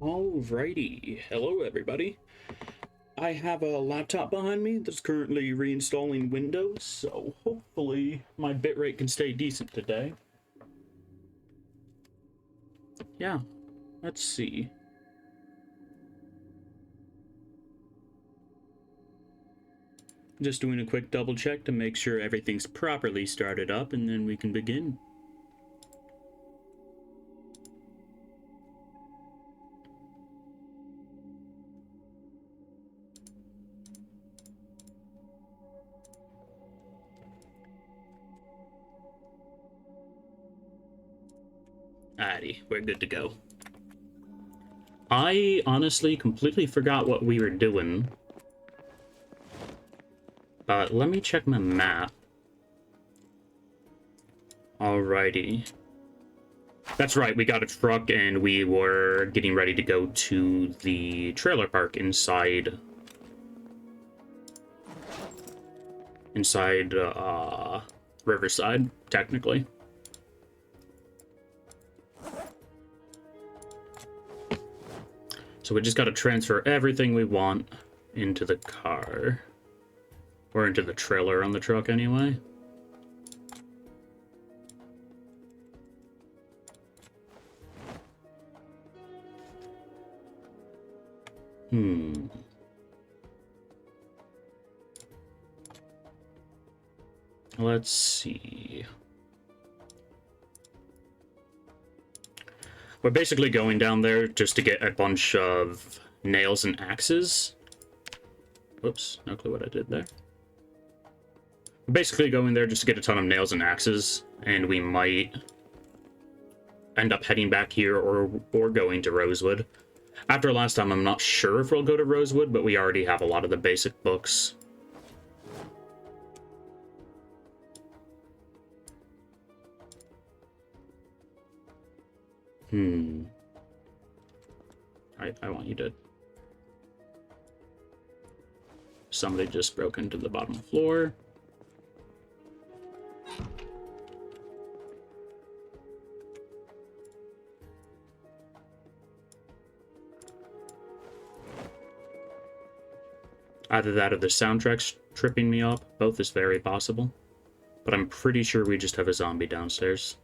Alrighty, hello everybody. I have a laptop behind me that's currently reinstalling Windows, so hopefully my bitrate can stay decent today. Yeah, let's see. Just doing a quick double check to make sure everything's properly started up, and then we can begin. Alrighty, we're good to go. I honestly completely forgot what we were doing. But let me check my map. Alrighty. That's right, we got a truck and we were getting ready to go to the trailer park inside Riverside, technically. So we just got to transfer everything we want into the car. Or into the trailer on the truck, anyway. Let's see. We're basically going down there just to get a bunch of nails and axes. Whoops, no clue what I did there. We're basically going there just to get a ton of nails and axes, and we might end up heading back here or going to Rosewood. After last time, I'm not sure if we'll go to Rosewood, but we already have a lot of the basic books. I want you to... Somebody just broke into the bottom floor. Either that or the soundtrack's tripping me up. Both is very possible. But I'm pretty sure we just have a zombie downstairs.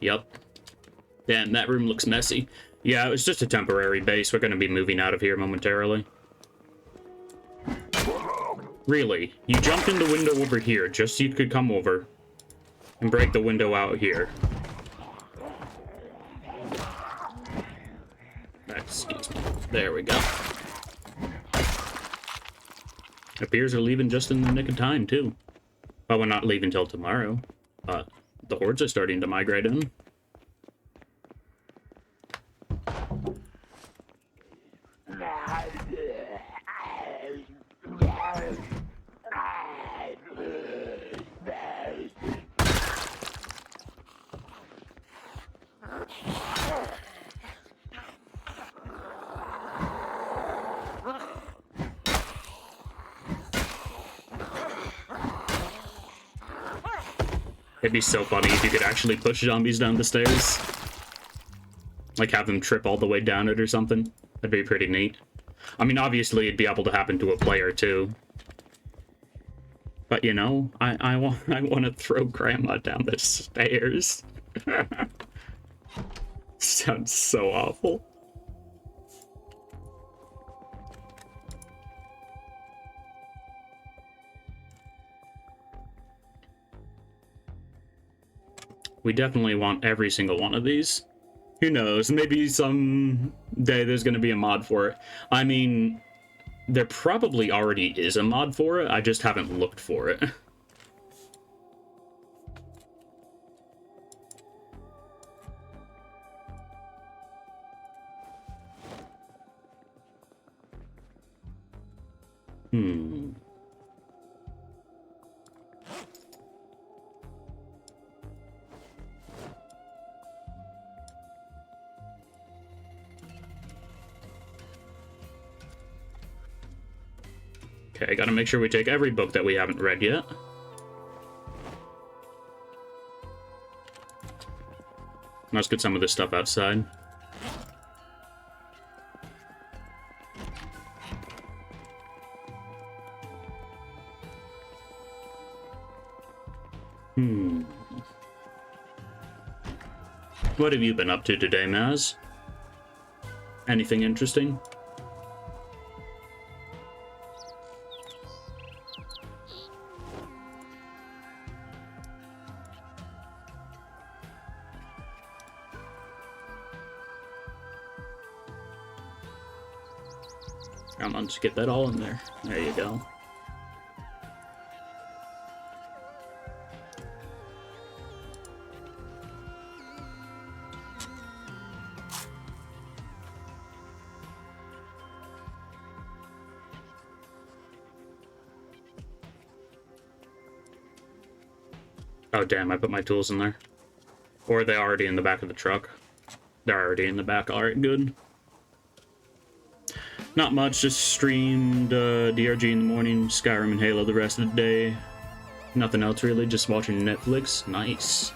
Yep. Damn, that room looks messy. Yeah, it's just a temporary base. We're going to be moving out of here momentarily. Really? You jumped in the window over here just so you could come over and break the window out here. Excuse me. There we go. Appears we're leaving just in the nick of time, too. Well, we're not leaving till tomorrow, but the hordes are starting to migrate in. It'd be so funny if you could actually push zombies down the stairs. Like, have them trip all the way down it or something. That'd be pretty neat. I mean, obviously, it'd be able to happen to a player, too. But, you know, I want to throw Grandma down the stairs. Sounds so awful. We definitely want every single one of these. Who knows? Maybe someday there's going to be a mod for it. I mean, there probably already is a mod for it. I just haven't looked for it. Okay, gotta make sure we take every book that we haven't read yet. Let's get some of this stuff outside. What have you been up to today, Maz? Anything interesting? Come on, just get that all in there. There you go. Oh, damn, I put my tools in there. Or are they already in the back of the truck? They're already in the back. Alright, good. Not much, just streamed DRG in the morning, Skyrim and Halo the rest of the day. Nothing else really, just watching Netflix. Nice.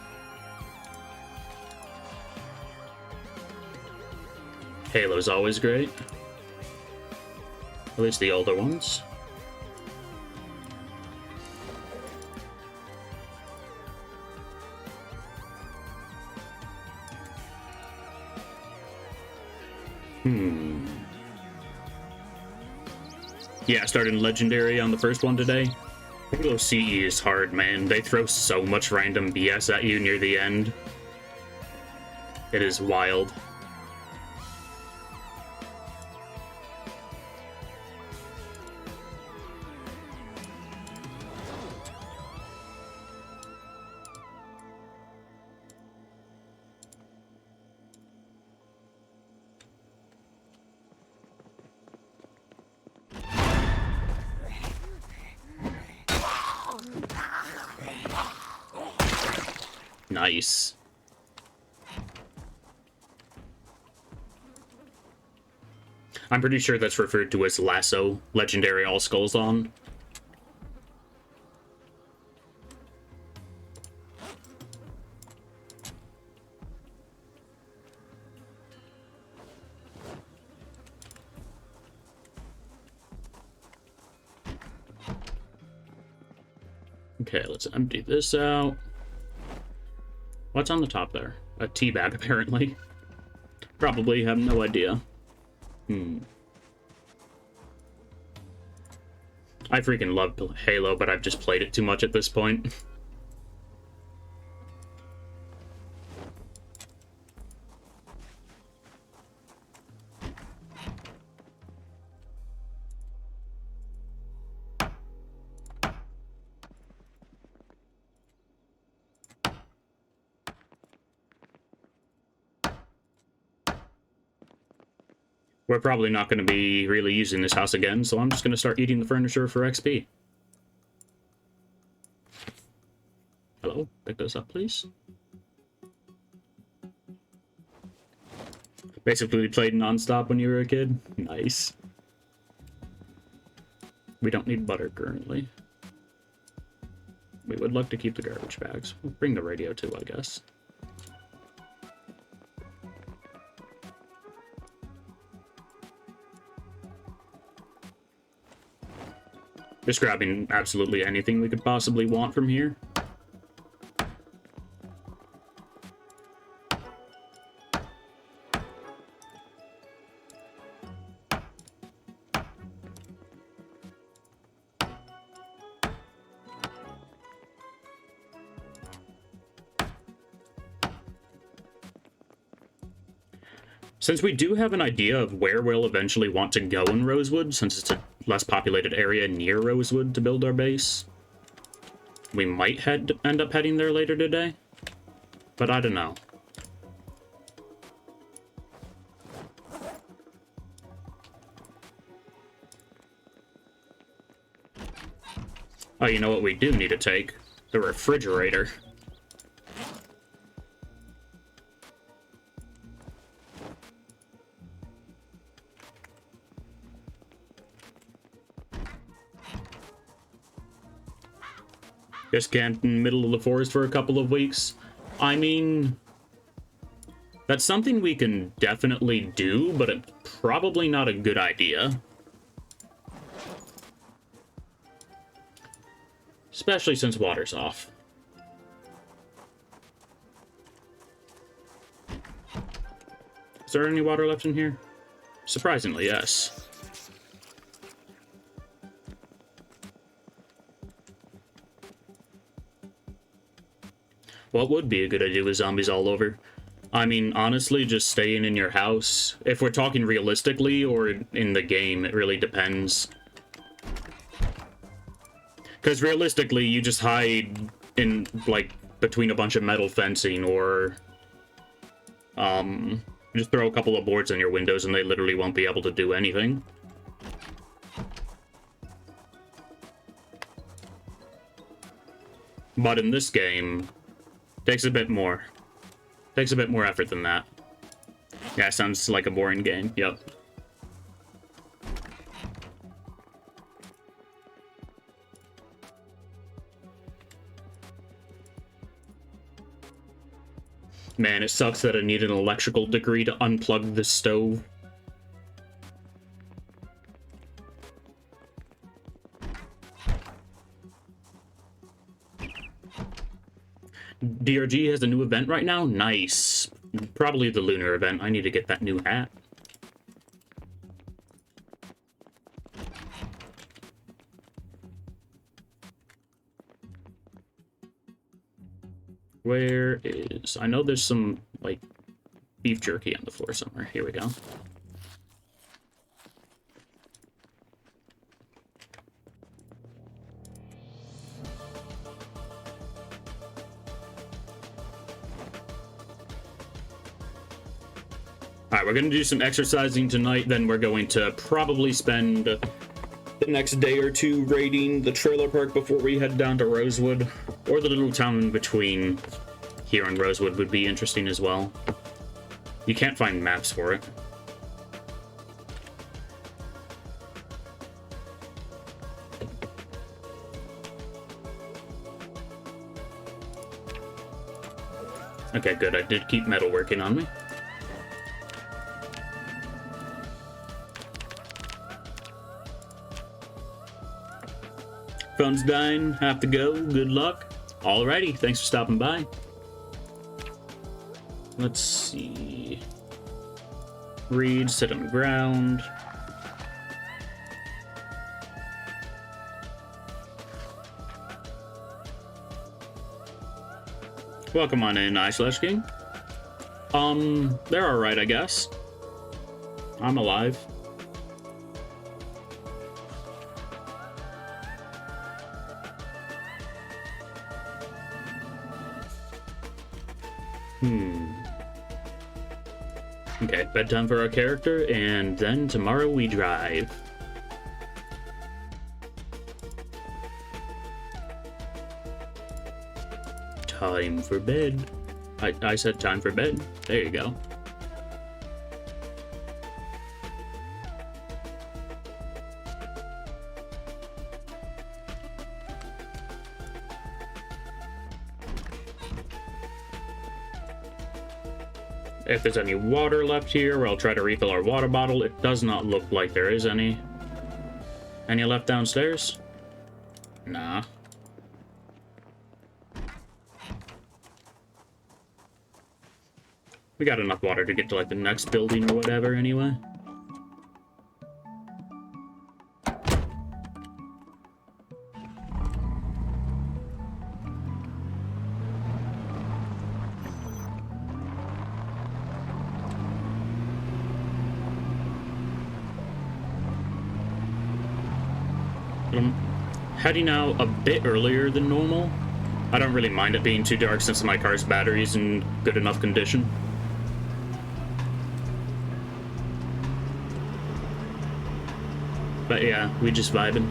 Halo's always great. At least the older ones. Yeah, I started Legendary on the first one today. Halo CE is hard, man. They throw so much random BS at you near the end. It is wild. Nice. I'm pretty sure that's referred to as Lasso, Legendary All Skulls on. Okay, let's empty this out. What's on the top there? A tea bag, apparently. Probably have no idea. I freaking love Halo, but I've just played it too much at this point. We're probably not going to be really using this house again, so I'm just going to start eating the furniture for XP. Hello? Pick this up, please. Basically played non-stop when you were a kid. Nice. We don't need butter currently. We would like to keep the garbage bags. We'll bring the radio too, I guess. Just grabbing absolutely anything we could possibly want from here. Since we do have an idea of where we'll eventually want to go in Rosewood, since it's a less populated area near Rosewood to build our base, we might end up heading there later today, but I don't know. Oh, you know what we do need to take? The refrigerator. Just camped in the middle of the forest for a couple of weeks. I mean, That's something we can definitely do, but it's probably not a good idea. Especially since water's off. Is there any water left in here? Surprisingly, yes. What would be a good idea with zombies all over? I mean, honestly, just staying in your house. If we're talking realistically or in the game, it really depends. Because realistically, you just hide in, like, between a bunch of metal fencing or... just throw a couple of boards on your windows and they literally won't be able to do anything. But in this game, takes a bit more. Takes a bit more effort than that. Yeah, sounds like a boring game. Yep. Man, it sucks that I need an electrical degree to unplug the stove. DRG has a new event right now? Nice. Probably the lunar event. I need to get that new hat. Where is... I know there's some, like, beef jerky on the floor somewhere. Here we go. Alright, we're going to do some exercising tonight, then we're going to probably spend the next day or two raiding the trailer park before we head down to Rosewood. Or the little town in between here and Rosewood would be interesting as well. You can't find maps for it. Okay, good. I did keep metal working on me. Phone's dying. Have to go. Good luck. Alrighty. Thanks for stopping by. Let's see. Reed, sit on the ground. Welcome on in, I/King. They're alright, I guess. I'm alive. Okay, bedtime for our character, and then tomorrow we drive. Time for bed. I said time for bed. There you go. If there's any water left here, I'll try to refill our water bottle. It does not look like there is any. Any left downstairs? Nah. We got enough water to get to, like, the next building or whatever, anyway. I'm heading out a bit earlier than normal. I don't really mind it being too dark since my car's battery's in good enough condition. But yeah, we just vibing.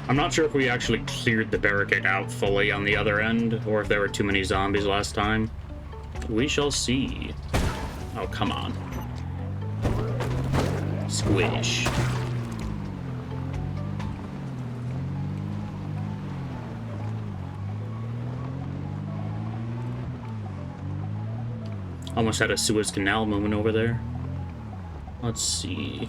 I'm not sure if we actually cleared the barricade out fully on the other end, or if there were too many zombies last time. We shall see. Oh, come on. Squish. Almost had a Suez Canal moment over there. Let's see.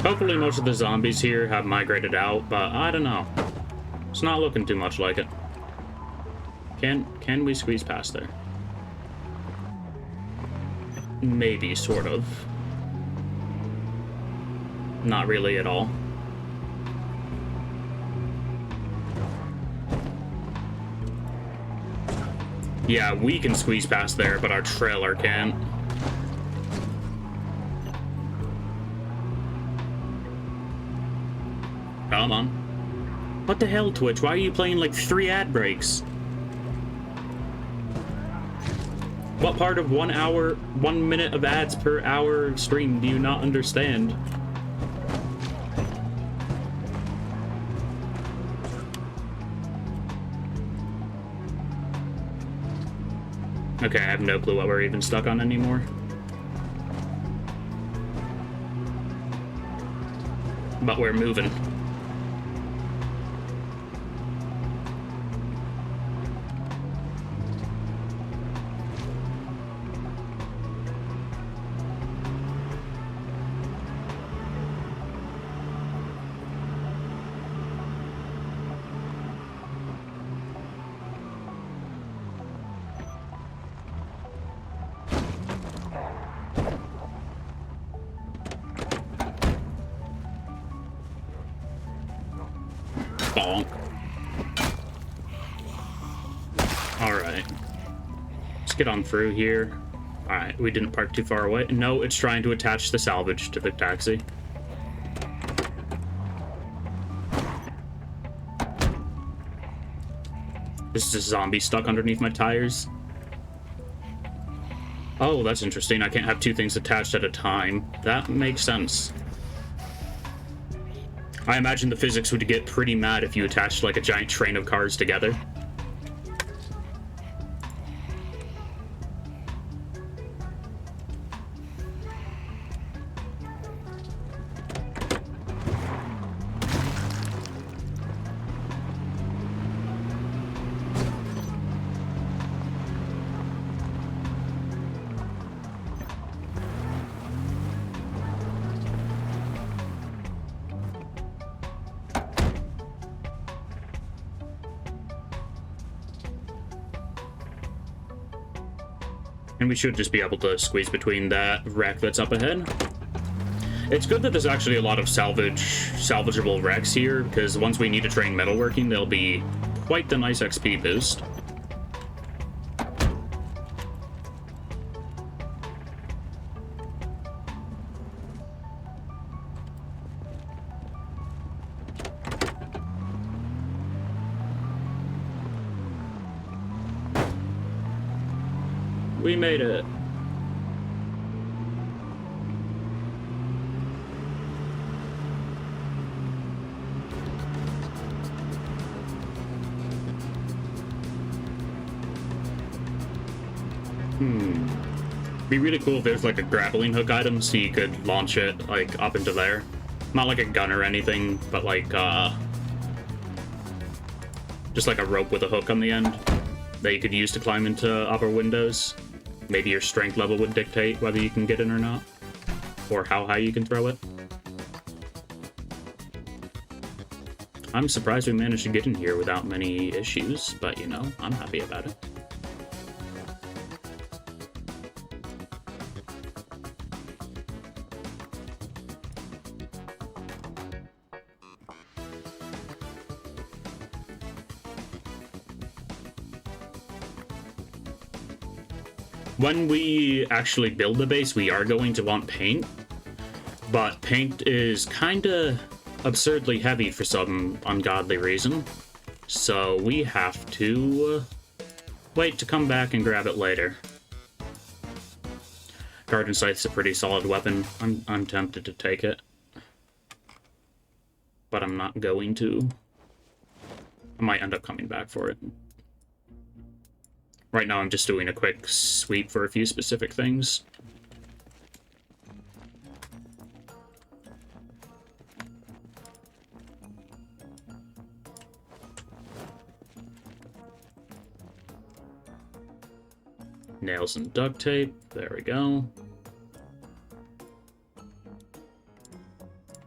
Hopefully most of the zombies here have migrated out, but I don't know. It's not looking too much like it. Can we squeeze past there? Maybe, sort of. Not really at all. Yeah, we can squeeze past there, but our trailer can't. Come on. What the hell, Twitch? Why are you playing like 3 ad breaks? What part of 1 hour, 1 minute of ads per hour stream do you not understand? Okay, I have no clue what we're even stuck on anymore. But we're moving. Bonk. Alright. Let's get on through here. Alright, we didn't park too far away. No, it's trying to attach the salvage to the taxi. This is a zombie stuck underneath my tires. Oh, that's interesting. I can't have 2 things attached at a time. That makes sense. I imagine the physics would get pretty mad if you attached like a giant train of cars together. And we should just be able to squeeze between that wreck that's up ahead. It's good that there's actually a lot of salvageable wrecks here, because once we need to train metalworking, there'll be quite the nice XP boost. We made it. Be really cool if there's like a grappling hook item so you could launch it like up into there. Not like a gun or anything, but like just like a rope with a hook on the end that you could use to climb into upper windows. Maybe your strength level would dictate whether you can get in or not, or how high you can throw it. I'm surprised we managed to get in here without many issues, but you know, I'm happy about it. When we actually build the base, we are going to want paint, but paint is kinda absurdly heavy for some ungodly reason, so we have to wait to come back and grab it later. Garden Scythe's a pretty solid weapon. I'm tempted to take it. But I'm not going to. I might end up coming back for it. Right now I'm just doing a quick sweep for a few specific things. Nails and duct tape. There we go.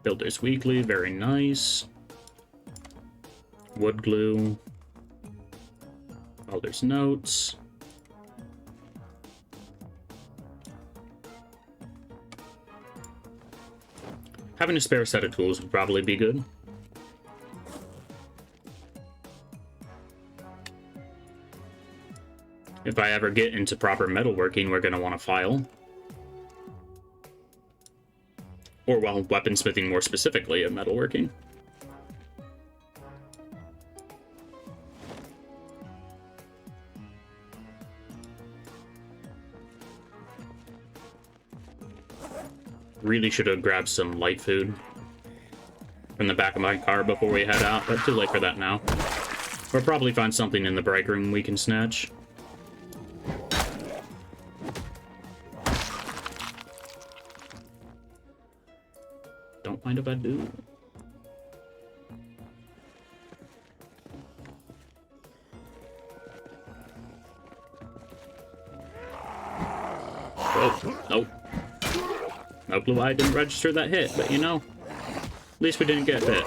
Builder's Weekly. Very nice. Wood glue. Builder's Notes. Having a spare set of tools would probably be good. If I ever get into proper metalworking, we're going to want a file. Or, well, weaponsmithing more specifically of metalworking. Really should have grabbed some light food from the back of my car before we head out, but too late for that now. We'll probably find something in the break room we can snatch. Don't mind if I do. Oh, nope. No clue why I didn't register that hit, but you know, at least we didn't get hit.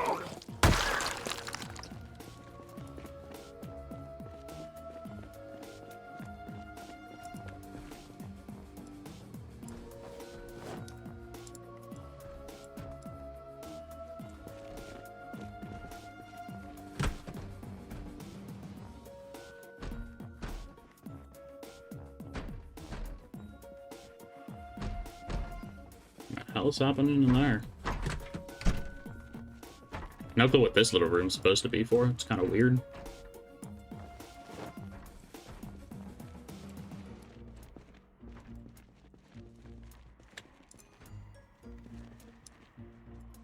What the hell's happening in there? No clue what this little room's supposed to be for. It's kind of weird.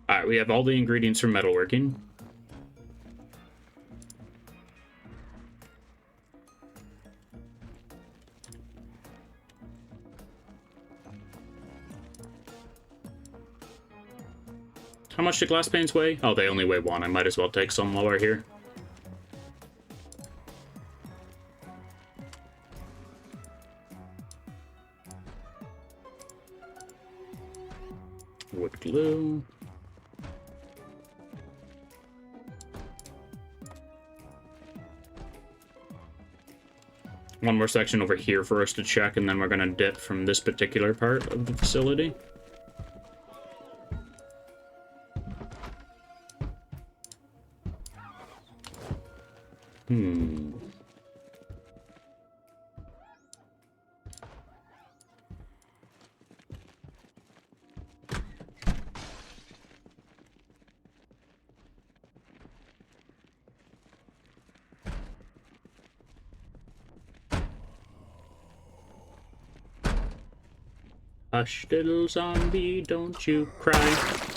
Alright, we have all the ingredients for metalworking. How much do glass panes weigh? Oh, they only weigh one. I might as well take some while we're here. Wood glue. One more section over here for us to check, and then we're going to dip from this particular part of the facility. Hush, little zombie, don't you cry.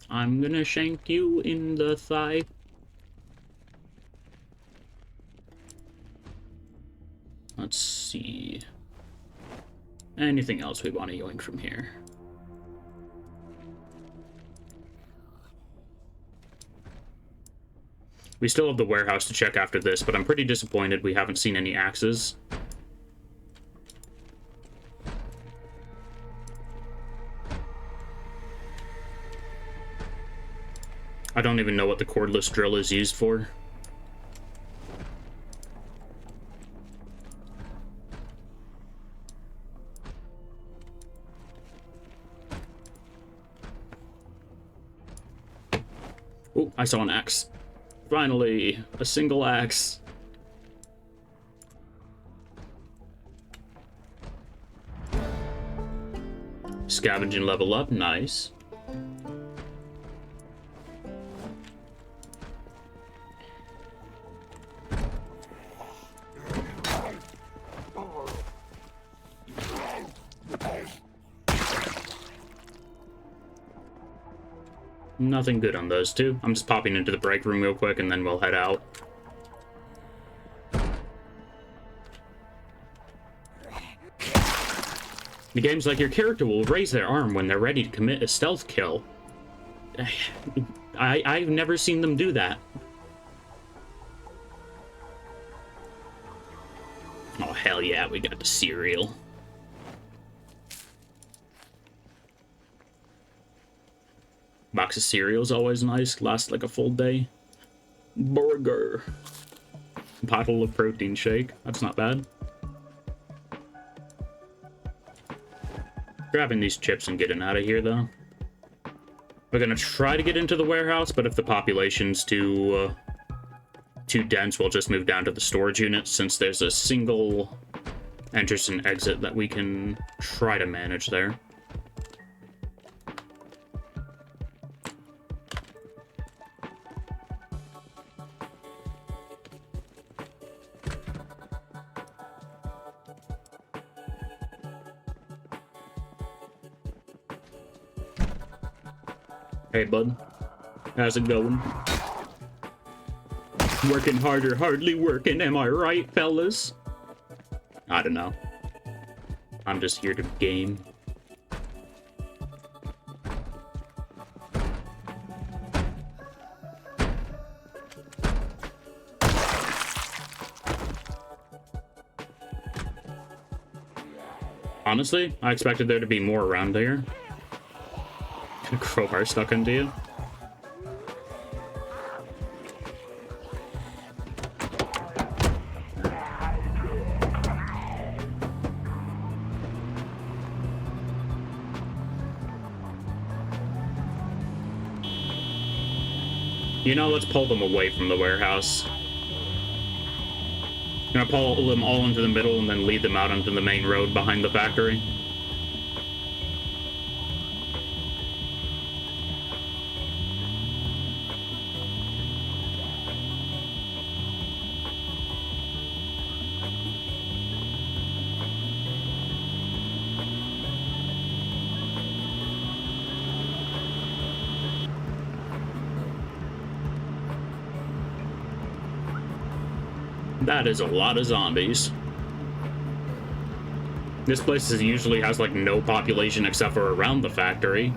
I'm gonna shank you in the thigh. Let's see. Anything else we want to yoink from here? We still have the warehouse to check after this, but I'm pretty disappointed we haven't seen any axes. I don't even know what the cordless drill is used for. Oh, I saw an axe. Finally, a single axe. Scavenging level up, nice. Nothing good on those two. I'm just popping into the break room real quick, and then we'll head out. The game's like your character will raise their arm when they're ready to commit a stealth kill. I've never seen them do that. Oh, hell yeah, we got the cereal. Box of cereal's always nice. Lasts like a full day. Burger. Bottle of protein shake. That's not bad. Grabbing these chips and getting out of here, though. We're gonna try to get into the warehouse, but if the population's too dense, we'll just move down to the storage unit, since there's a single entrance and exit that we can try to manage there. Hey, bud. How's it going? Working harder, hardly working, am I right, fellas? I don't know. I'm just here to game. Honestly, I expected there to be more around here. Crowbar stuck into you. You know, let's pull them away from the warehouse. Gonna pull them all into the middle and then lead them out onto the main road behind the factory. That is a lot of zombies. This place usually has like no population except for around the factory.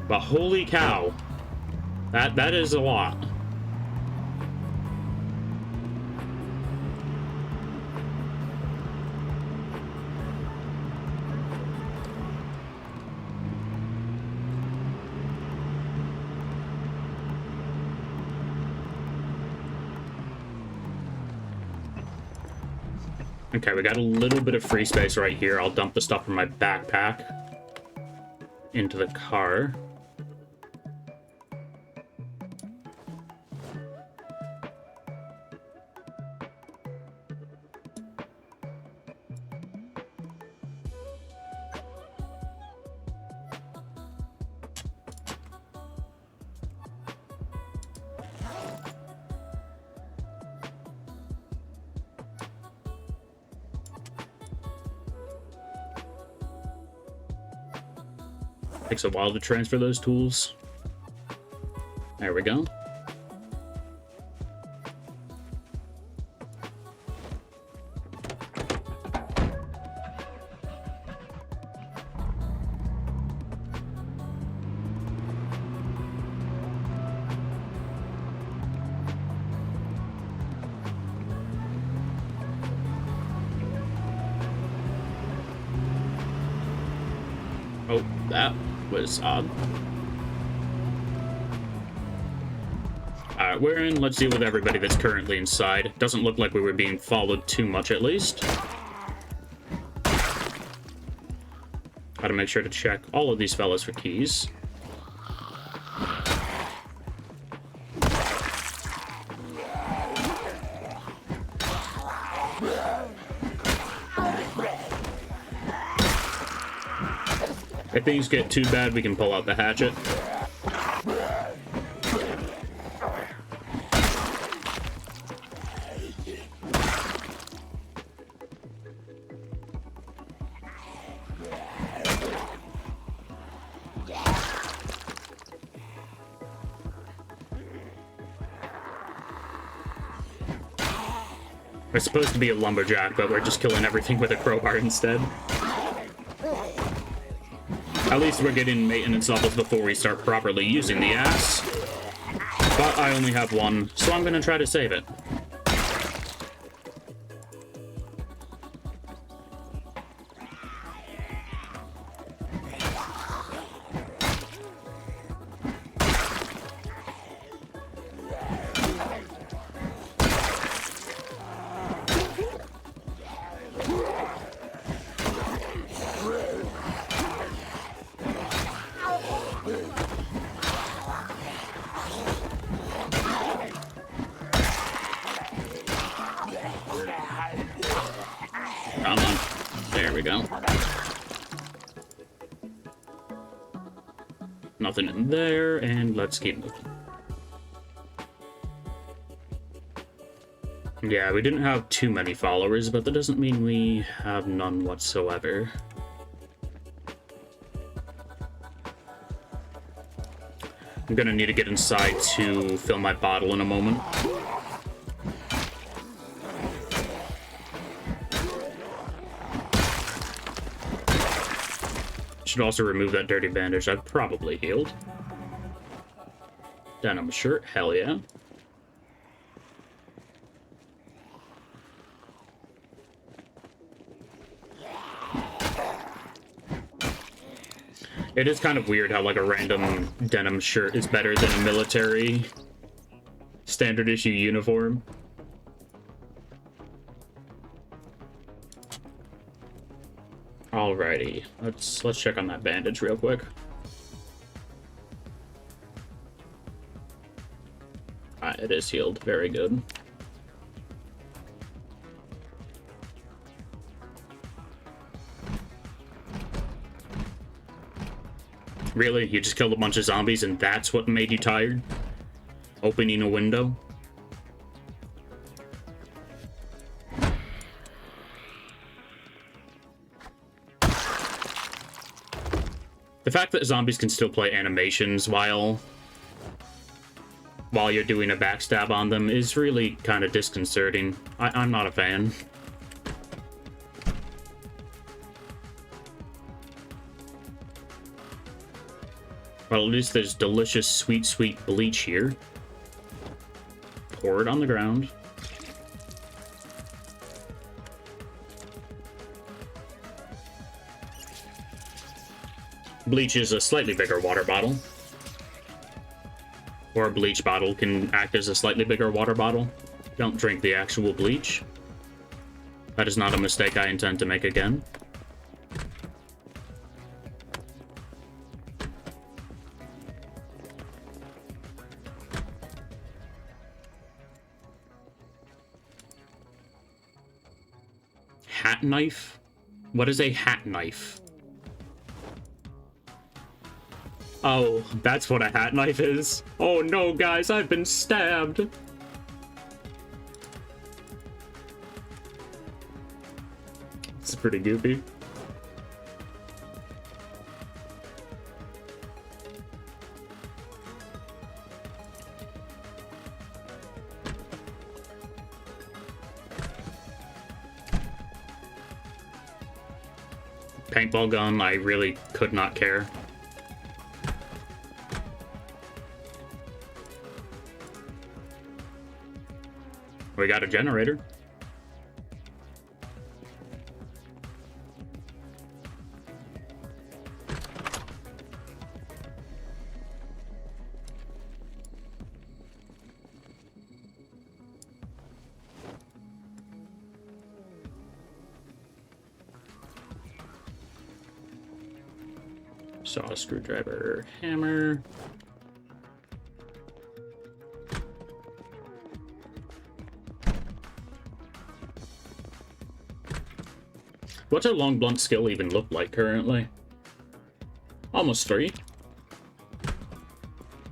But holy cow. That is a lot. Okay, we got a little bit of free space right here. I'll dump the stuff from my backpack into the car. Takes a while to transfer those tools. There we go. Oh, that was odd. Alright, we're in. Let's deal with everybody that's currently inside. Doesn't look like we were being followed too much, at least. Gotta make sure to check all of these fellas for keys. If things get too bad, we can pull out the hatchet. We're supposed to be a lumberjack, but we're just killing everything with a crowbar instead. At least we're getting maintenance levels before we start properly using the axe. But I only have one, so I'm gonna try to save it. Come on. There we go. Nothing in there, and let's keep moving. Yeah, we didn't have too many followers, but that doesn't mean we have none whatsoever. I'm gonna need to get inside to fill my bottle in a moment. Should also remove that dirty bandage. I've probably healed. Denim shirt, hell yeah. It is kind of weird how like a random denim shirt is better than a military standard issue uniform. Alrighty, let's check on that bandage real quick. It is healed. Very good. Really? You just killed a bunch of zombies and that's what made you tired? Opening a window? The fact that zombies can still play animations while you're doing a backstab on them is really kind of disconcerting. I'm not a fan. Well, at least there's delicious, sweet, sweet bleach here. Pour it on the ground. Bleach is a slightly bigger water bottle. Or a bleach bottle can act as a slightly bigger water bottle. Don't drink the actual bleach. That is not a mistake I intend to make again. Hat knife? What is a hat knife? Oh, that's what a hat knife is. Oh no, guys, I've been stabbed. It's pretty goofy. Paintball gun, I really could not care. We got a generator. Saw, screwdriver, hammer. What's our long blunt skill even look like currently? Almost 3.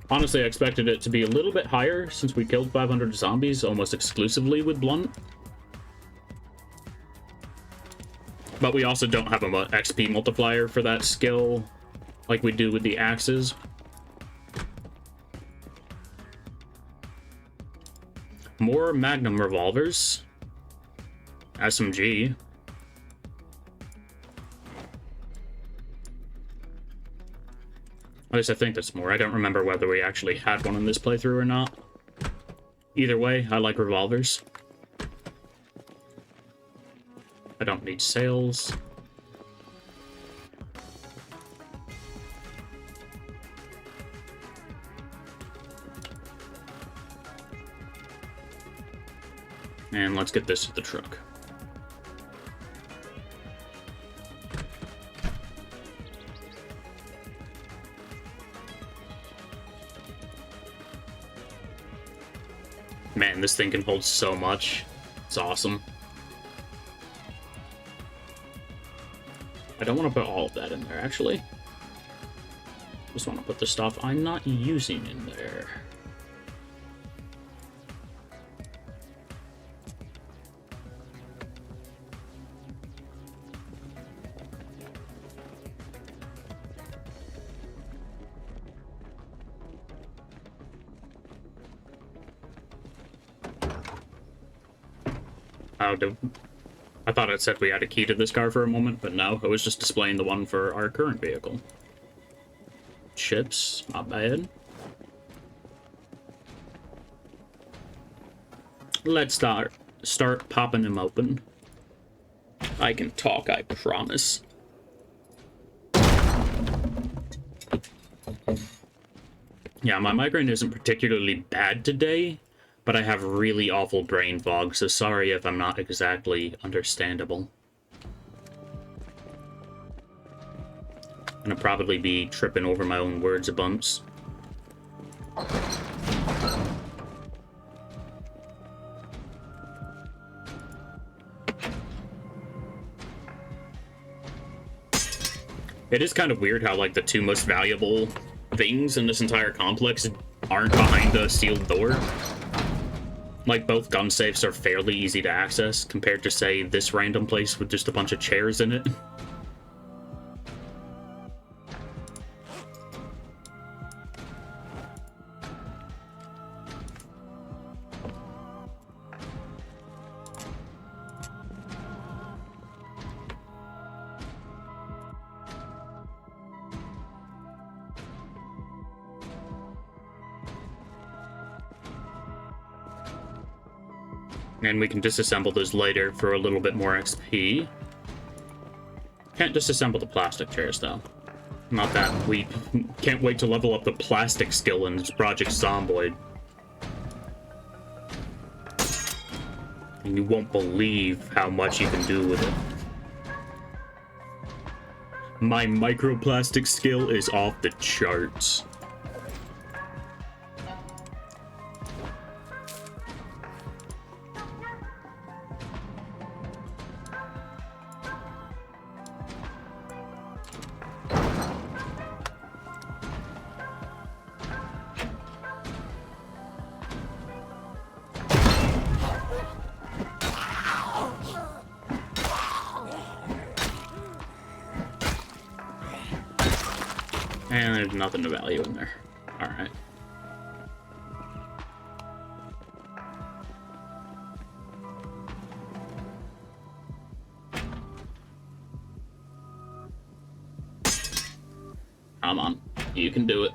Honestly, I expected it to be a little bit higher since we killed 500 zombies almost exclusively with blunt. But we also don't have an XP multiplier for that skill like we do with the axes. More magnum revolvers. SMG. At least I think that's more. I don't remember whether we actually had one in this playthrough or not. Either way, I like revolvers. I don't need sails. And let's get this to the truck. Man, this thing can hold so much. It's awesome. I don't want to put all of that in there, actually. Just want to put the stuff I'm not using in there. I thought it said we had a key to this car for a moment, but no, it was just displaying the one for our current vehicle. Chips, not bad. Let's start popping them open. I can talk, I promise. Yeah, my migraine isn't particularly bad today, but I have really awful brain fog, so sorry if I'm not exactly understandable. I'm gonna probably be tripping over my own words a bunch. It is kind of weird how, like, the two most valuable things in this entire complex aren't behind a sealed door. Like, both gun safes are fairly easy to access, compared to, say, this random place with just a bunch of chairs in it. And we can disassemble those later for a little bit more XP. Can't disassemble the plastic chairs, though. Not that we can't wait to level up the plastic skill in Project Zomboid. And you won't believe how much you can do with it. My microplastic skill is off the charts. And there's nothing of value in there. Alright. Come on. You can do it.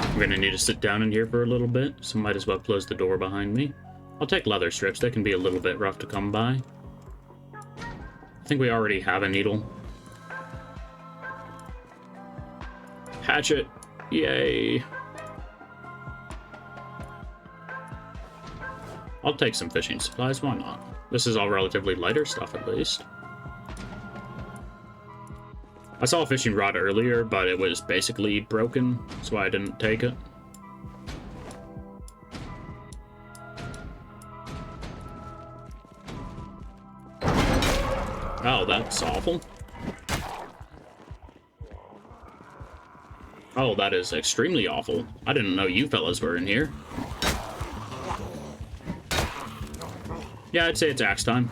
I'm gonna need to sit down in here for a little bit, so might as well close the door behind me. I'll take leather strips, they can be a little bit rough to come by. I think we already have a needle. Hatchet! Yay! I'll take some fishing supplies, why not? This is all relatively lighter stuff, at least. I saw a fishing rod earlier, but it was basically broken, so I didn't take it. Oh, that's awful. Oh, that is extremely awful. I didn't know you fellas were in here. Yeah, I'd say it's axe time.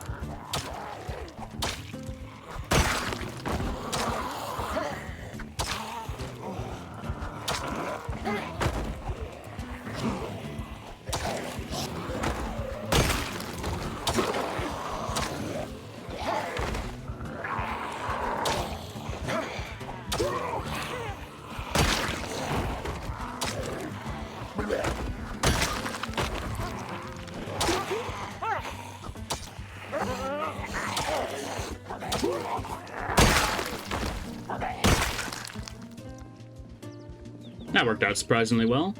That worked out surprisingly well.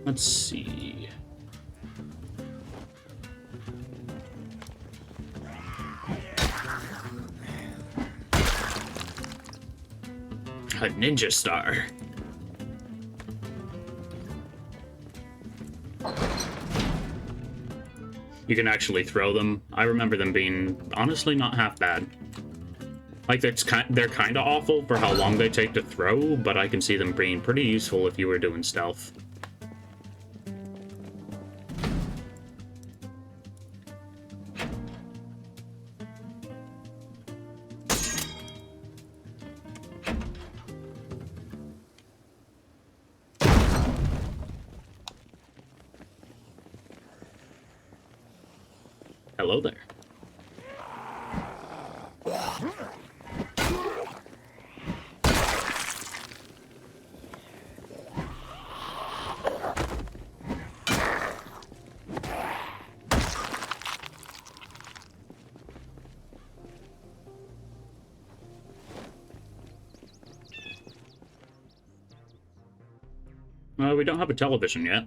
Let's see. A ninja star. You can actually throw them. I remember them being, honestly, not half bad. Like, they're kind of awful for how long they take to throw, but I can see them being pretty useful if you were doing stealth. Hello there. We don't have a television yet.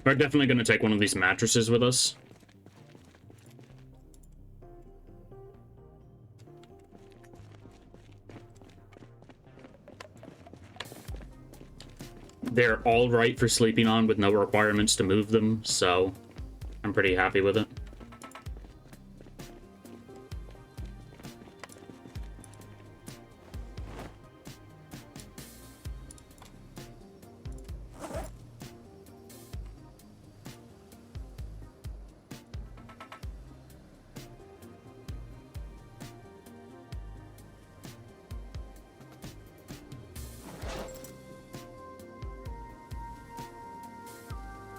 We're definitely going to take one of these mattresses with us. They're all right for sleeping on with no requirements to move them, so I'm pretty happy with it.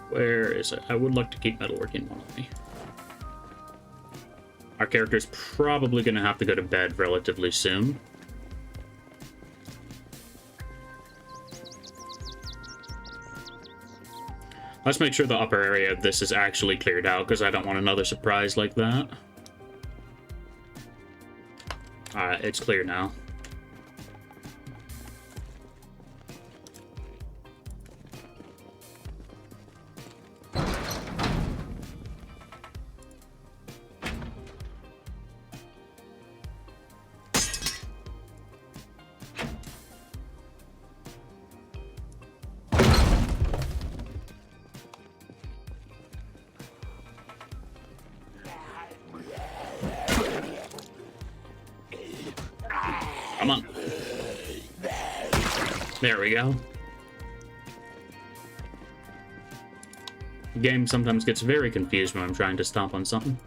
Where is it? I would like to keep metalworking one of me. Our character's probably going to have to go to bed relatively soon. Let's make sure the upper area of this is actually cleared out, because I don't want another surprise like that. Alright, it's clear now. Come on. There we go. The game sometimes gets very confused when I'm trying to stomp on something.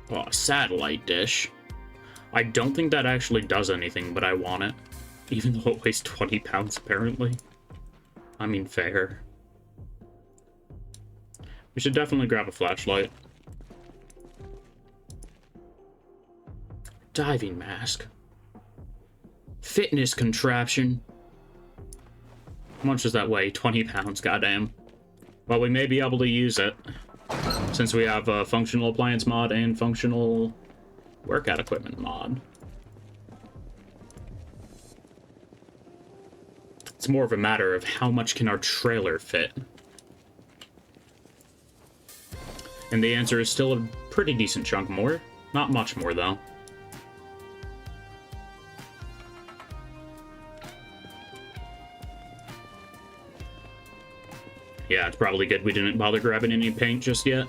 Oh, a satellite dish. I don't think that actually does anything, but I want it. Even though it weighs 20 pounds, apparently. I mean, fair. We should definitely grab a flashlight. Diving mask. Fitness contraption. How much does that weigh? 20 pounds, goddamn. Well, we may be able to use it, since we have a functional appliance mod and functional workout equipment mod. It's more of a matter of how much can our trailer fit. And the answer is still a pretty decent chunk more. Not much more, though. Yeah, it's probably good we didn't bother grabbing any paint just yet.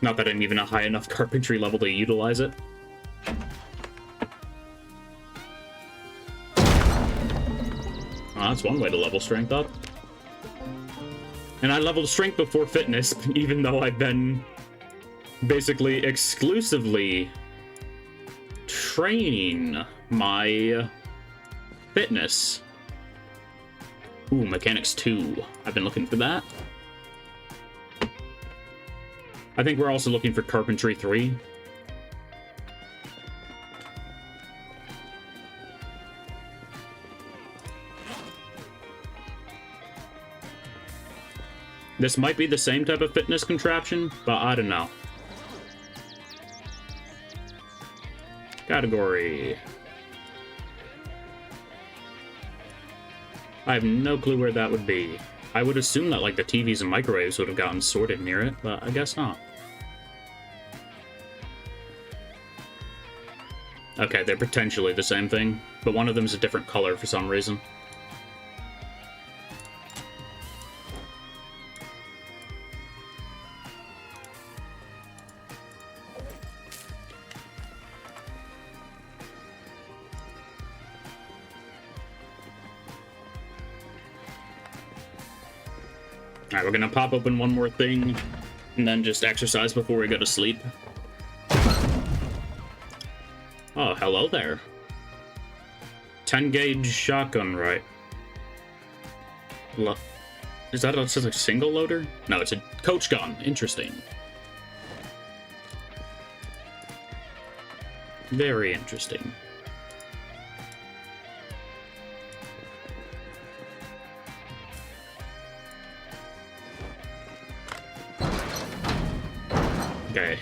Not that I'm even a high enough carpentry level to utilize it. Well, that's one way to level strength up. And I leveled strength before fitness, even though I've been basically exclusively training my fitness. Ooh, Mechanics 2. I've been looking for that. I think we're also looking for Carpentry 3. This might be the same type of fitness contraption, but I don't know. Category. I have no clue where that would be. I would assume that, like, the TVs and microwaves would have gotten sorted near it, but I guess not. Okay, they're potentially the same thing, but one of them is a different color for some reason. Alright, we're gonna pop open one more thing, and then just exercise before we go to sleep. Oh, hello there. 10 gauge shotgun, right? Is that just a single loader? No, it's a coach gun. Interesting. Very interesting. Okay.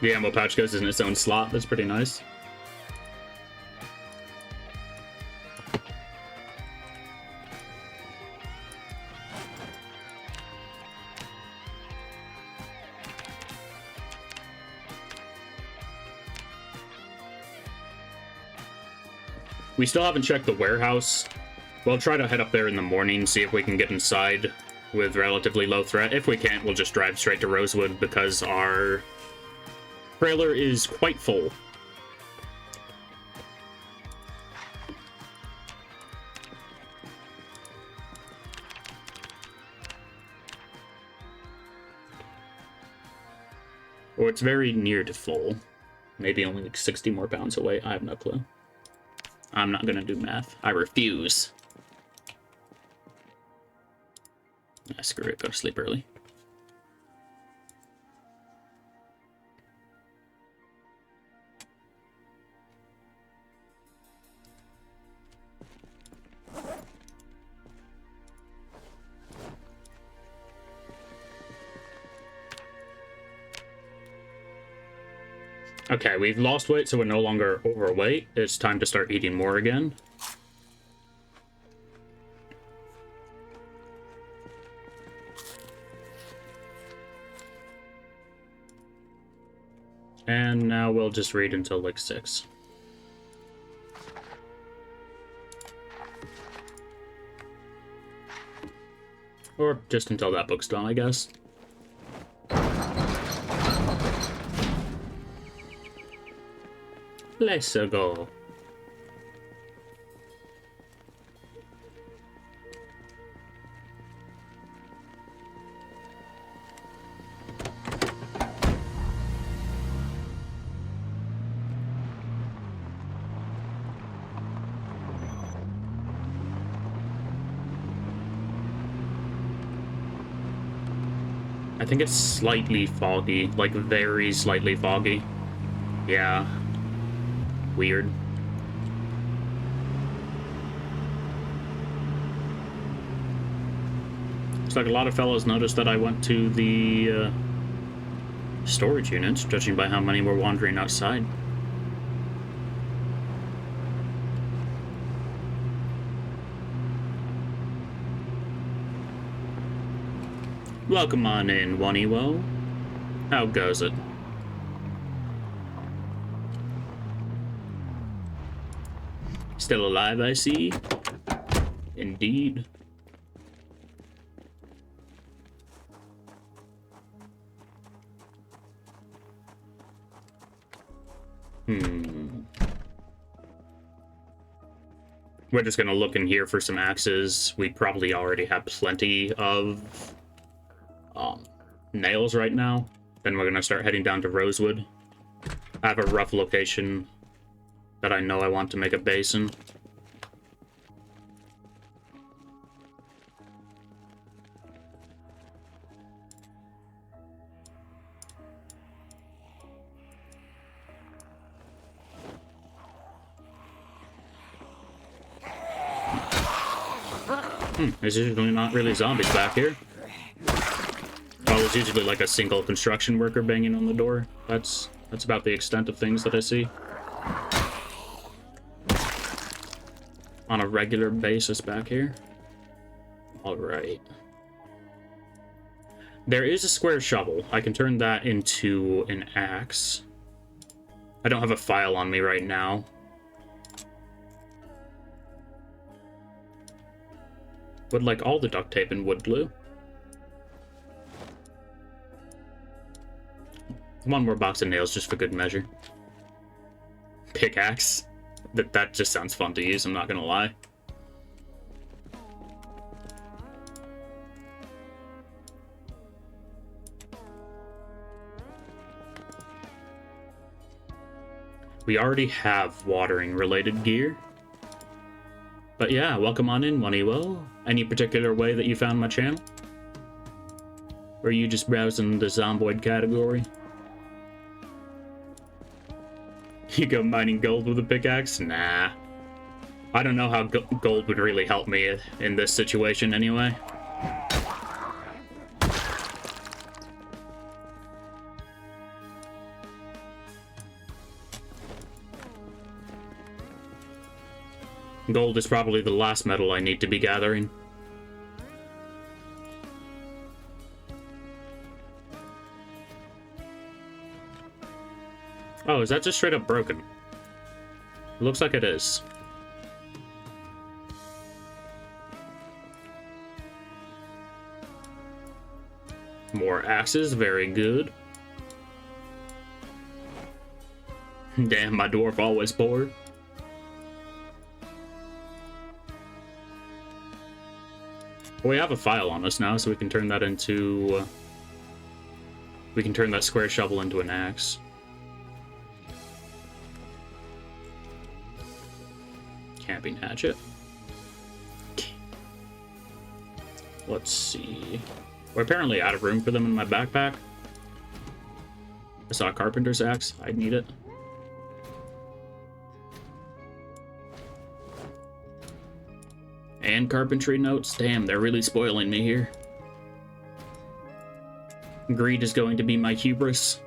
The ammo pouch goes in its own slot. That's pretty nice. We still haven't checked the warehouse. We'll try to head up there in the morning, see if we can get inside with relatively low threat. If we can't, we'll just drive straight to Rosewood because our trailer is quite full. Or it's very near to full. Maybe only like 60 more pounds away. I have no clue. I'm not gonna do math. I refuse. Ah, screw it. Go to sleep early. Okay, we've lost weight, so we're no longer overweight. It's time to start eating more again. And now we'll just read until like 6. Or just until that book's done, I guess. Let's go. I think it's slightly foggy, like very slightly foggy. Yeah. Weird. Looks like a lot of fellows noticed that I went to the storage units, judging by how many were wandering outside. Welcome on in, Waniwo. How goes it? Still alive, I see. Indeed. We're just gonna look in here for some axes. We probably already have plenty of nails right now. Then we're gonna start heading down to Rosewood. I have a rough location that I know I want to make a base in. There's usually not really zombies back here. Well, it's usually like a single construction worker banging on the door. That's about the extent of things that I see on a regular basis back here. All right. There is a square shovel. I can turn that into an axe. I don't have a file on me right now. Would like all the duct tape and wood glue. One more box of nails just for good measure. Pickaxe. That just sounds fun to use, I'm not gonna lie. We already have watering related gear. But yeah, welcome on in, Moneywo. Any particular way that you found my channel? Or are you just browsing the zomboid category? You go mining gold with a pickaxe? Nah. I don't know how gold would really help me in this situation anyway. Gold is probably the last metal I need to be gathering. Oh, is that just straight up broken? It looks like it is. More axes, very good. Damn, my dwarf always bored. We have a file on us now, so we can turn that into... we can turn that square shovel into an axe. Camping hatchet. Let's see. We're apparently out of room for them in my backpack. I saw a carpenter's axe. I'd need it. And carpentry notes. Damn, they're really spoiling me here. Greed is going to be my hubris.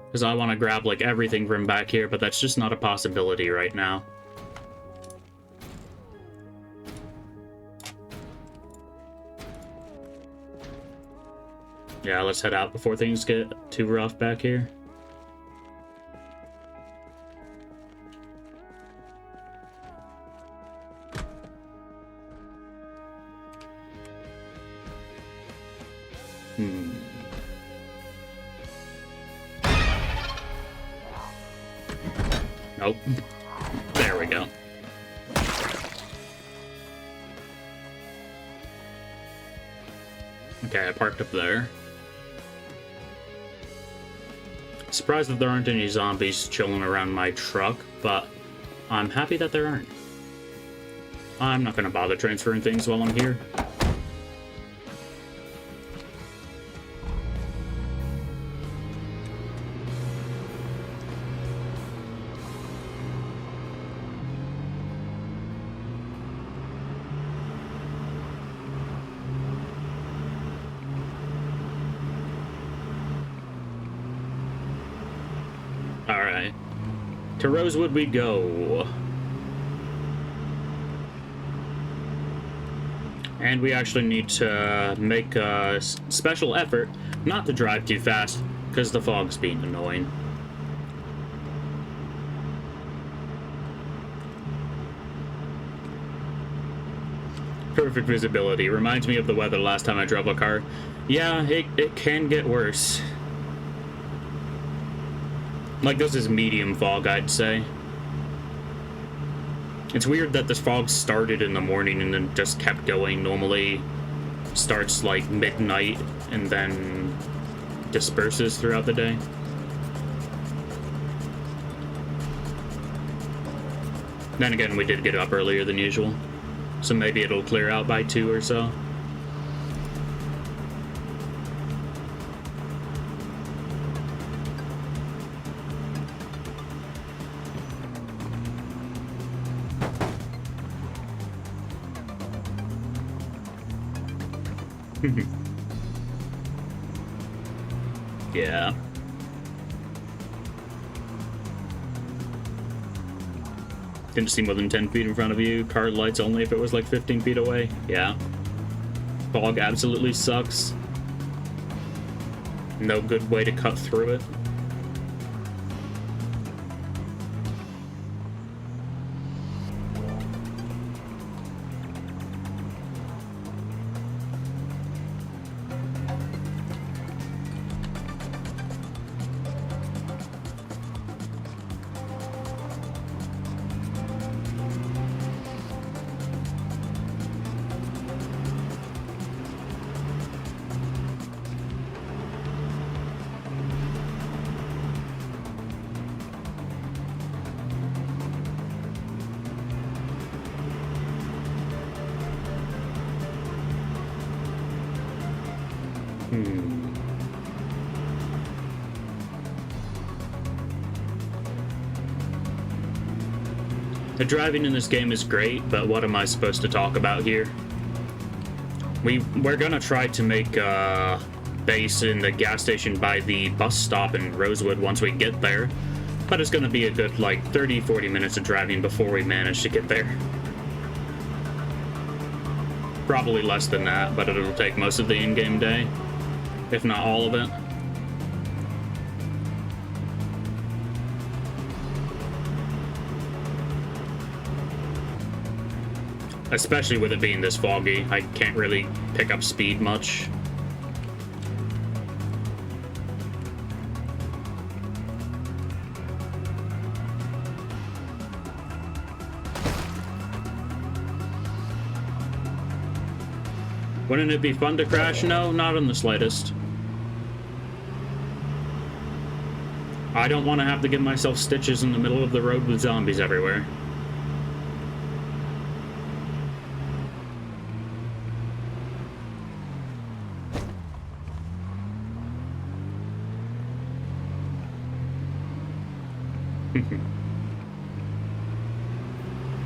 Because I want to grab like everything from back here, but that's just not a possibility right now. Yeah, let's head out before things get too rough back here. Nope. There we go. Okay, I parked up there. Surprised that there aren't any zombies chilling around my truck, but I'm happy that there aren't. I'm not gonna bother transferring things while I'm here. Alright. To Rosewood we go. And we actually need to make a special effort not to drive too fast, because the fog's being annoying. Perfect visibility. Reminds me of the weather last time I drove a car. Yeah, it can get worse. Like, this is medium fog, I'd say. It's weird that this fog started in the morning and then just kept going. Normally starts like midnight and then disperses throughout the day. Then again, we did get up earlier than usual, so maybe it'll clear out by 2 or so. Yeah. Didn't see more than 10 feet in front of you. Card lights only if it was like 15 feet away. Yeah. Fog absolutely sucks. No good way to cut through it. The driving in this game is great, but what am I supposed to talk about here? We're gonna try to make a base in the gas station by the bus stop in Rosewood once we get there, but it's gonna be a good like 30-40 minutes of driving before we manage to get there. Probably less than that, but it'll take most of the in-game day, if not all of it. Especially with it being this foggy, I can't really pick up speed much. Wouldn't it be fun to crash? No, not in the slightest. I don't want to have to give myself stitches in the middle of the road with zombies everywhere.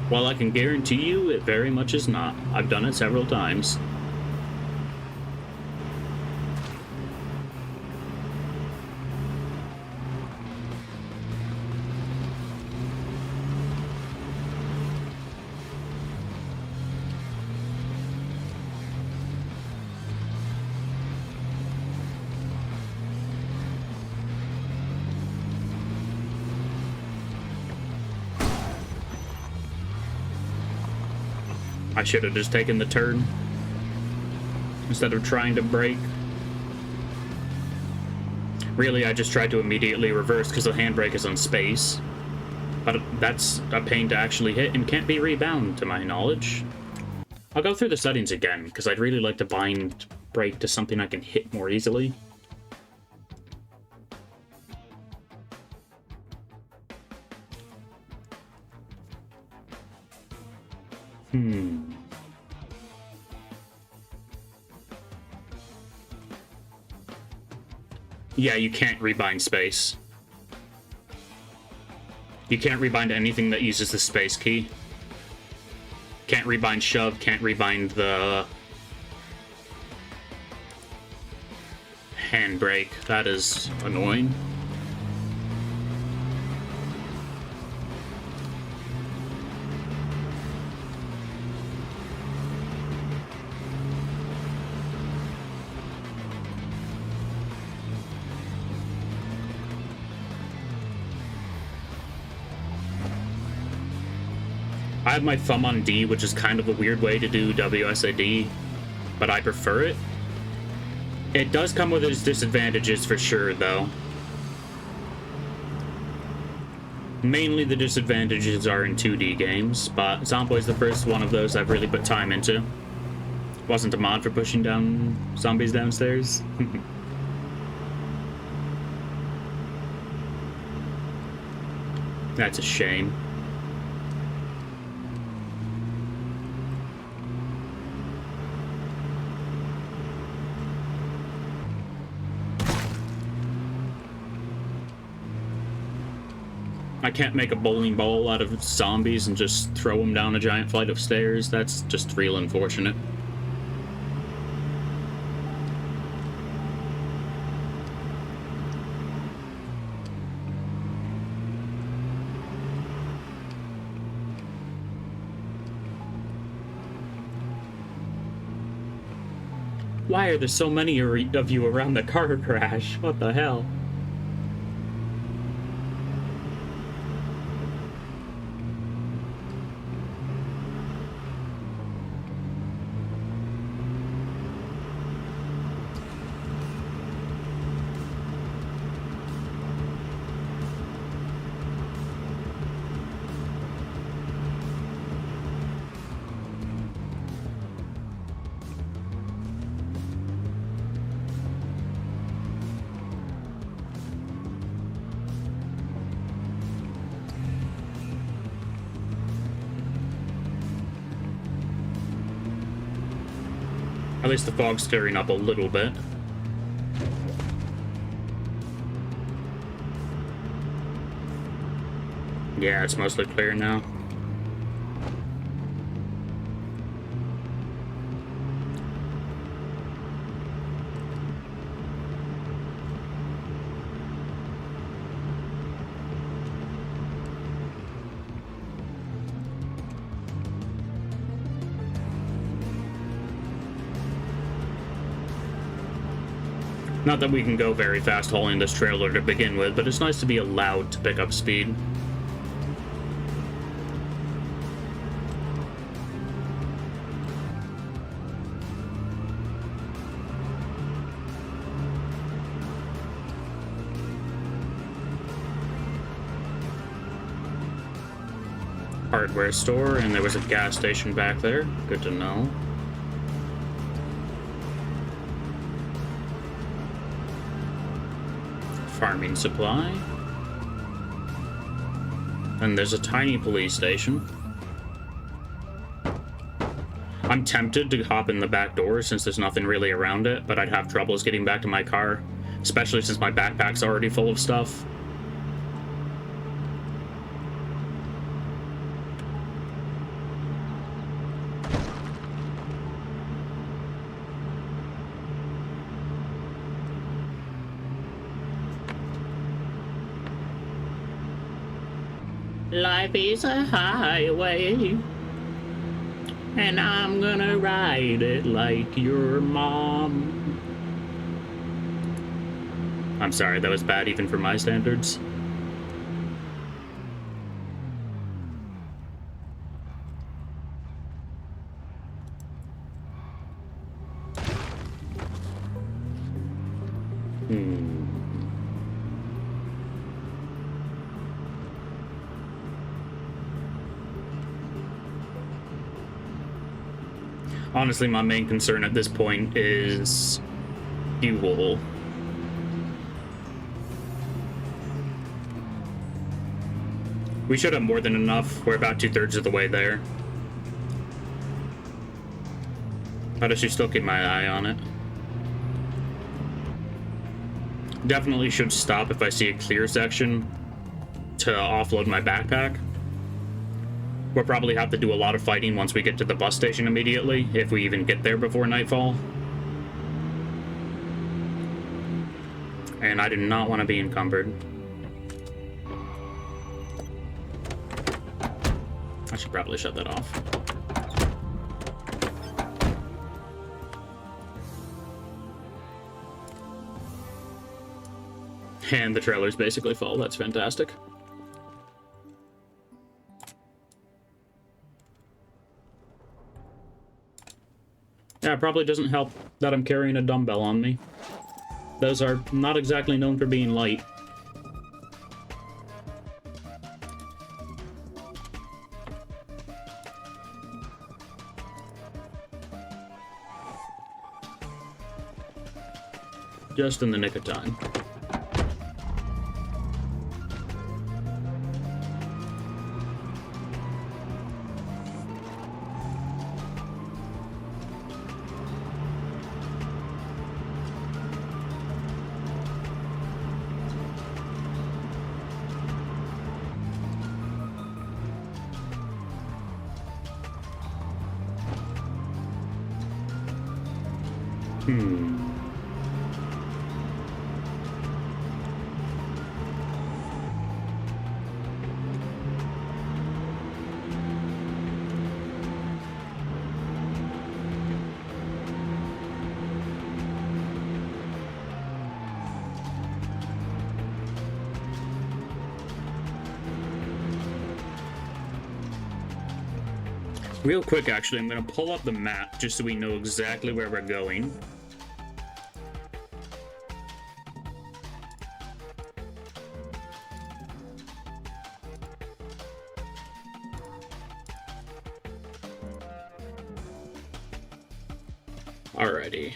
Well, I can guarantee you it very much is not. I've done it several times. I should have just taken the turn instead of trying to brake. Really, I just tried to immediately reverse because the handbrake is on space. But that's a pain to actually hit and can't be rebound, to my knowledge. I'll go through the settings again, because I'd really like to bind brake to something I can hit more easily. Yeah, you can't rebind space. You can't rebind anything that uses the space key. Can't rebind shove, can't rebind the handbrake. That is annoying. I have my thumb on D, which is kind of a weird way to do WSAD, but I prefer it. It does come with its disadvantages for sure, though. Mainly the disadvantages are in 2D games, but Zomboid's the first one of those I've really put time into. Wasn't a mod for pushing down zombies downstairs. That's a shame. I can't make a bowling ball out of zombies and just throw them down a giant flight of stairs. That's just real unfortunate. Why are there so many of you around the car crash? What the hell? At least the fog's clearing up a little bit. Yeah, it's mostly clear now. Not that we can go very fast hauling this trailer to begin with, but it's nice to be allowed to pick up speed. Hardware store, and there was a gas station back there. Good to know. Farming supply. And there's a tiny police station. I'm tempted to hop in the back door since there's nothing really around it, but I'd have troubles getting back to my car, especially since my backpack's already full of stuff. Life is a highway, and I'm gonna ride it like your mom. I'm sorry, that was bad even for my standards. Honestly, my main concern at this point is fuel. We should have more than enough. We're about 2/3 of the way there. But I should still keep my eye on it. Definitely should stop if I see a clear section to offload my backpack. We'll probably have to do a lot of fighting once we get to the bus station immediately, if we even get there before nightfall. And I do not want to be encumbered. I should probably shut that off. And the trailer's basically full. That's fantastic. Yeah, it probably doesn't help that I'm carrying a dumbbell on me. Those are not exactly known for being light. Just in the nick of time. Real quick, actually, I'm going to pull up the map just so we know exactly where we're going. Alrighty.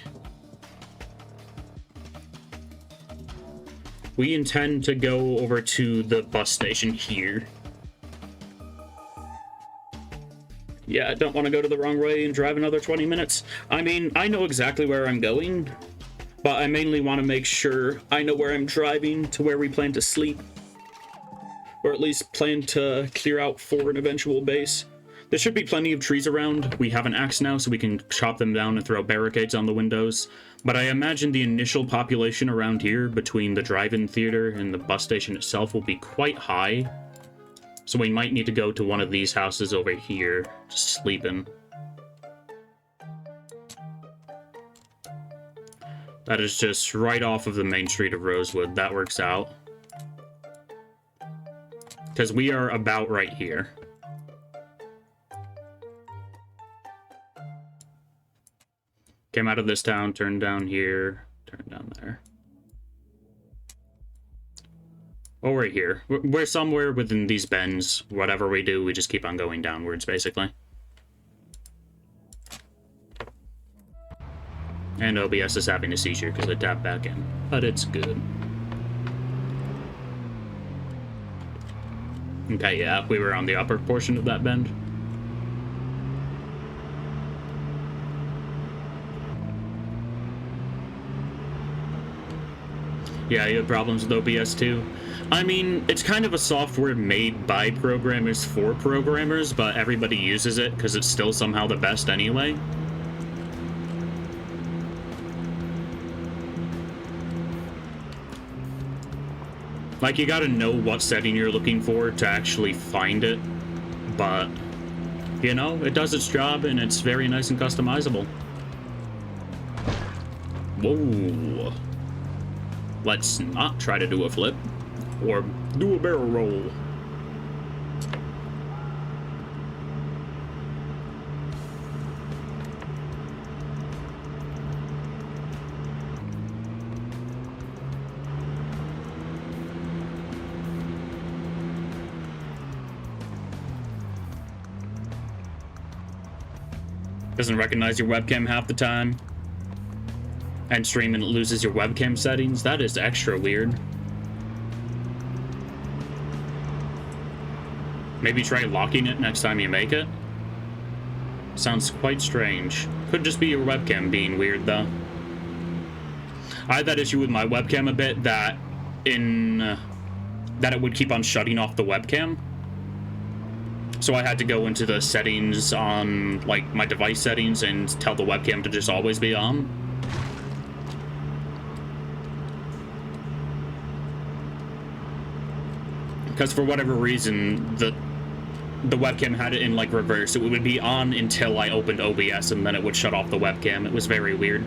We intend to go over to the bus station here. Yeah, I don't want to go to the wrong way and drive another 20 minutes. I mean, I know exactly where I'm going, but I mainly want to make sure I know where I'm driving to where we plan to sleep. Or at least plan to clear out for an eventual base. There should be plenty of trees around. We have an axe now, so we can chop them down and throw barricades on the windows. But I imagine the initial population around here, between the drive-in theater and the bus station itself, will be quite high. So we might need to go to one of these houses over here, just sleeping. That is just right off of the main street of Rosewood. That works out. Because we are about right here. Came out of this town, turned down here, turned down there. Oh, we're here. We're somewhere within these bends. Whatever we do, we just keep on going downwards, basically. And OBS is having a seizure because I tapped back in. But it's good. Okay, yeah, we were on the upper portion of that bend. Yeah, you have problems with OBS too. I mean, it's kind of a software made by programmers for programmers, but everybody uses it because it's still somehow the best anyway. Like, you gotta know what setting you're looking for to actually find it, but, you know, it does its job and it's very nice and customizable. Whoa. Let's not try to do a flip, or do a barrel roll. Doesn't recognize your webcam half the time. And stream and it loses your webcam settings. That is extra weird. Maybe try locking it next time you make it. Sounds quite strange. Could just be your webcam being weird though. I had that issue with my webcam a bit, that it would keep on shutting off the webcam. So I had to go into the settings on, like, my device settings and tell the webcam to just always be on. Because for whatever reason, the webcam had it in, like, reverse. It would be on until I opened OBS, and then it would shut off the webcam. It was very weird.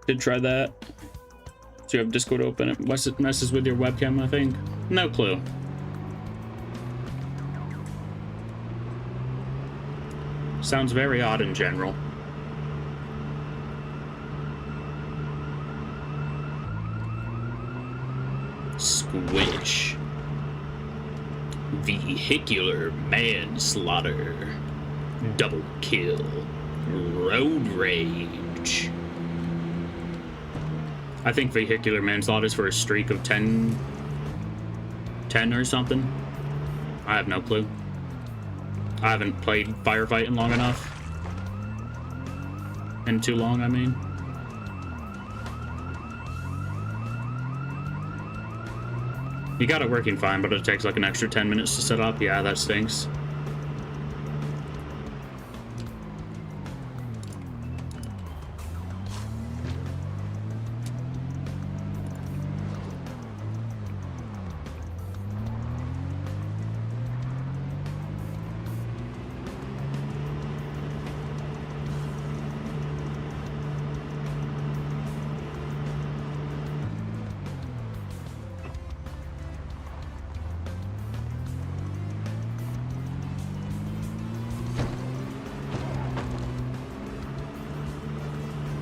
Did try that. So you have Discord open, it messes with your webcam, I think. No clue. Sounds very odd in general. Squish. Vehicular manslaughter. Double kill. Road rage. I think vehicular manslaughter is for a streak of 10 or something. I have no clue. I haven't played firefighting long enough. And too long, I mean. You got it working fine, but it takes like an extra 10 minutes to set up. Yeah, that stinks.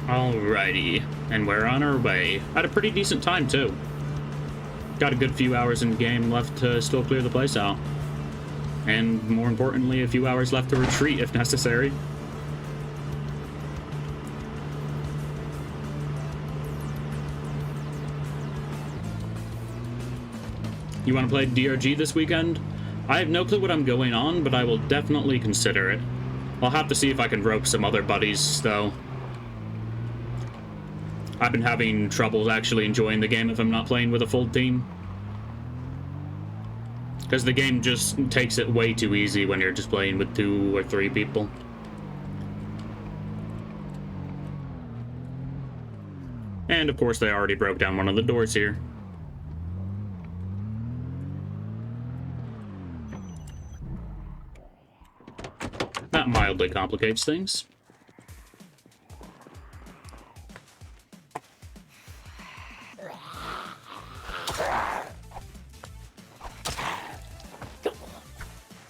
Alrighty, and we're on our way. Had a pretty decent time, too. Got a good few hours in the game left to still clear the place out. And more importantly, a few hours left to retreat if necessary. You want to play DRG this weekend? I have no clue what I'm going on, but I will definitely consider it. I'll have to see if I can rope some other buddies, though. I've been having trouble actually enjoying the game if I'm not playing with a full team. Because the game just takes it way too easy when you're just playing with 2 or 3 people. And of course they already broke down one of the doors here. That mildly complicates things.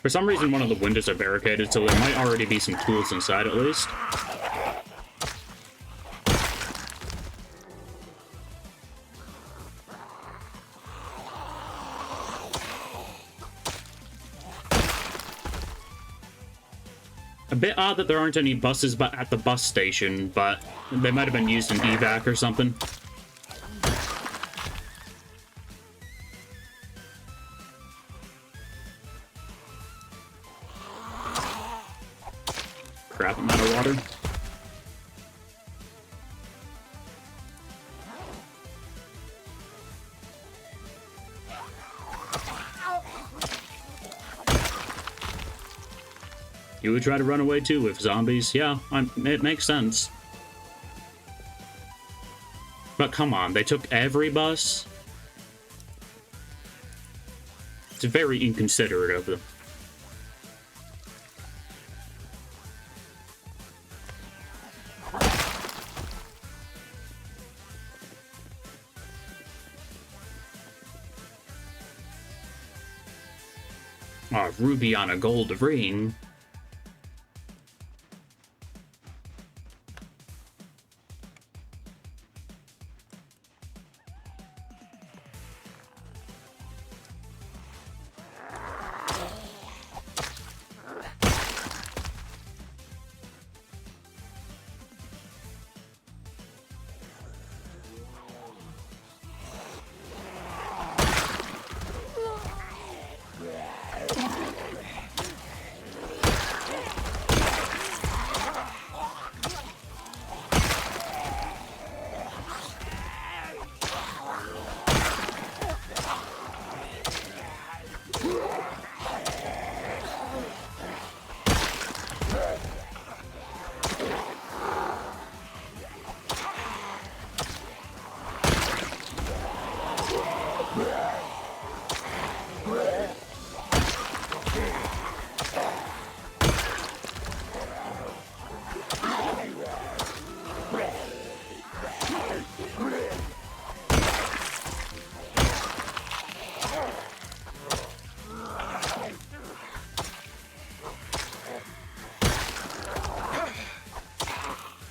For some reason, one of the windows are barricaded, so there might already be some tools inside at least. A bit odd that there aren't any buses but at the bus station, but they might have been used in evac or something. Crap, I'm out of water. You would try to run away too with zombies? Yeah, it makes sense. But come on, they took every bus? It's very inconsiderate of them. Oh, ruby on a gold ring.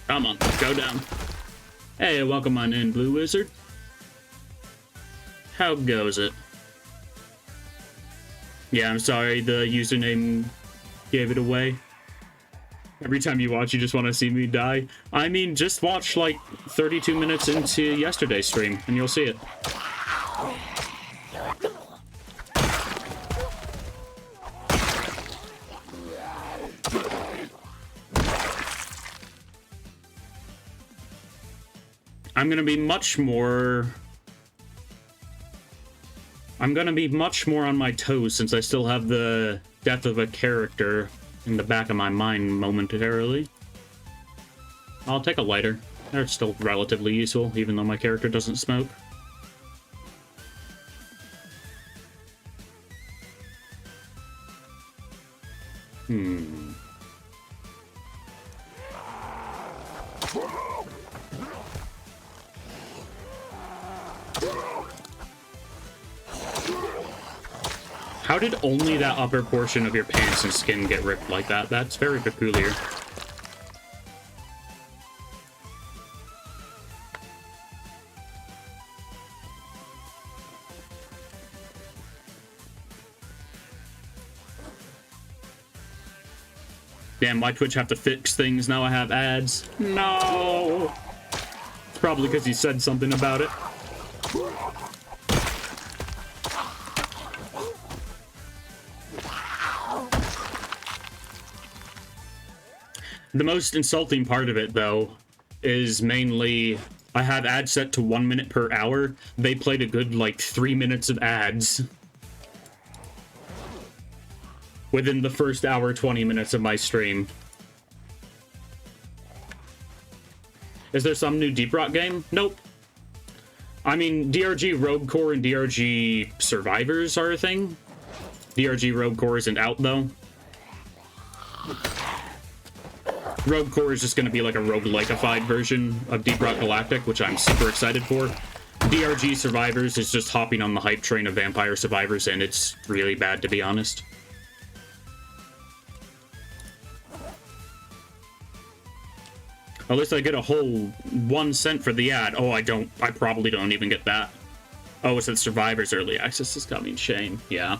Come on, go down. Hey, welcome on in, Blue Wizard. How goes it? Yeah, I'm sorry, the username gave it away. Every time you watch, you just want to see me die. I mean, just watch like 32 minutes into yesterday's stream, and you'll see it. I'm gonna be much more on my toes since I still have the death of a character in the back of my mind momentarily. I'll take a lighter. They're still relatively useful, even though my character doesn't smoke. How did only that upper portion of your pants and skin get ripped like that? That's very peculiar. Damn, why Twitch have to fix things now I have ads? No! It's probably because he said something about it. The most insulting part of it, though, is mainly I have ads set to 1 minute per hour. They played a good, like, 3 minutes of ads within the first hour, 20 minutes of my stream. Is there some new Deep Rock game? Nope. I mean, DRG Rogue Core and DRG Survivors are a thing. DRG Rogue Core isn't out, though. Rogue Core is just going to be like a roguelike-ified version of Deep Rock Galactic, which I'm super excited for. DRG Survivors is just hopping on the hype train of Vampire Survivors, and it's really bad, to be honest. At least I get a whole 1 cent for the ad. Oh, I probably don't even get that. Oh, it's that Survivors Early Access is coming. Shame. Yeah.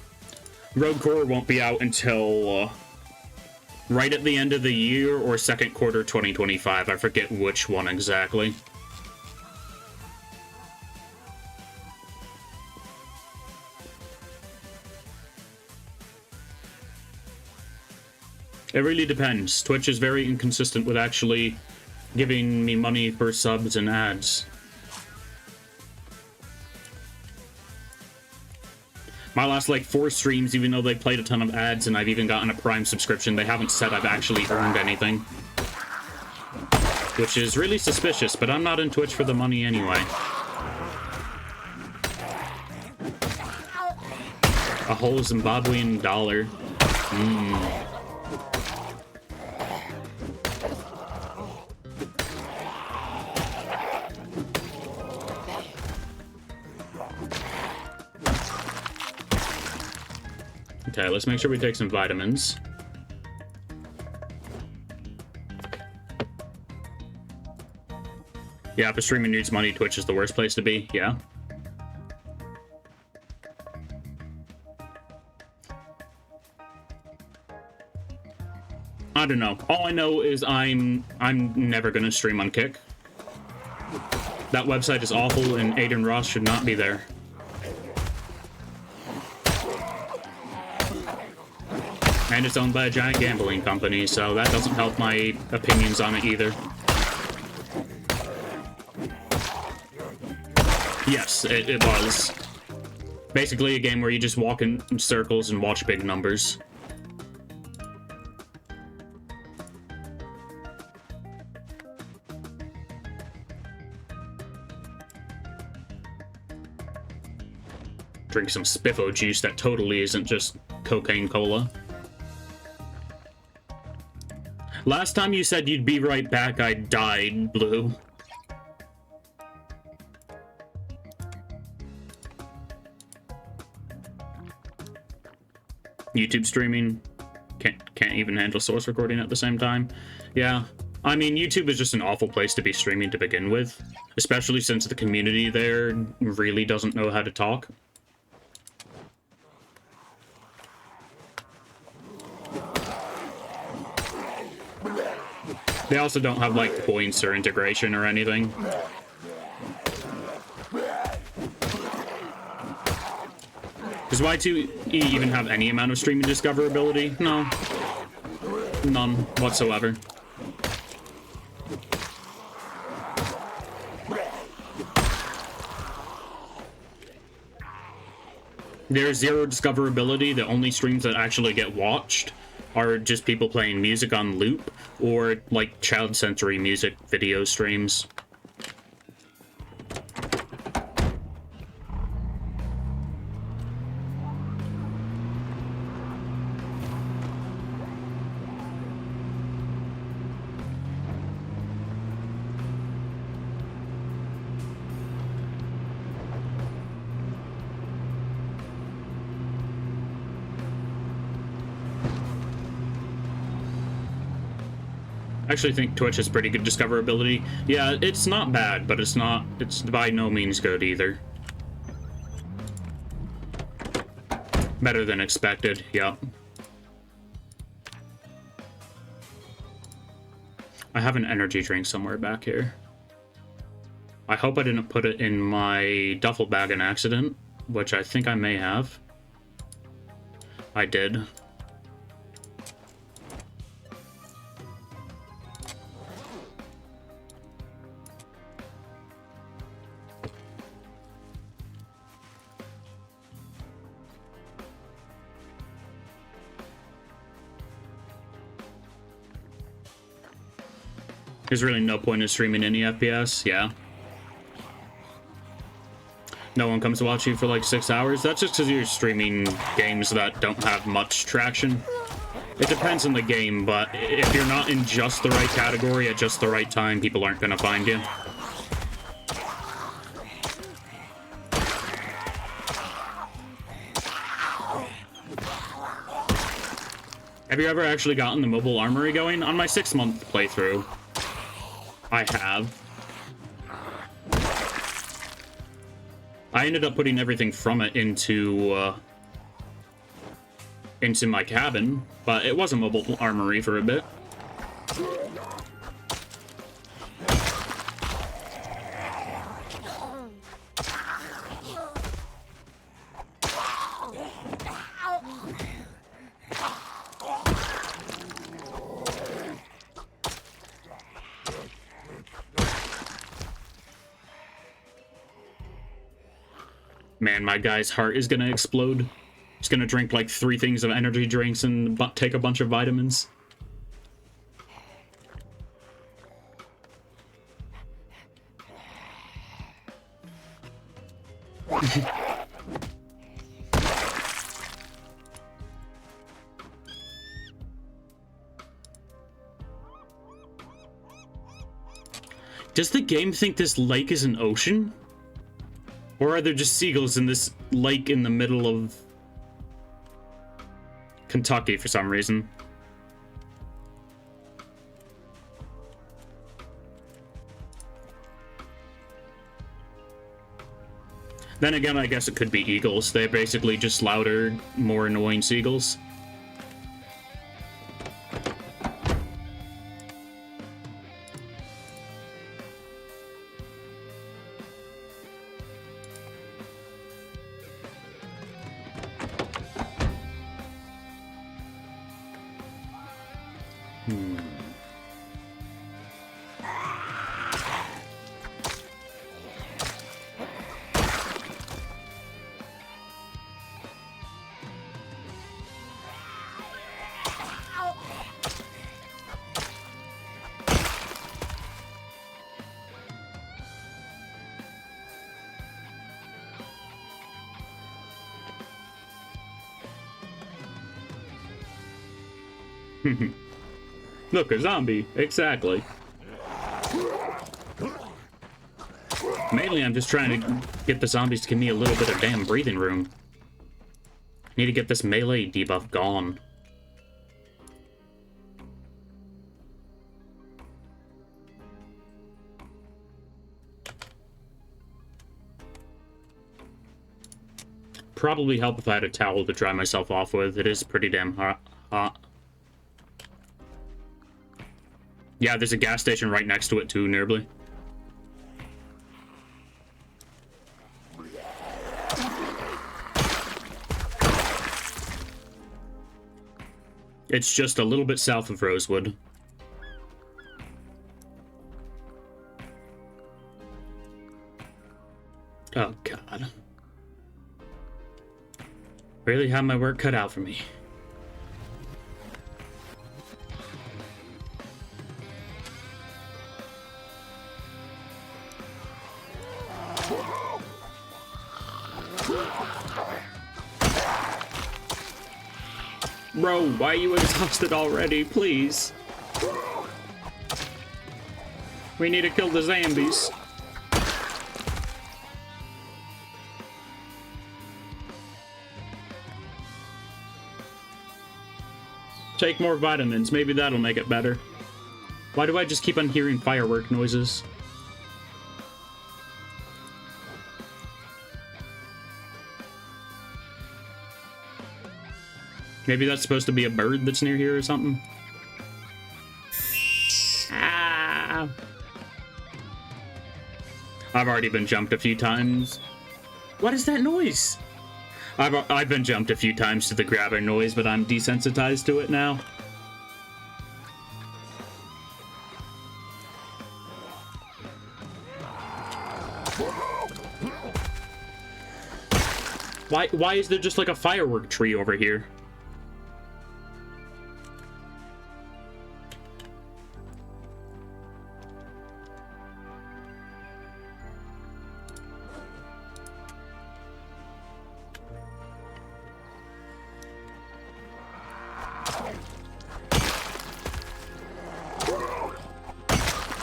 Rogue Core won't be out until right at the end of the year or second quarter 2025. I forget which one exactly. It really depends. Twitch is very inconsistent with actually giving me money for subs and ads. My last, like, 4 streams, even though they played a ton of ads and I've even gotten a Prime subscription, they haven't said I've actually earned anything. Which is really suspicious, but I'm not in Twitch for the money anyway. A whole Zimbabwean dollar. Okay, let's make sure we take some vitamins. Yeah, if a streamer needs money, Twitch is the worst place to be. Yeah. I don't know. All I know is I'm never gonna stream on Kick. That website is awful, and Aiden Ross should not be there. And it's owned by a giant gambling company, so that doesn't help my opinions on it either. Yes, it was. Basically a game where you just walk in circles and watch big numbers. Drink some Spiffo juice that totally isn't just cocaine cola. Last time you said you'd be right back, I died, Blue. YouTube streaming can't even handle source recording at the same time. Yeah, I mean, YouTube is just an awful place to be streaming to begin with, especially since the community there really doesn't know how to talk. They also don't have, like, points or integration or anything. Does Y2E even have any amount of streaming discoverability? No. None whatsoever. There's zero discoverability. The only streams that actually get watched are just people playing music on loop, or, like, child sensory music video streams. I actually think Twitch has pretty good discoverability. Yeah, it's not bad, but it's by no means good either. Better than expected, yeah. I have an energy drink somewhere back here. I hope I didn't put it in my duffel bag in accident, which I think I may have. I did. There's really no point in streaming any FPS, yeah. No one comes to watch you for like 6 hours. That's just because you're streaming games that don't have much traction. It depends on the game, but if you're not in just the right category at just the right time, people aren't going to find you. Have you ever actually gotten the mobile armory going? On my 6-month playthrough, I have. I ended up putting everything from it into my cabin, but it was a mobile armory for a bit. Man, my guy's heart is gonna explode. He's gonna drink like 3 things of energy drinks and take a bunch of vitamins. Does the game think this lake is an ocean? Or are there just seagulls in this lake in the middle of Kentucky for some reason? Then again, I guess it could be eagles. They're basically just louder, more annoying seagulls. Look, a zombie. Exactly. Mainly, I'm just trying to get the zombies to give me a little bit of damn breathing room. I need to get this melee debuff gone. Probably help if I had a towel to dry myself off with. It is pretty damn hot. Yeah, there's a gas station right next to it too, nearly. It's just a little bit south of Rosewood. Oh, God. Really have my work cut out for me. Bro, why are you exhausted already? Please. We need to kill the zombies. Take more vitamins. Maybe that'll make it better. Why do I just keep on hearing firework noises? Maybe that's supposed to be a bird that's near here or something? Ah! Yeah. I've already been jumped a few times. What is that noise? I've been jumped a few times to the grabber noise, but I'm desensitized to it now. Why is there just like a firework tree over here?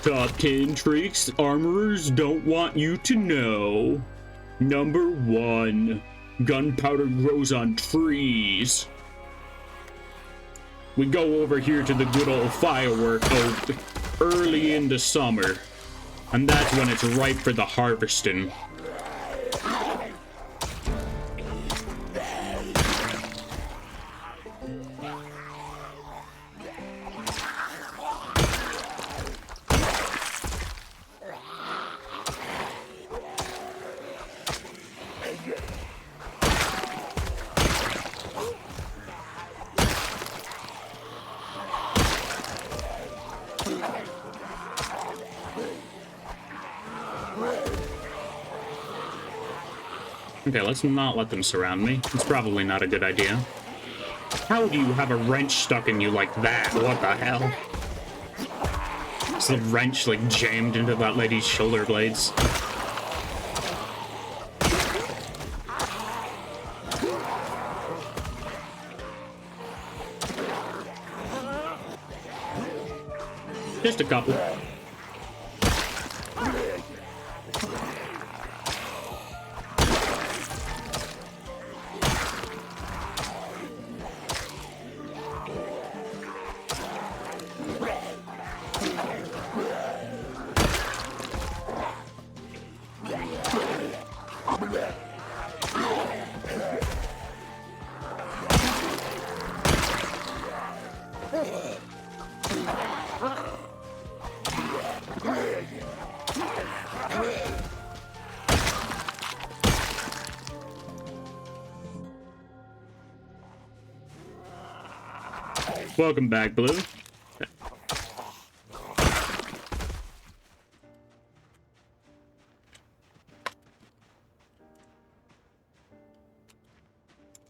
Top 10 tricks armorers don't want you to know. Number 1. Gunpowder grows on trees. We go over here to the good old firework oak early in the summer. And that's when it's ripe for the harvesting. Okay, let's not let them surround me. It's probably not a good idea. How do you have a wrench stuck in you like that? What the hell? Is the wrench, like, jammed into that lady's shoulder blades? Just a couple. Welcome back, Blue.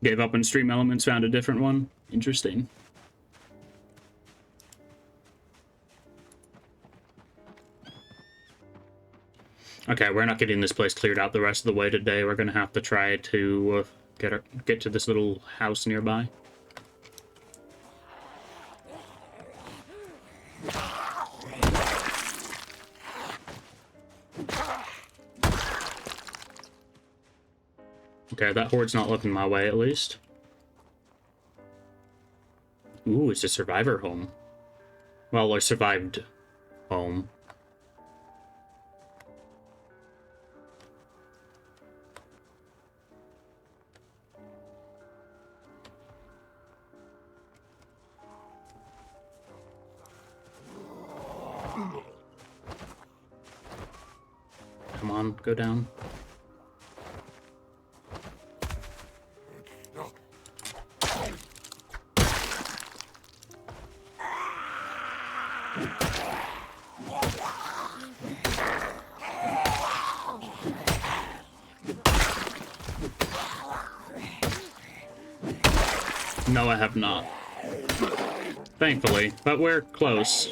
Gave up on stream elements, found a different one. Interesting. Okay, we're not getting this place cleared out the rest of the way today. We're gonna have to try to get to this little house nearby. Okay, that horde's not looking my way, at least. Ooh, it's a survivor home. Well, a survived home. Come on, go down. No, I have not. Thankfully, but we're close.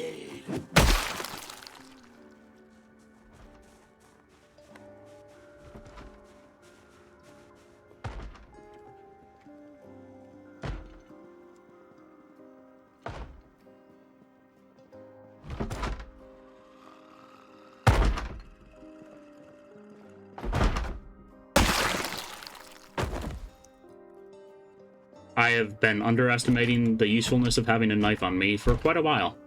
I have been underestimating the usefulness of having a knife on me for quite a while.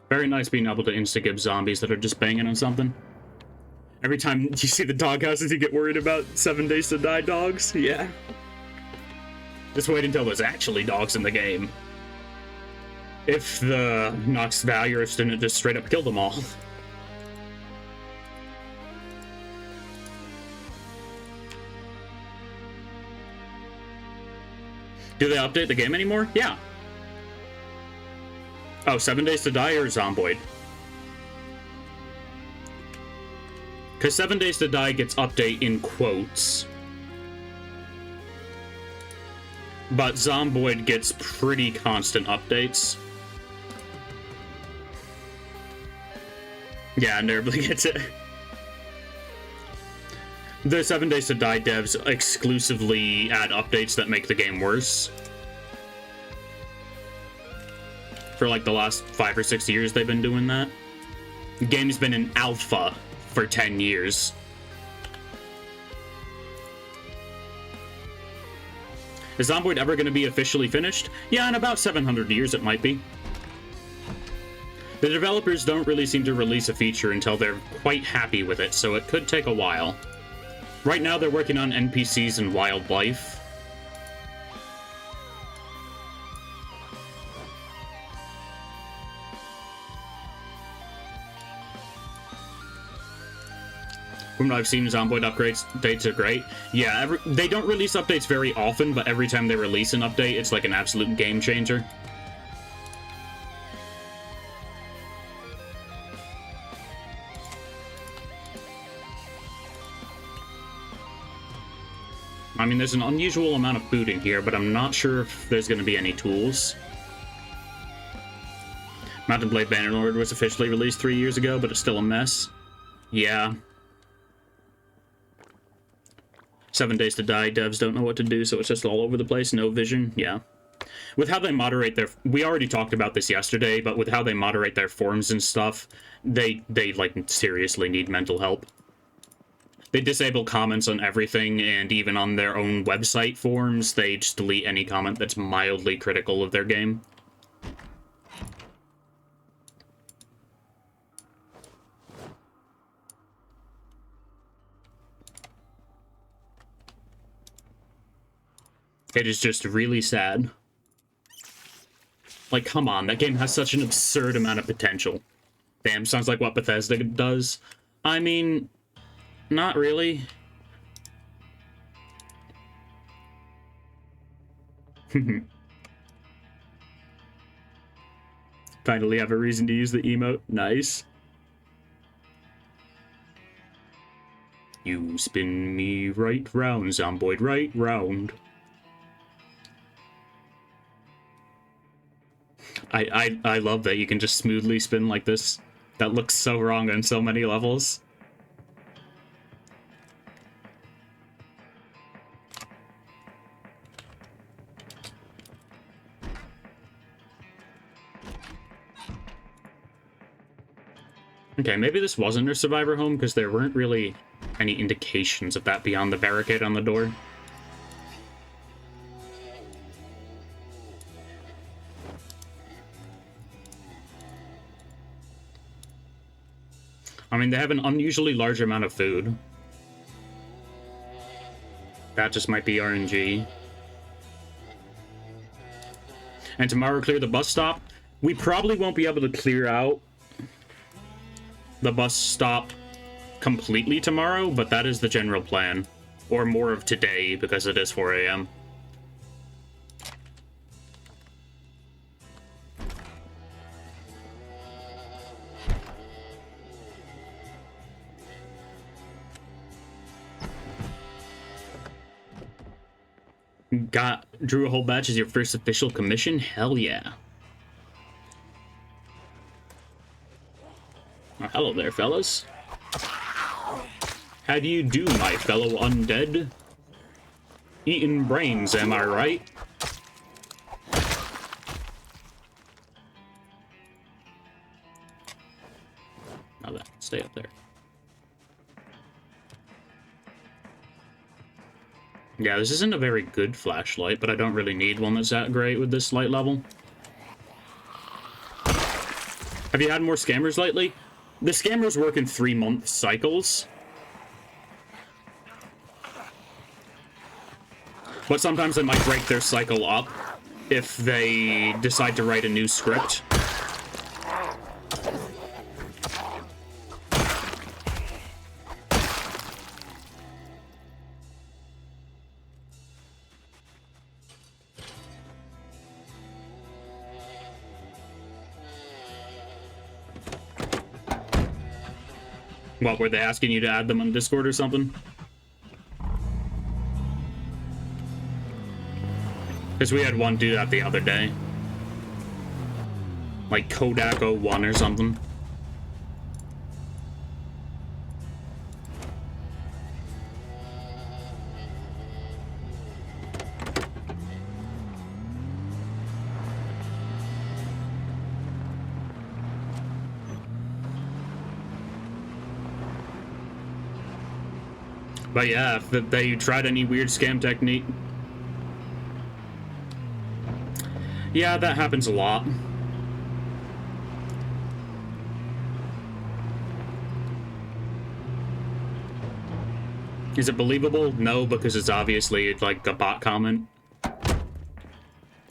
Very nice being able to insta-gib zombies that are just banging on something. Every time you see the doghouses, you get worried about 7 days to die dogs. Yeah. Just wait until there's actually dogs in the game. if the Nox Valuers didn't just straight up kill them all. Do they update the game anymore? Yeah. Oh, 7 Days to Die or Zomboid? Because 7 Days to Die gets update in quotes. But Zomboid gets pretty constant updates. Yeah, Nervly gets it. The 7 Days to Die devs exclusively add updates that make the game worse. For like the last 5 or 6 years they've been doing that. The game's been in alpha for 10 years. Is Zomboid ever going to be officially finished? Yeah, in about 700 years it might be. The developers don't really seem to release a feature until they're quite happy with it, so it could take a while. Right now they're working on NPCs and wildlife. From what I've seen, Zomboid updates are great. Yeah, they don't release updates very often, but every time they release an update, it's like an absolute game changer. I mean, there's an unusual amount of food in here, but I'm not sure if there's going to be any tools. Mountain Blade Bannerlord was officially released 3 years ago, but it's still a mess. Yeah. 7 Days to Die devs don't know what to do, so it's just all over the place. No vision. Yeah. With how they moderate their... We already talked about this yesterday, but with how they moderate their forums and stuff, they like, seriously need mental help. They disable comments on everything, and even on their own website forums, they just delete any comment that's mildly critical of their game. It is just really sad. Like, come on, that game has such an absurd amount of potential. Damn, sounds like what Bethesda does. I mean... Not really. Finally have a reason to use the emote. Nice. You spin me right round, Zomboid, right round. I love that you can just smoothly spin like this. That looks so wrong on so many levels. Okay, maybe this wasn't a survivor home, because there weren't really any indications of that beyond the barricade on the door. I mean, they have an unusually large amount of food. That just might be RNG. And tomorrow, clear the bus stop. We probably won't be able to clear out the bus stop completely tomorrow, but that is the general plan. Or more of today, because it is 4 a.m. Drew a whole batch as your first official commission? Hell yeah. Oh, hello there, fellas. How do you do, my fellow undead? Eating brains, am I right? Now that, stay up there. Yeah, this isn't a very good flashlight, but I don't really need one that's that great with this light level. Have you had more scammers lately? The scammers work in 3-month cycles. But sometimes they might break their cycle up if they decide to write a new script. What, were they asking you to add them on Discord or something? Because we had one do that the other day. Like Kodak01 or something. But yeah, if they tried any weird scam technique. Yeah, that happens a lot. Is it believable? No, because it's obviously like a bot comment.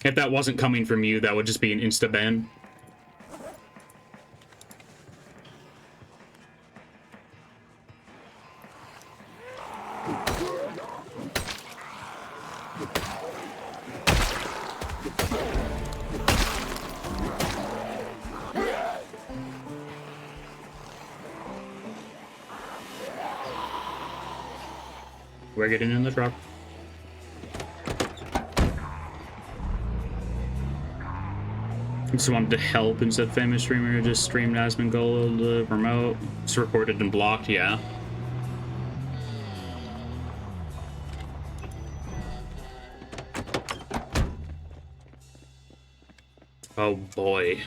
If that wasn't coming from you, that would just be an insta ban. We're getting in the truck. Just wanted to help instead famous streamer just streamed Asmon Gold remote. It's recorded and blocked, yeah. Oh boy.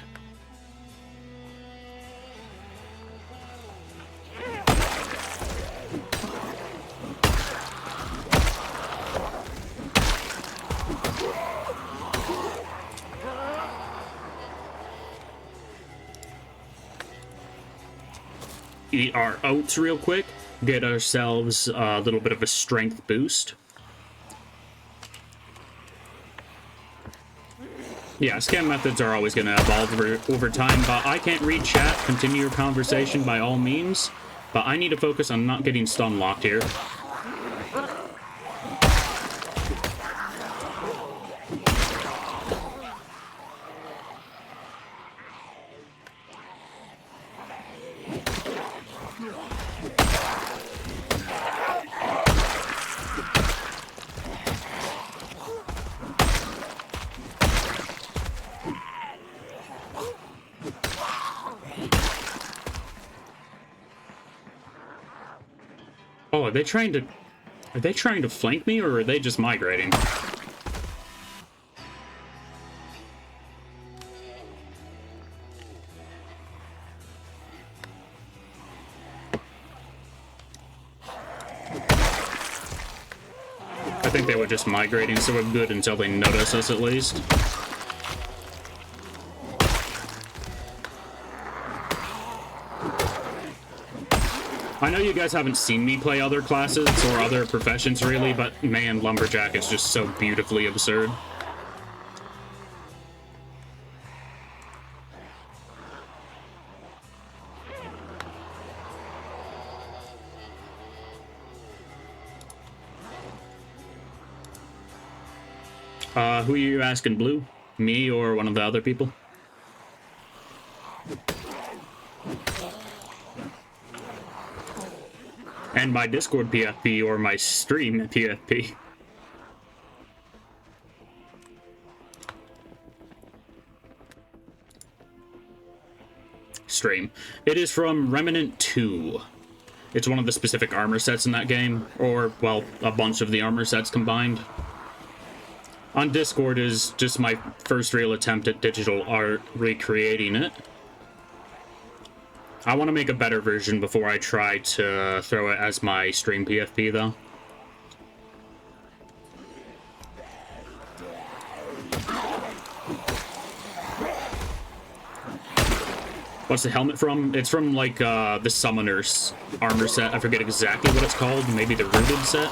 Eat our oats real quick, get ourselves a little bit of a strength boost. Yeah, scam methods are always going to evolve over time, but I can't read chat. Continue your conversation by all means, but I need to focus on not getting stun locked here. Oh, are they trying to flank me, or are they just migrating? I think they were just migrating, so we're good until they notice us at least. I know you guys haven't seen me play other classes or other professions really, but man, Lumberjack is just so beautifully absurd. Who are you asking, Blue? Me or one of the other people? And my Discord PFP or my stream PFP. Stream. It is from Remnant 2. It's one of the specific armor sets in that game, or, well, a bunch of the armor sets combined. On Discord is just my first real attempt at digital art, recreating it. I want to make a better version before I try to throw it as my stream PFP, though. What's the helmet from? It's from, like, the Summoner's armor set. I forget exactly what it's called. Maybe the Rooted set?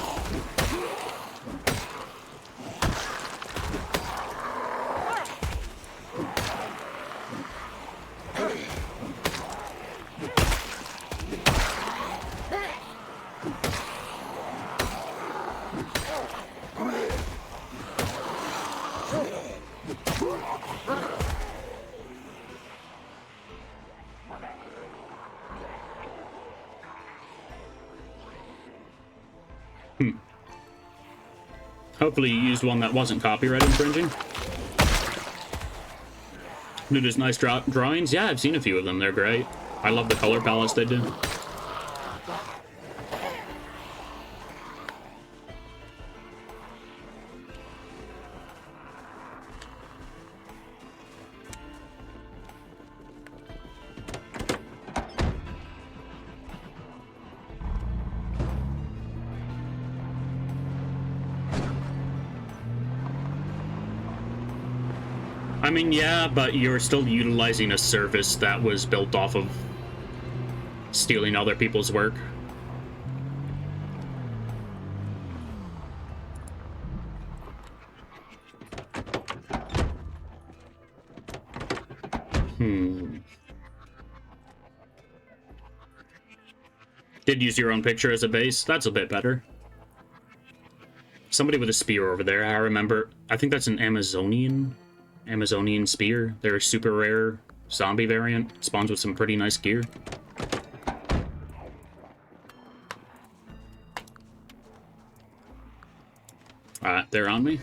Hopefully you used one that wasn't copyright infringing. Dude, there's nice drawings. Yeah, I've seen a few of them. They're great. I love the color palettes they do. I mean, yeah, but you're still utilizing a service that was built off of stealing other people's work. Did use your own picture as a base? That's a bit better. Somebody with a spear over there, I remember. I think that's an Amazonian spear. They're a super rare zombie variant. Spawns with some pretty nice gear. They're on me.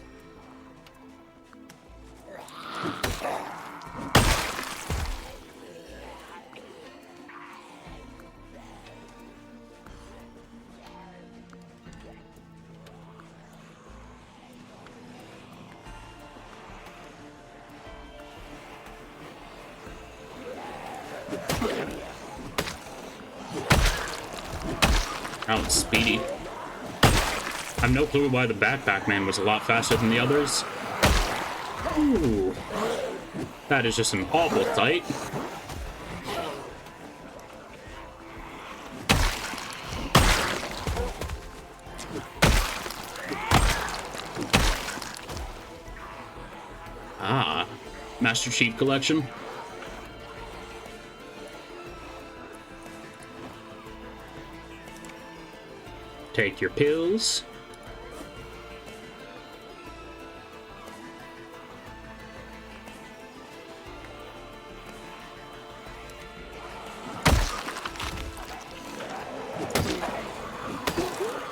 That was speedy. I have no clue why the backpack man was a lot faster than the others. Ooh. That is just an awful sight. Ah, Master Chief Collection. Take your pills.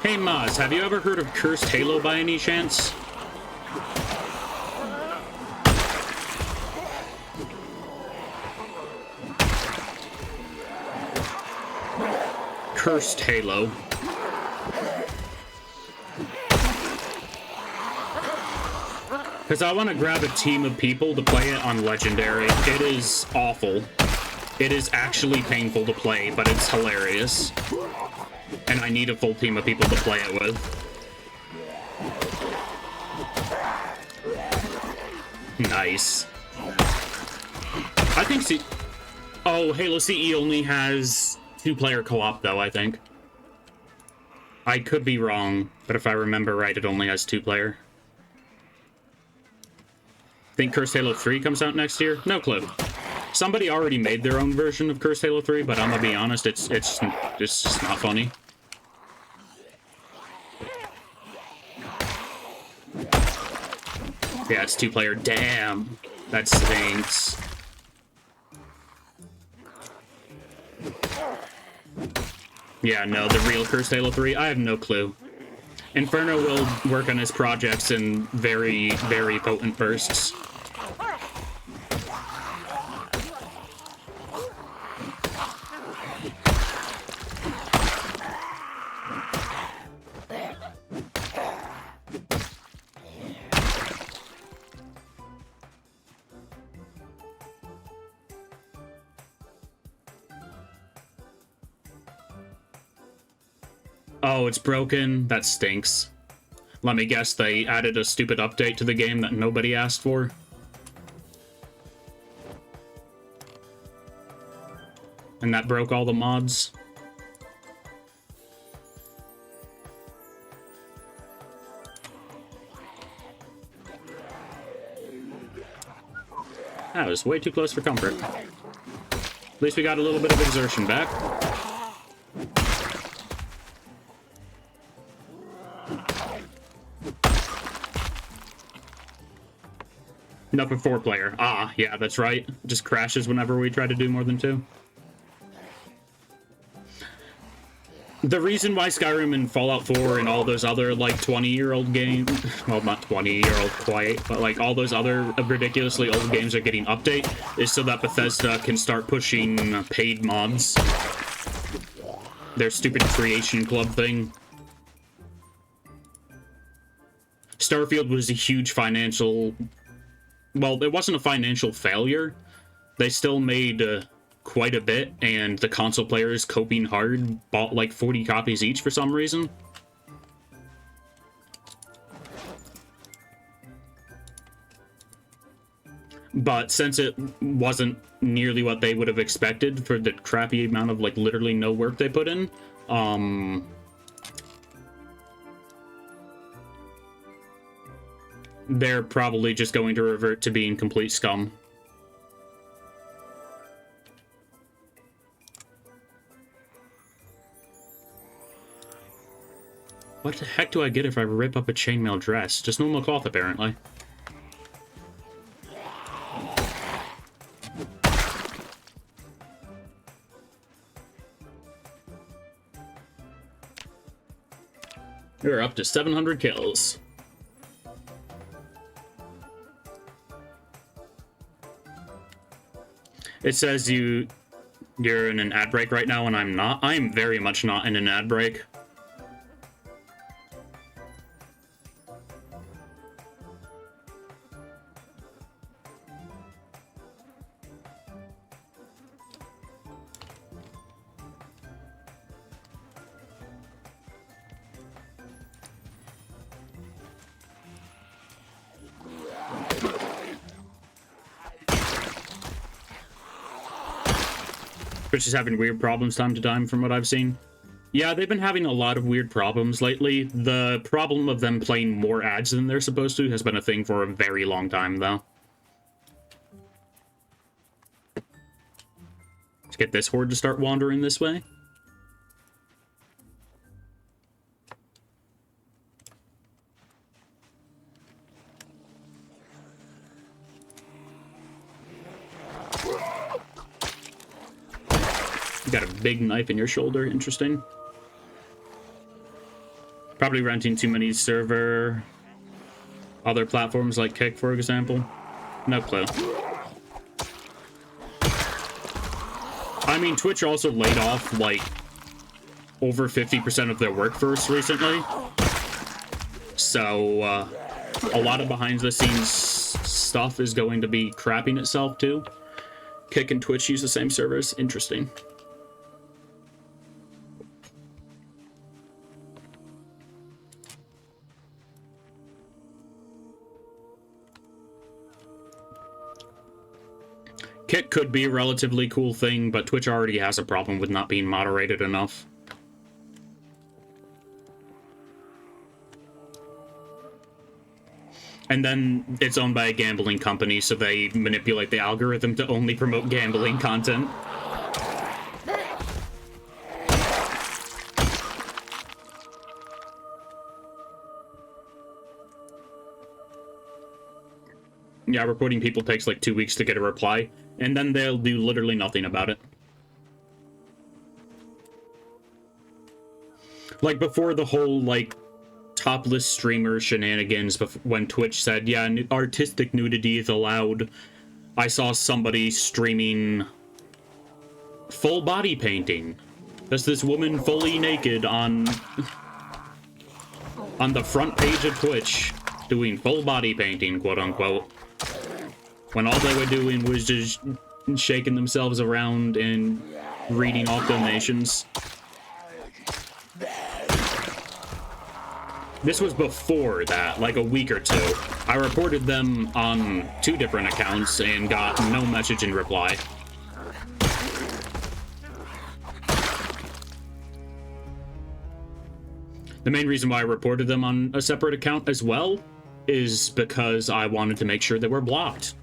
Hey Maz, have you ever heard of Cursed Halo by any chance? Cursed Halo. Because I want to grab a team of people to play it on Legendary. It is awful. It is actually painful to play, but it's hilarious. And I need a full team of people to play it with. Nice. I think Halo CE only has 2-player co-op, though, I think. I could be wrong, but if I remember right, it only has 2-player. Think Cursed Halo 3 comes out next year? No clue. Somebody already made their own version of Cursed Halo 3, but I'm gonna be honest, it's just not funny. Yeah, it's 2-player. Damn. That stinks. Yeah, no, the real Cursed Halo 3, I have no clue. Inferno will work on his projects in very, very potent bursts. Oh, it's broken? That stinks. Let me guess, they added a stupid update to the game that nobody asked for? And that broke all the mods? That was way too close for comfort. At least we got a little bit of exertion back. Not for 4-player. Ah, yeah, that's right. Just crashes whenever we try to do more than 2. The reason why Skyrim and Fallout 4 and all those other, like, 20-year-old games... Well, not 20-year-old quite, but, like, all those other ridiculously old games are getting update is so that Bethesda can start pushing paid mods. Their stupid creation club thing. Starfield was a huge financial... Well, it wasn't a financial failure. They still made quite a bit, and the console players, coping hard, bought like 40 copies each for some reason. But since it wasn't nearly what they would have expected for the crappy amount of, like, literally no work they put in, they're probably just going to revert to being complete scum. What the heck do I get if I rip up a chainmail dress? Just normal cloth, apparently. We're up to 700 kills. It says you're in an ad break right now, and I'm not. I am very much not in an ad break. Twitch is having weird problems time to time from what I've seen. Yeah, they've been having a lot of weird problems lately. The problem of them playing more ads than they're supposed to has been a thing for a very long time, though. Let's get this horde to start wandering this way. You got a big knife in your shoulder. Interesting. Probably renting too many server. Other platforms like Kick, for example. No clue. I mean, Twitch also laid off, like, over 50% of their workforce recently. So, a lot of behind-the-scenes stuff is going to be crapping itself, too. Kick and Twitch use the same servers. Interesting. Kick could be a relatively cool thing, but Twitch already has a problem with not being moderated enough. And then it's owned by a gambling company, so they manipulate the algorithm to only promote gambling content. Yeah, reporting people takes like 2 weeks to get a reply, and then they'll do literally nothing about it. Like, before the whole, like, topless streamer shenanigans, when Twitch said, yeah, artistic nudity is allowed, I saw somebody streaming full body painting. That's this woman fully naked on the front page of Twitch, doing full body painting, quote-unquote. When all they were doing was just shaking themselves around and reading off donations. This was before that, like a week or two. I reported them on 2 different accounts and got no message in reply. The main reason why I reported them on a separate account as well is because I wanted to make sure they were blocked.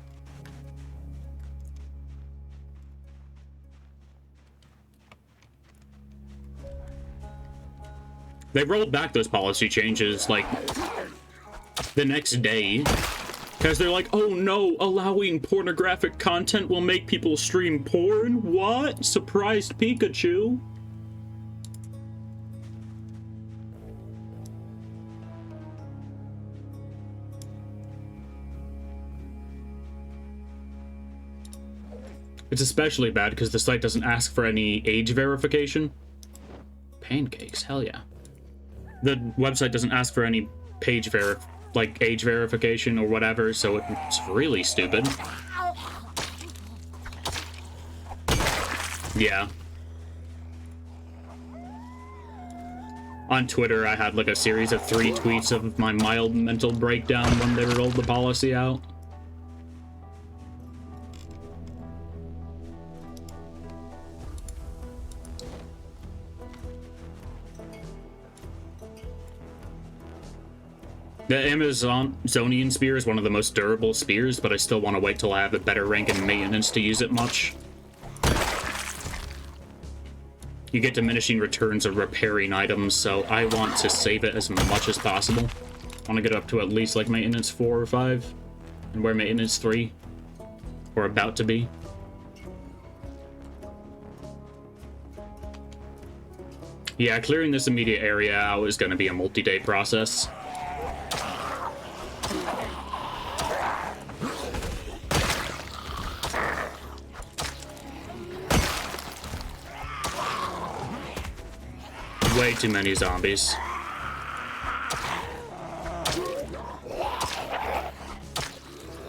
They rolled back those policy changes, like, the next day, Because they're like, oh no, allowing pornographic content will make people stream porn? What? Surprised Pikachu? It's especially bad because the site doesn't ask for any age verification. Pancakes, hell yeah. The website doesn't ask for any age verification or whatever, so it's really stupid. Yeah. On Twitter, I had like a series of 3 tweets of my mild mental breakdown when they rolled the policy out. The Amazonian spear is one of the most durable spears, but I still want to wait till I have a better rank in maintenance to use it much. You get diminishing returns of repairing items, so I want to save it as much as possible. I want to get up to at least like maintenance 4 or 5, and we're maintenance 3, or about to be. Yeah, clearing this immediate area out is going to be a multi-day process. Way too many zombies.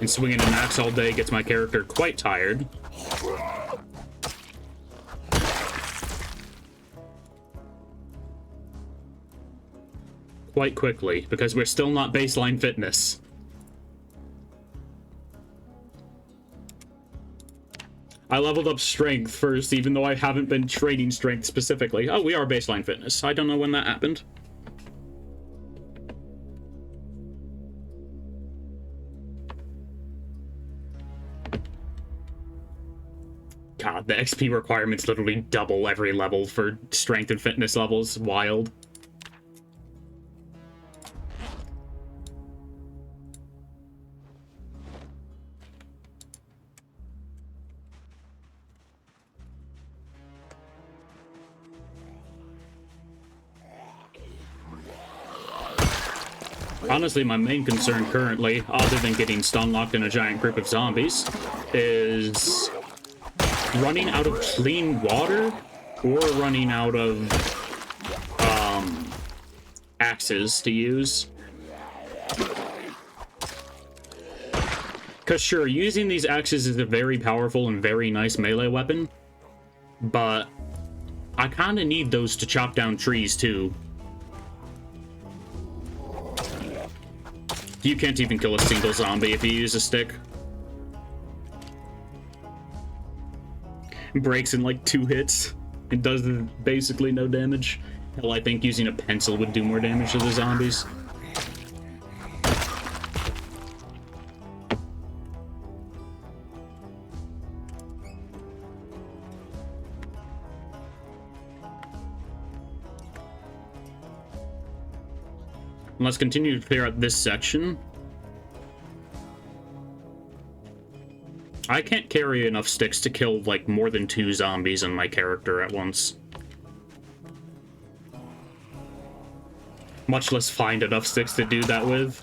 And swinging an axe all day gets my character quite tired. Quite quickly, because we're still not baseline fitness. I leveled up strength first, even though I haven't been training strength specifically. Oh, we are baseline fitness. I don't know when that happened. God, the XP requirements literally double every level for strength and fitness levels. Wild. Honestly, my main concern currently, other than getting stun-locked in a giant group of zombies, is running out of clean water or running out of axes to use. Because sure, using these axes is a very powerful and very nice melee weapon, but I kind of need those to chop down trees too. You can't even kill a single zombie if you use a stick. It breaks in like 2 hits. It does basically no damage. Hell, I think using a pencil would do more damage to the zombies. Let's continue to clear out this section. I can't carry enough sticks to kill, like, more than 2 zombies and my character at once. Much less find enough sticks to do that with.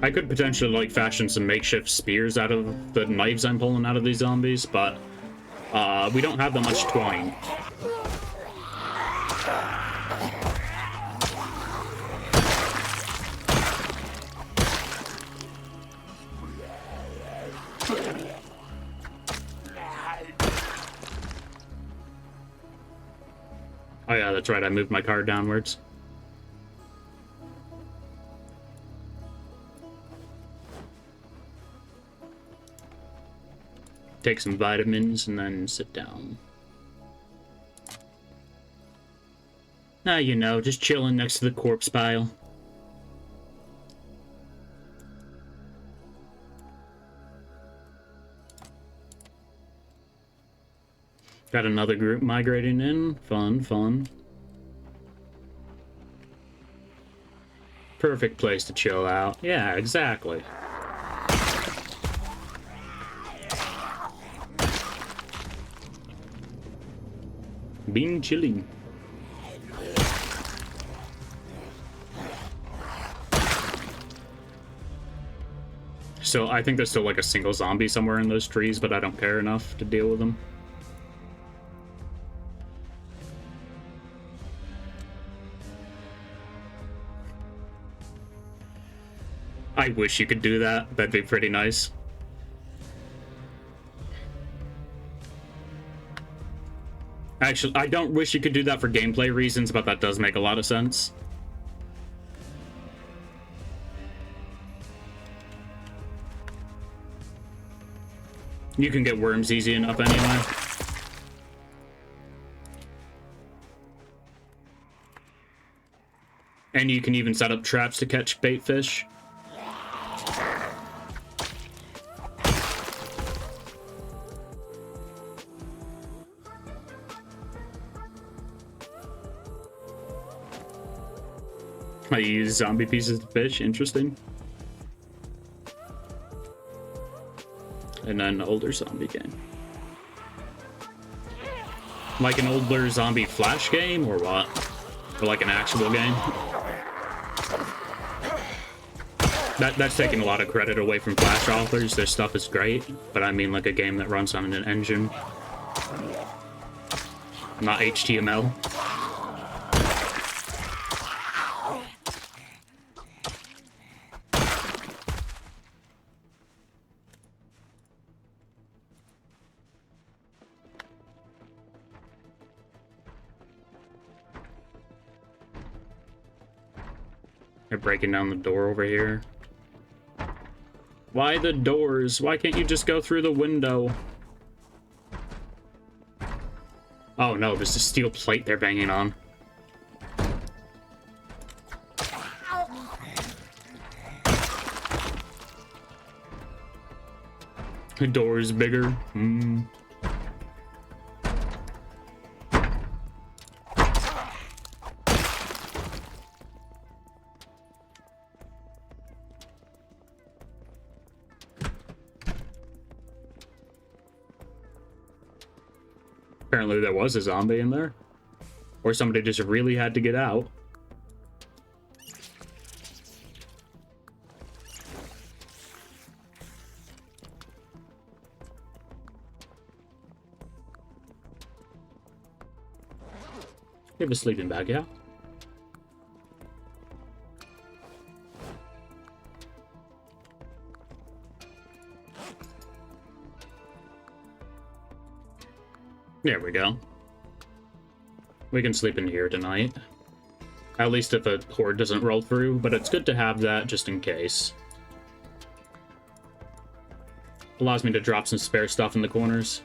I could potentially, like, fashion some makeshift spears out of the knives I'm pulling out of these zombies, but we don't have that much twine. Oh yeah, that's right, I moved my car downwards. Take some vitamins and then sit down. Ah, you know, just chilling next to the corpse pile. Got another group migrating in. Fun, fun. Perfect place to chill out. Yeah, exactly. Being chilling. So I think there's still like a single zombie somewhere in those trees, but I don't care enough to deal with them. I wish you could do that. That'd be pretty nice. Actually, I don't wish you could do that for gameplay reasons, but that does make a lot of sense. You can get worms easy enough anyway. And you can even set up traps to catch bait fish. I use zombie pieces to fish. Interesting. And an older zombie game. Like an older zombie Flash game, or what? Or like an actual game? That's taking a lot of credit away from Flash authors. Their stuff is great, but I mean like a game that runs on an engine. Not HTML. They're breaking down the door over here. Why the doors? Why can't you just go through the window? Oh no, there's a steel plate they're banging on. The door is bigger. Apparently there was a zombie in there. Or somebody just really had to get out. You have a sleeping bag, yeah? There we go. We can sleep in here tonight. At least if a horde doesn't roll through, but it's good to have that just in case. Allows me to drop some spare stuff in the corners.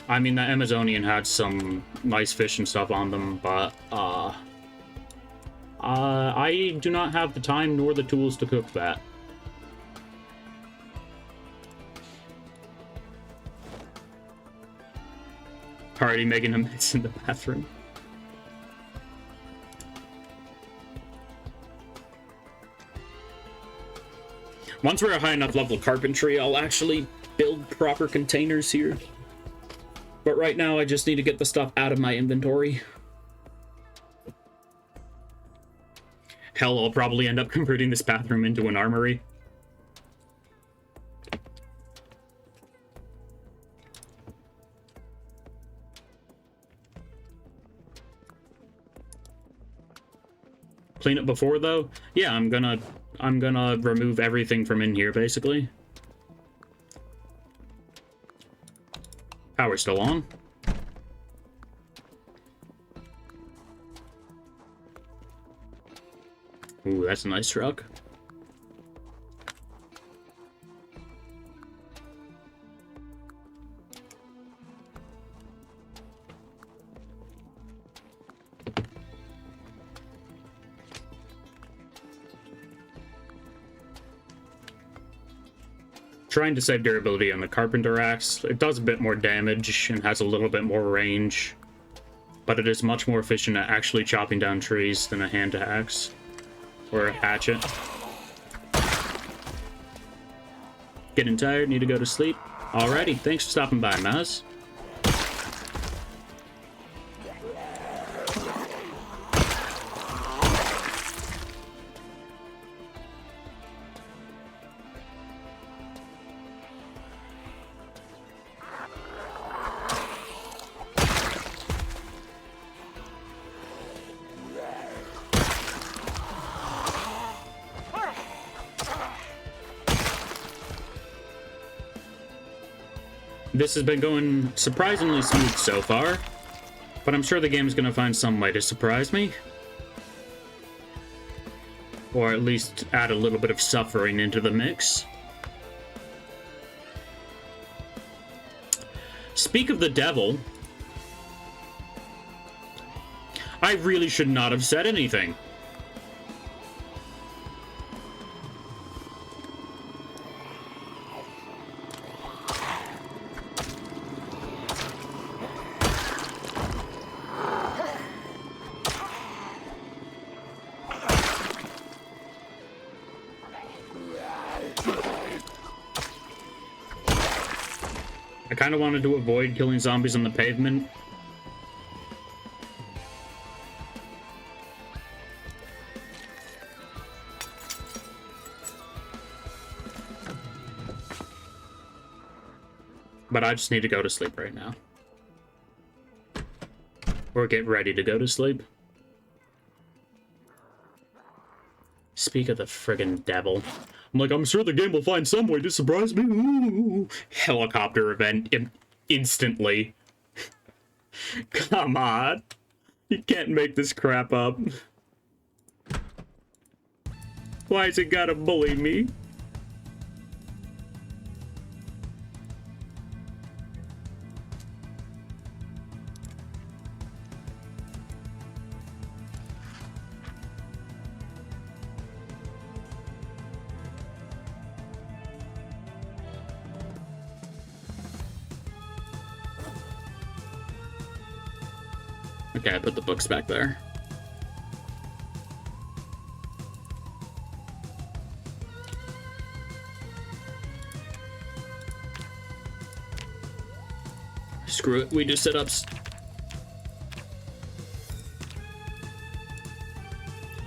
I mean, the Amazonian had some nice fish and stuff on them, but I do not have the time nor the tools to cook that. Already making a mess in the bathroom. Once we're a high enough level of carpentry, I'll actually build proper containers here. But right now, I just need to get the stuff out of my inventory. Hell, I'll probably end up converting this bathroom into an armory. Clean it before, though? Yeah, I'm gonna remove everything from in here, basically. Power's still on. Ooh, that's a nice truck. Trying to save durability on the Carpenter Axe. It does a bit more damage and has a little bit more range, but it is much more efficient at actually chopping down trees than a hand axe or a hatchet. Getting tired, need to go to sleep. Alrighty, thanks for stopping by, Maz. This has been going surprisingly smooth so far, but I'm sure the game's gonna find some way to surprise me. Or at least add a little bit of suffering into the mix. Speak of the devil, I really should not have said anything. I kind of wanted to avoid killing zombies on the pavement. But I just need to go to sleep right now. Or get ready to go to sleep. Speak of the friggin' devil. I'm like, I'm sure the game will find some way to surprise me. Ooh. Helicopter event instantly. Come on. You can't make this crap up. Why is it gotta bully me? Okay, I put the books back there. Screw it, we do sit-ups.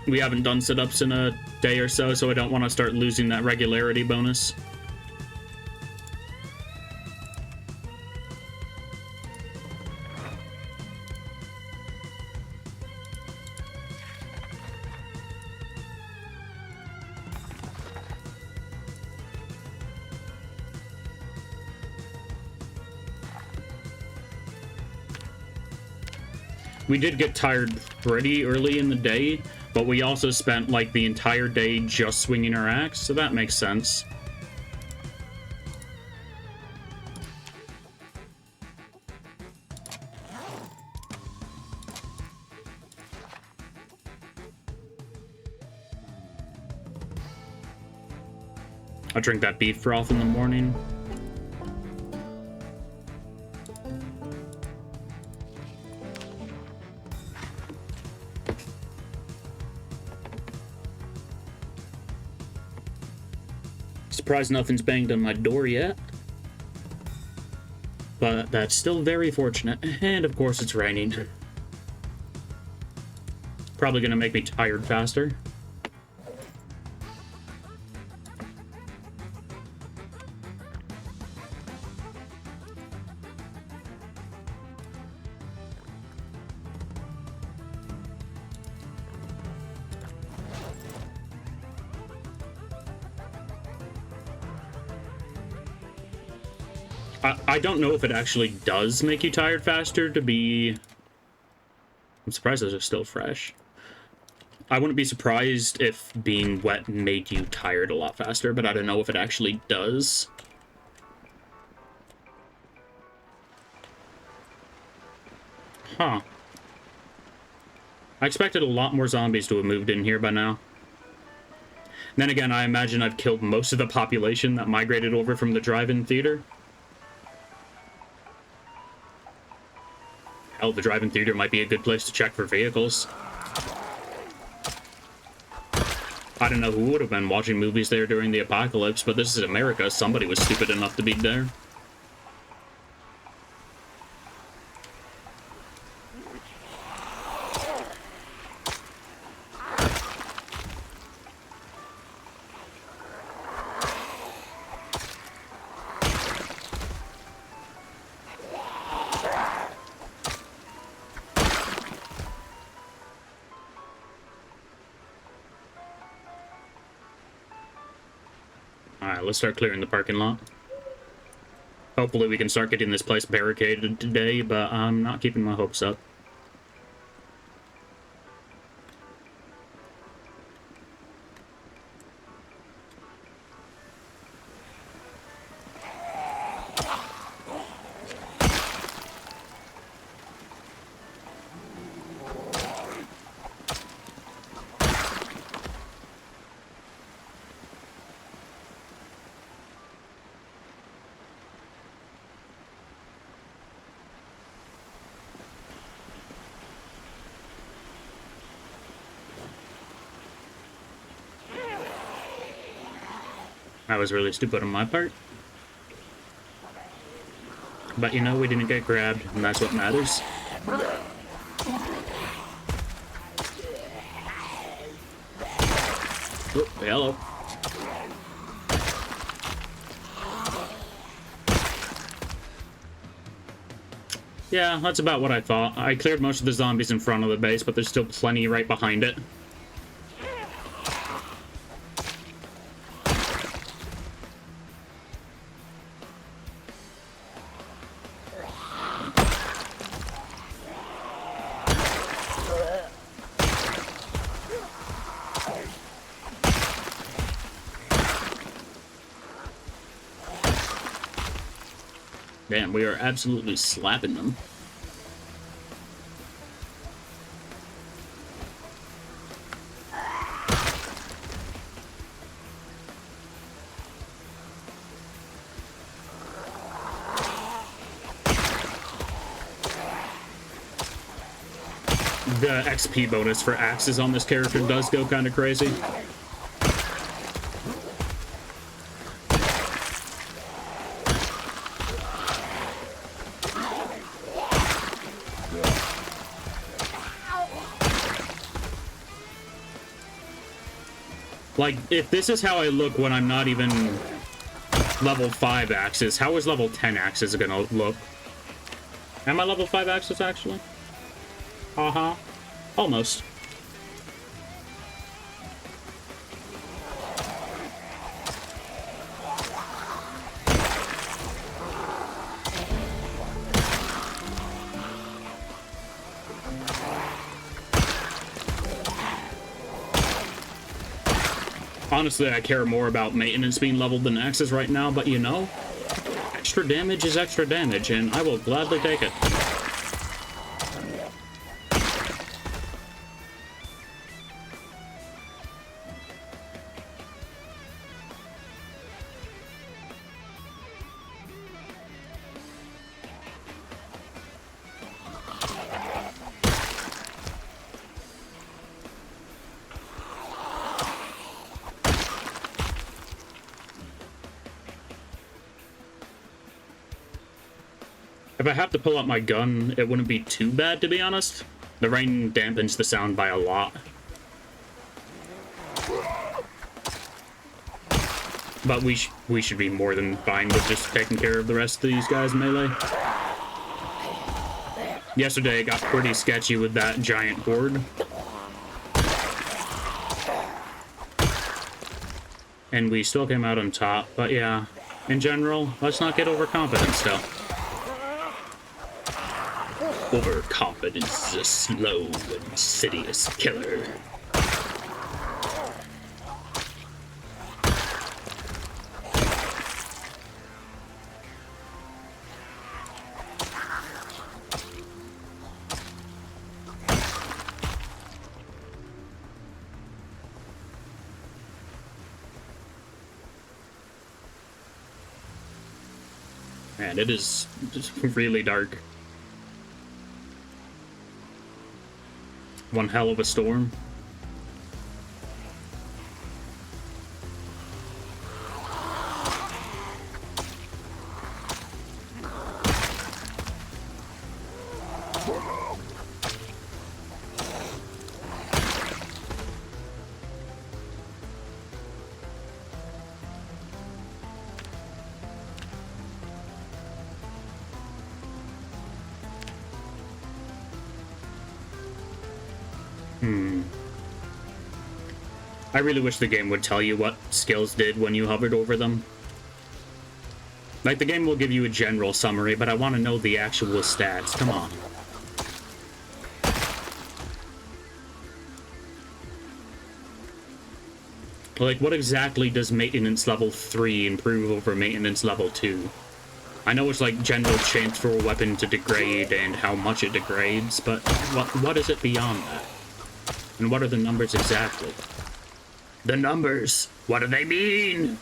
We haven't done sit-ups in a day or so, so I don't want to start losing that regularity bonus. We did get tired pretty early in the day, but we also spent like the entire day just swinging our axe, so that makes sense. I'll drink that beef broth in the morning. Surprised nothing's banged on my door yet. But that's still very fortunate. And of course it's raining. Probably gonna make me tired faster. I don't know if it actually does make you tired faster to be... I'm surprised those are still fresh. I wouldn't be surprised if being wet made you tired a lot faster, but I don't know if it actually does. Huh. I expected a lot more zombies to have moved in here by now. Then again, I imagine I've killed most of the population that migrated over from the drive-in theater. Hell, the drive-in theater might be a good place to check for vehicles. I don't know who would have been watching movies there during the apocalypse, but this is America. Somebody was stupid enough to be there. Alright, let's start clearing the parking lot. Hopefully we can start getting this place barricaded today, but I'm not keeping my hopes up. That was really stupid on my part. But you know, we didn't get grabbed, and that's what matters. Oh, hello. Yeah, that's about what I thought. I cleared most of the zombies in front of the base, but there's still plenty right behind it. Damn, we are absolutely slapping them. The XP bonus for axes on this character does go kind of crazy. Like, if this is how I look when I'm not even level 5 axes, how is level 10 axes gonna look? Am I level 5 axes, actually? Uh-huh. Almost. Honestly, I care more about maintenance being leveled than axes right now, but you know, extra damage is extra damage, and I will gladly take it. If I have to pull out my gun, it wouldn't be too bad, to be honest. The rain dampens the sound by a lot. But we should be more than fine with just taking care of the rest of these guys melee. Yesterday it got pretty sketchy with that giant horde. And we still came out on top, but yeah, in general, let's not get overconfident still. Overconfidence is a slow and insidious killer. Man, it is just really dark. One hell of a storm. I really wish the game would tell you what skills did when you hovered over them. Like, the game will give you a general summary, but I want to know the actual stats. Come on. Like, what exactly does maintenance level 3 improve over maintenance level 2? I know it's like general chance for a weapon to degrade and how much it degrades, but what is it beyond that? And what are the numbers exactly? The numbers, what do they mean?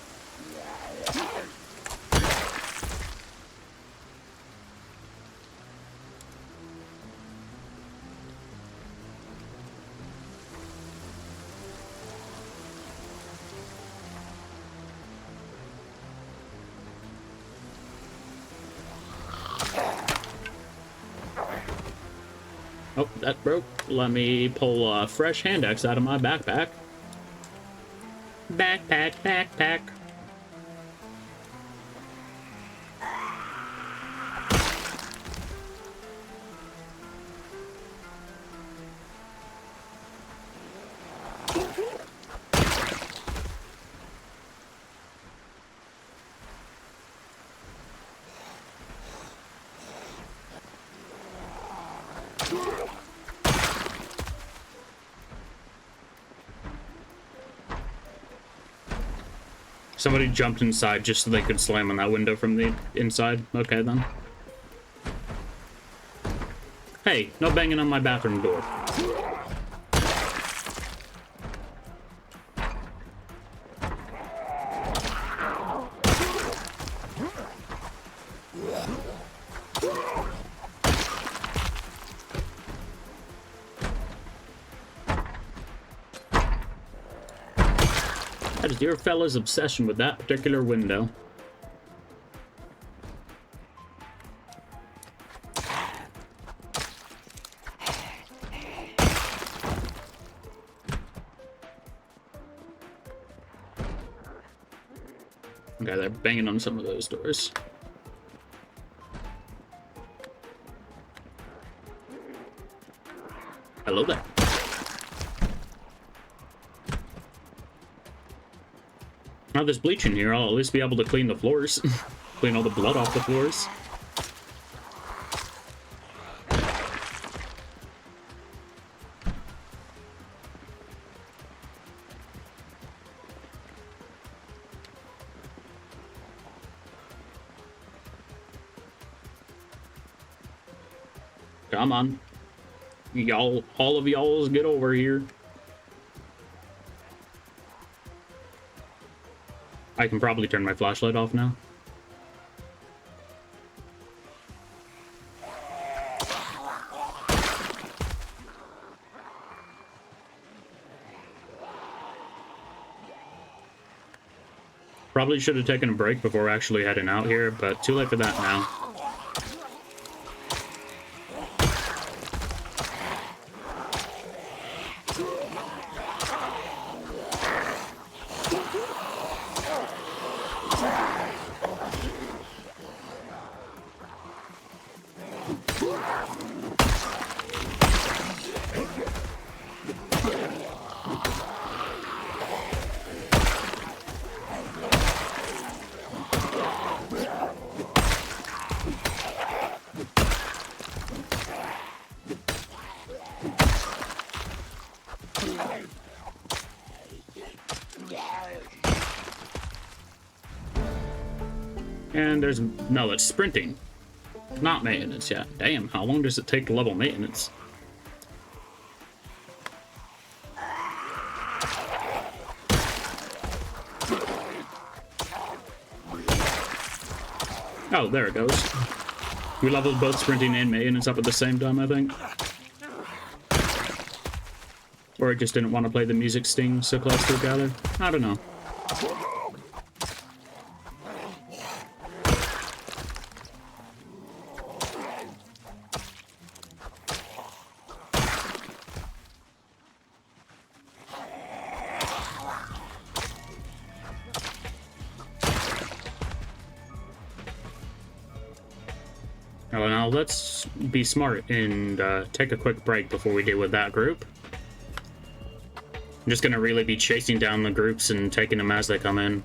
Oh, that broke. Let me pull a fresh hand axe out of my backpack. Backpack. Somebody jumped inside just so they could slam on that window from the inside. Okay, then. Hey, no banging on my bathroom door. That is your fella's obsession with that particular window. Okay, they're banging on some of those doors. Hello there. Now there's bleach in here, I'll at least be able to clean the floors. Clean all the blood off the floors. Come on. Y'all, all of y'all get over here. I can probably turn my flashlight off now. Probably should have taken a break before actually heading out here, but too late for that now. And there's... no, it's sprinting. Not maintenance yet. Damn, how long does it take to level maintenance? Oh, there it goes. We leveled both sprinting and maintenance up at the same time, I think. Or it just didn't want to play the music sting so close together. I don't know. Well, now let's be smart and take a quick break before we deal with that group. I'm just gonna really be chasing down the groups and taking them as they come in.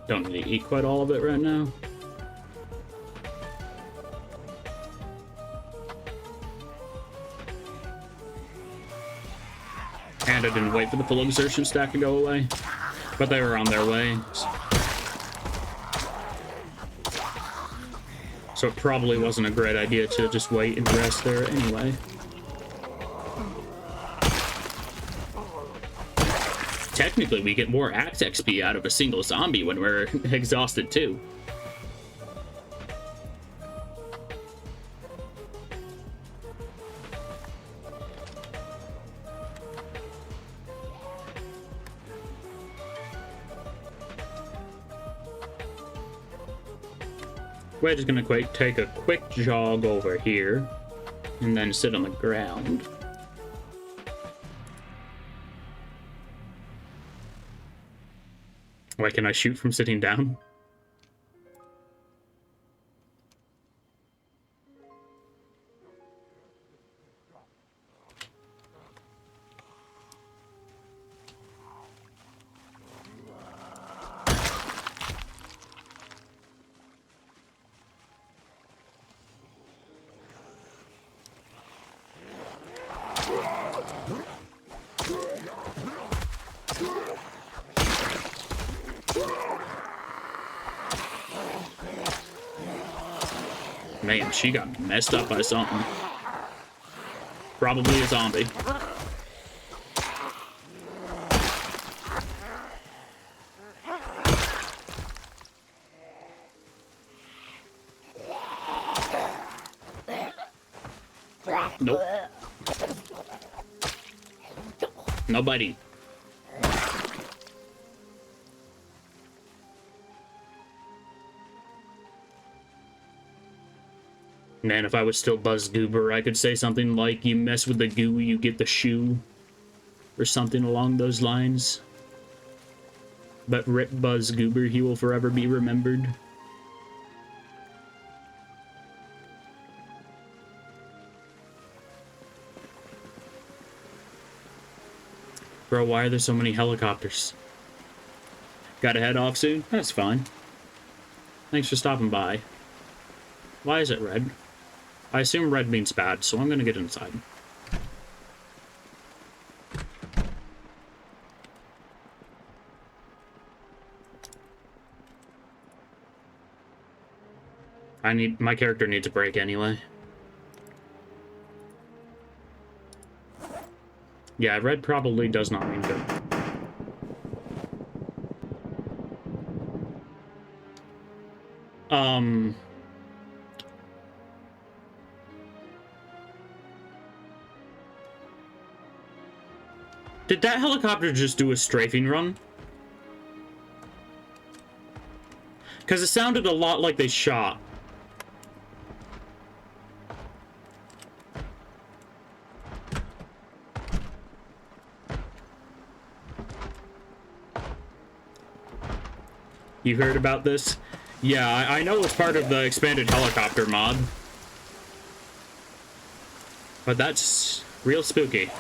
Don't need to eat quite all of it right now. And I didn't wait for the full exertion stack to go away, but they were on their way. So it probably wasn't a great idea to just wait and rest there anyway. Technically, we get more axe XP out of a single zombie when we're exhausted too. We're just gonna take a quick jog over here and then sit on the ground. Wait, can I shoot from sitting down? Man, she got messed up by something. Probably a zombie. Nope. Nobody. Man, if I was still Buzz Goober, I could say something like, you mess with the goo, you get the shoe. Or something along those lines. But rip Buzz Goober, he will forever be remembered. Bro, why are there so many helicopters? Gotta head off soon? That's fine. Thanks for stopping by. Why is it red? I assume red means bad, so I'm gonna get inside. My character needs a break anyway. Yeah, red probably does not mean good. Did that helicopter just do a strafing run? Because it sounded a lot like they shot. You heard about this? Yeah, I know it's part of the expanded helicopter mod. But that's real spooky.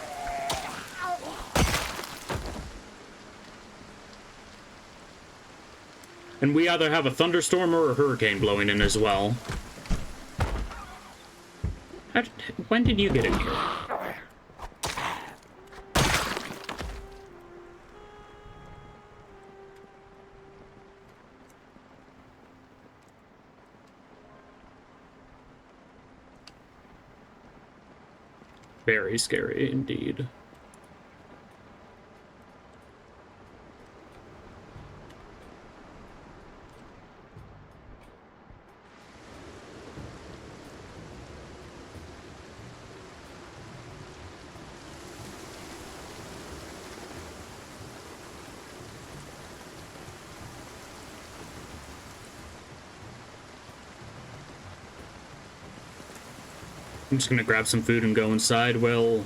And we either have a thunderstorm or a hurricane blowing in as well. When did you get in here? Very scary indeed. I'm just gonna grab some food and go inside. Well,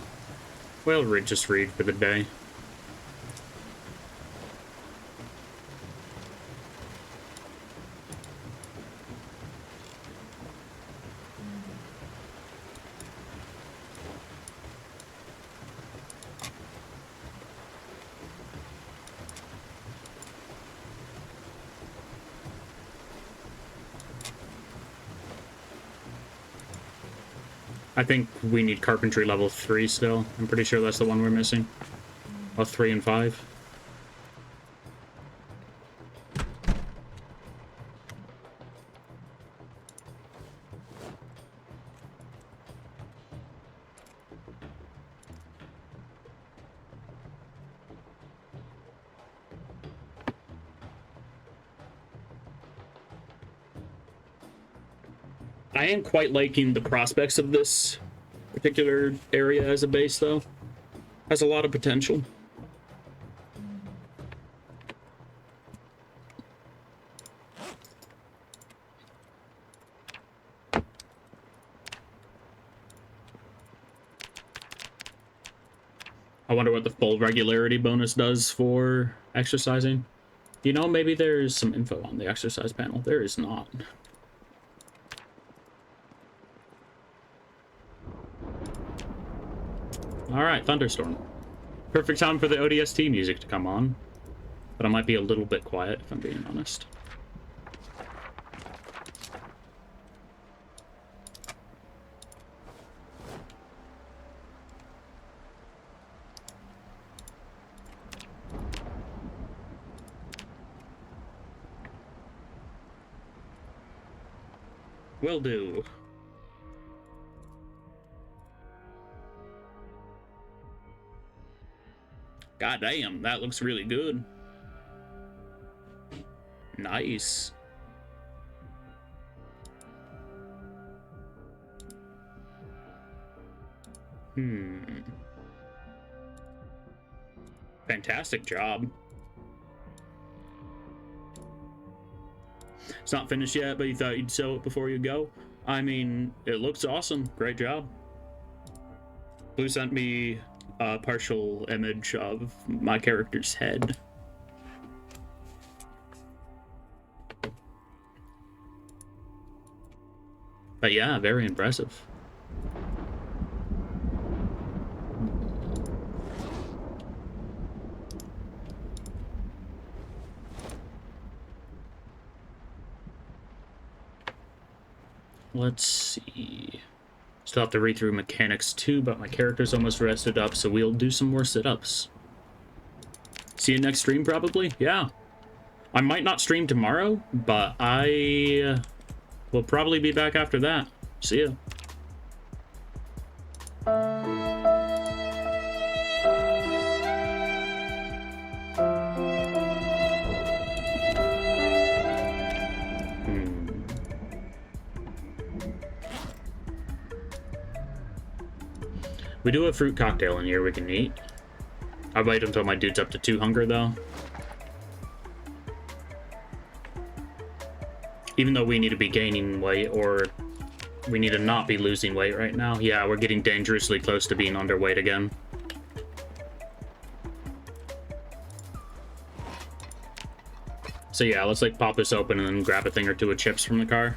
just read for the day. I think we need carpentry level 3 still. I'm pretty sure that's the one we're missing. Oh, 3 and 5. I am quite liking the prospects of this particular area as a base, though. Has a lot of potential. I wonder what the full regularity bonus does for exercising. You know, maybe there's some info on the exercise panel. There is not. Alright, Thunderstorm. Perfect time for the ODST music to come on. But I might be a little bit quiet, if I'm being honest. Will do. God damn, that looks really good. Nice. Fantastic job. It's not finished yet, but you thought you'd sew it before you go? I mean, it looks awesome. Great job. Blue sent me a partial image of my character's head. But yeah, very impressive. Let's see. Still have to read through mechanics too, but my character's almost rested up, so we'll do some more sit-ups. See you next stream, probably? Yeah. I might not stream tomorrow, but I will probably be back after that. See ya. We do have fruit cocktail in here we can eat. I'll wait until my dude's up to 2 hunger, though. Even though we need to be gaining weight, or we need to not be losing weight right now. Yeah, we're getting dangerously close to being underweight again. So yeah, let's like pop this open and then grab a thing or two of chips from the car.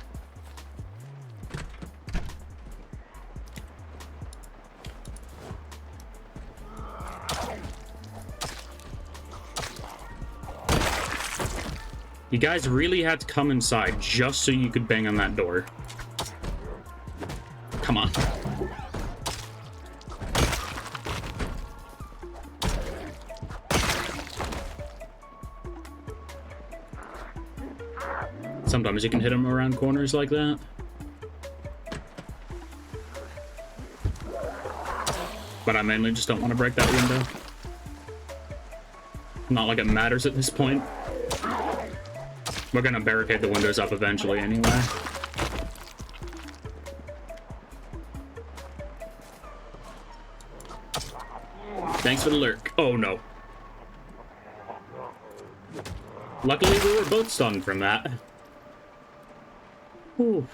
You guys really had to come inside just so you could bang on that door. Come on. Sometimes you can hit them around corners like that. But I mainly just don't want to break that window. Not like it matters at this point. We're gonna barricade the windows up eventually anyway. Thanks for the lurk. Oh no. Luckily we were both stunned from that. Whew.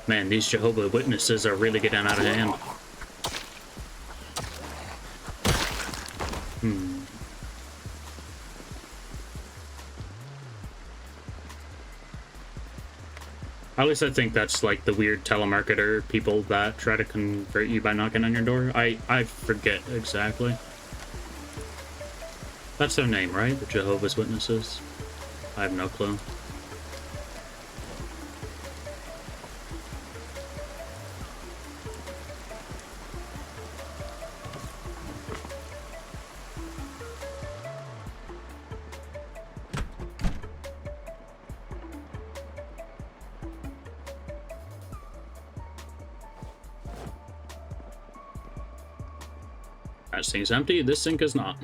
Man, these Jehovah's Witnesses are really getting out of hand. At least I think that's like the weird telemarketer people that try to convert you by knocking on your door. I forget exactly. That's their name, right? The Jehovah's Witnesses? I have no clue. That sink's empty, this sink is not.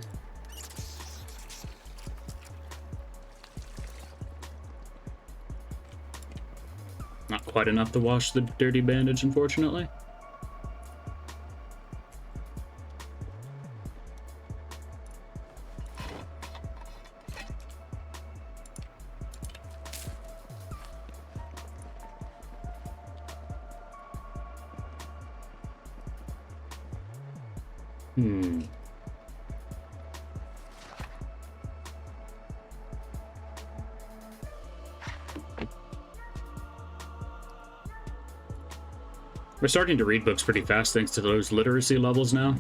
Not quite enough to wash the dirty bandage, unfortunately. We're starting to read books pretty fast thanks to those literacy levels now.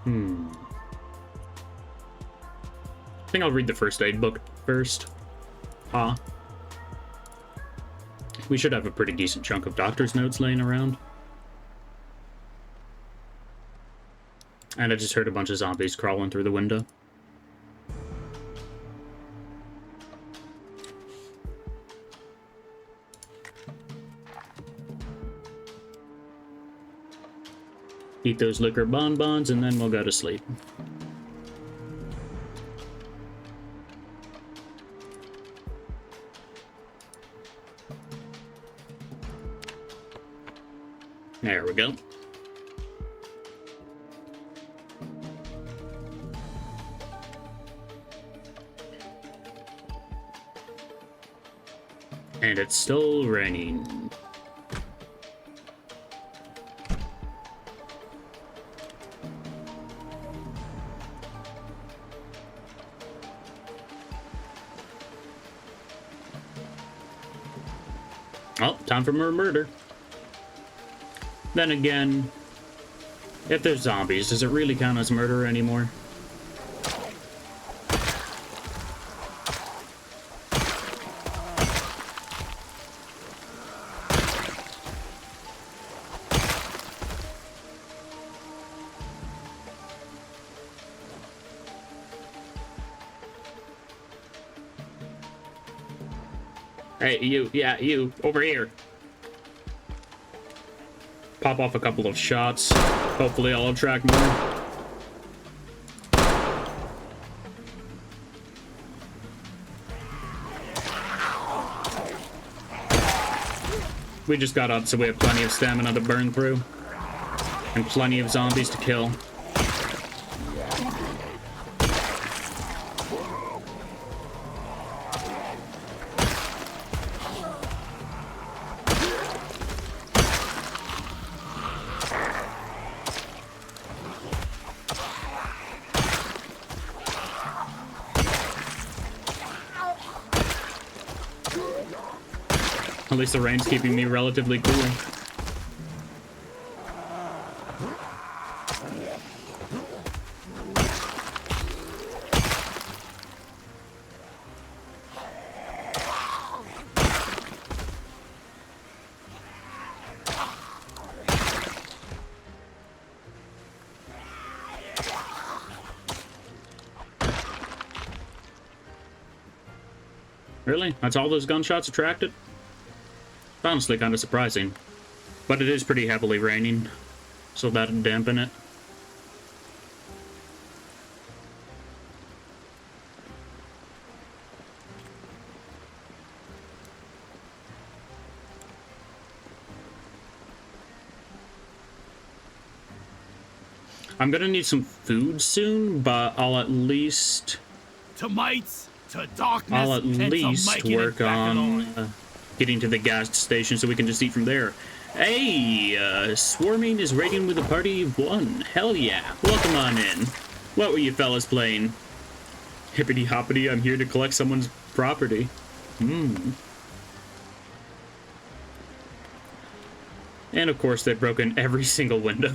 I think I'll read the first aid book first. We should have a pretty decent chunk of doctor's notes laying around. And I just heard a bunch of zombies crawling through the window. Eat those liquor bonbons and then we'll go to sleep. There we go. And it's still raining. Oh, time for more murder. Then again, if there's zombies, does it really count as murder anymore? Hey, you, yeah, you, over here. Pop off a couple of shots. Hopefully I'll attract more. We just got up, so we have plenty of stamina to burn through. And plenty of zombies to kill. At least the rain's keeping me relatively cool. Really? That's all those gunshots attracted? Honestly, kind of surprising. But it is pretty heavily raining, so that'd dampen it. I'm gonna need some food soon, but I'll at least... To mites, to darkness, I'll at least work on getting to the gas station so we can just eat from there. Hey, Swarming is raiding with a party of one. Hell yeah. Welcome on in. What were you fellas playing? Hippity hoppity, I'm here to collect someone's property. And of course, they've broken every single window.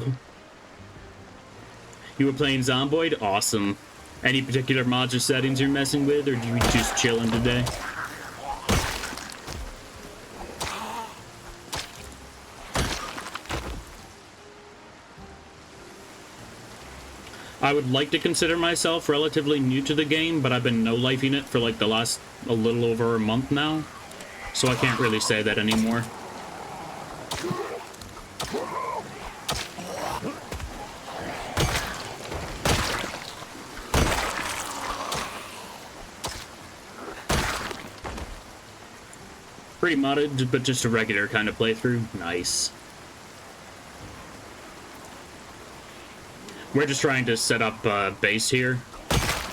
You were playing Zomboid? Awesome. Any particular mods or settings you're messing with, or do you just chilling today? I would like to consider myself relatively new to the game, but I've been no-lifing it for like the last a little over a month now, so I can't really say that anymore. Pretty modded, but just a regular kind of playthrough. Nice. We're just trying to set up a base here.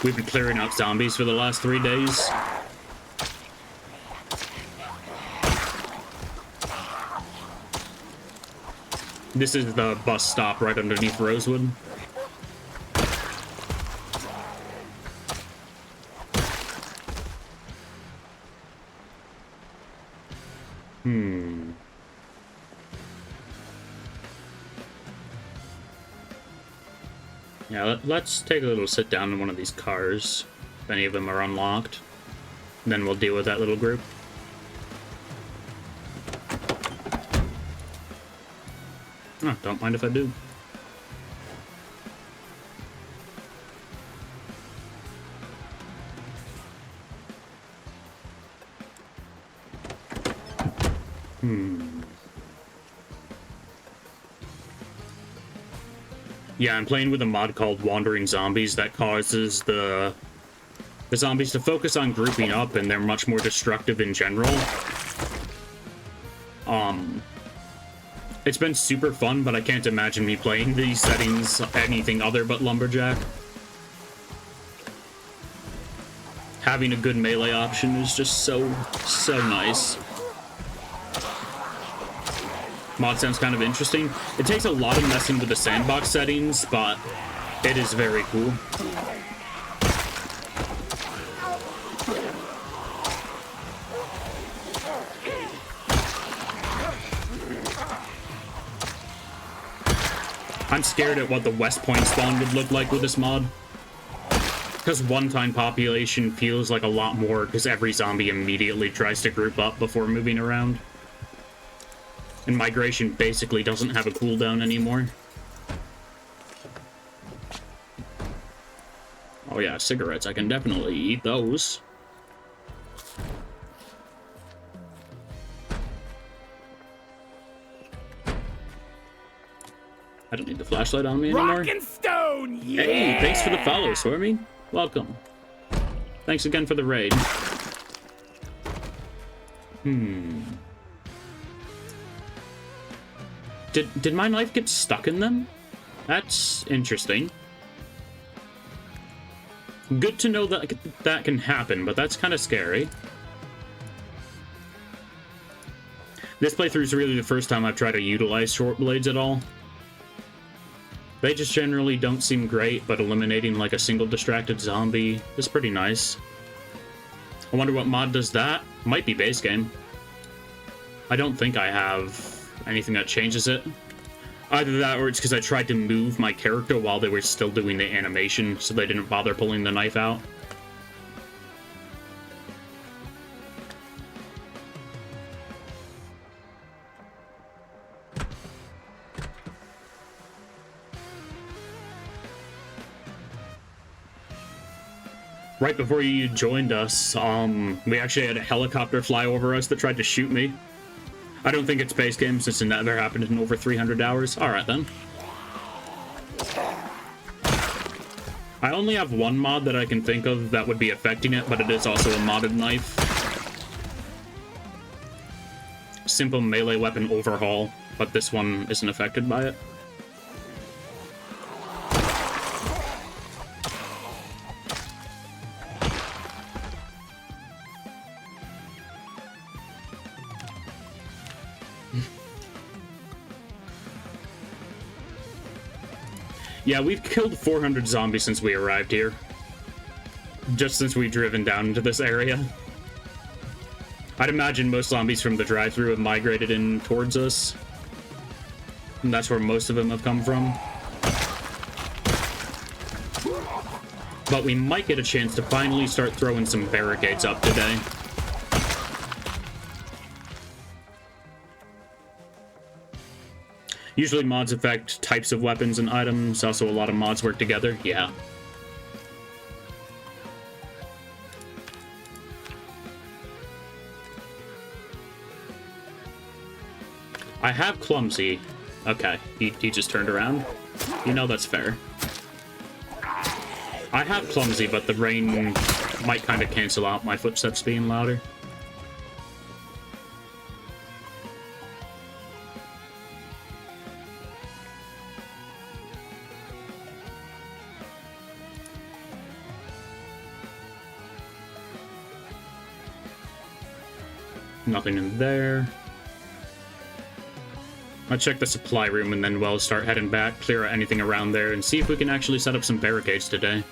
We've been clearing out zombies for the last 3 days. This is the bus stop right underneath Rosewood. Yeah, let's take a little sit down in one of these cars, if any of them are unlocked. Then we'll deal with that little group. Oh, don't mind if I do. Yeah, I'm playing with a mod called Wandering Zombies that causes the zombies to focus on grouping up, and they're much more destructive in general. It's been super fun, but I can't imagine me playing these settings anything other but Lumberjack. Having a good melee option is just so nice. Mod sounds kind of interesting. It takes a lot of messing with the sandbox settings, but it is very cool. I'm scared at what the West Point spawn would look like with this mod. Because one-time population feels like a lot more, because every zombie immediately tries to group up before moving around. And migration basically doesn't have a cooldown anymore. Oh yeah, cigarettes. I can definitely eat those. I don't need the flashlight on me anymore. Rock and stone, yeah! Hey, thanks for the follow, Swarmy. Welcome. Thanks again for the raid. Did my knife get stuck in them? That's interesting. Good to know that that can happen, but that's kind of scary. This playthrough is really the first time I've tried to utilize short blades at all. They just generally don't seem great, but eliminating like a single distracted zombie is pretty nice. I wonder what mod does that? Might be base game. I don't think I have anything that changes it. Either that or it's because I tried to move my character while they were still doing the animation, so they didn't bother pulling the knife out. Right before you joined us, we actually had a helicopter fly over us that tried to shoot me. I don't think it's base game since it never happened in over 300 hours. Alright then. I only have one mod that I can think of that would be affecting it, but it is also a modded knife. Simple melee weapon overhaul, but this one isn't affected by it. Yeah, we've killed 400 zombies since we arrived here. Just since we've driven down into this area. I'd imagine most zombies from the drive-thru have migrated in towards us. And that's where most of them have come from. But we might get a chance to finally start throwing some barricades up today. Usually mods affect types of weapons and items. Also, a lot of mods work together. Yeah. I have clumsy. Okay, he just turned around. You know that's fair. I have clumsy, but the rain might kind of cancel out my footsteps being louder. Nothing in there. I'll check the supply room and then we'll start heading back, clear out anything around there, and see if we can actually set up some barricades today.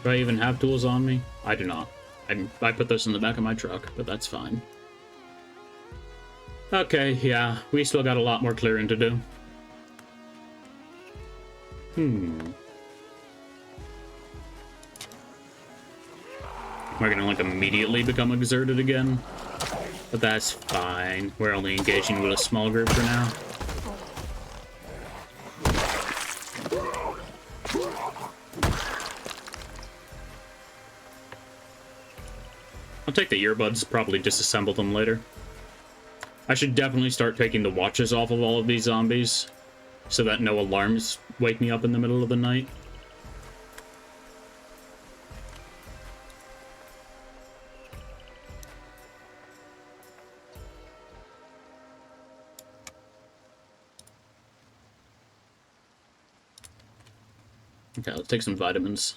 Do I even have tools on me? I do not. I put this in the back of my truck, but that's fine. Okay, yeah, we still got a lot more clearing to do. We're gonna, like, immediately become exerted again. But that's fine. We're only engaging with a small group for now. I'll take the earbuds, probably disassemble them later. I should definitely start taking the watches off of all of these zombies, so that no alarms wake me up in the middle of the night. Okay, let's take some vitamins.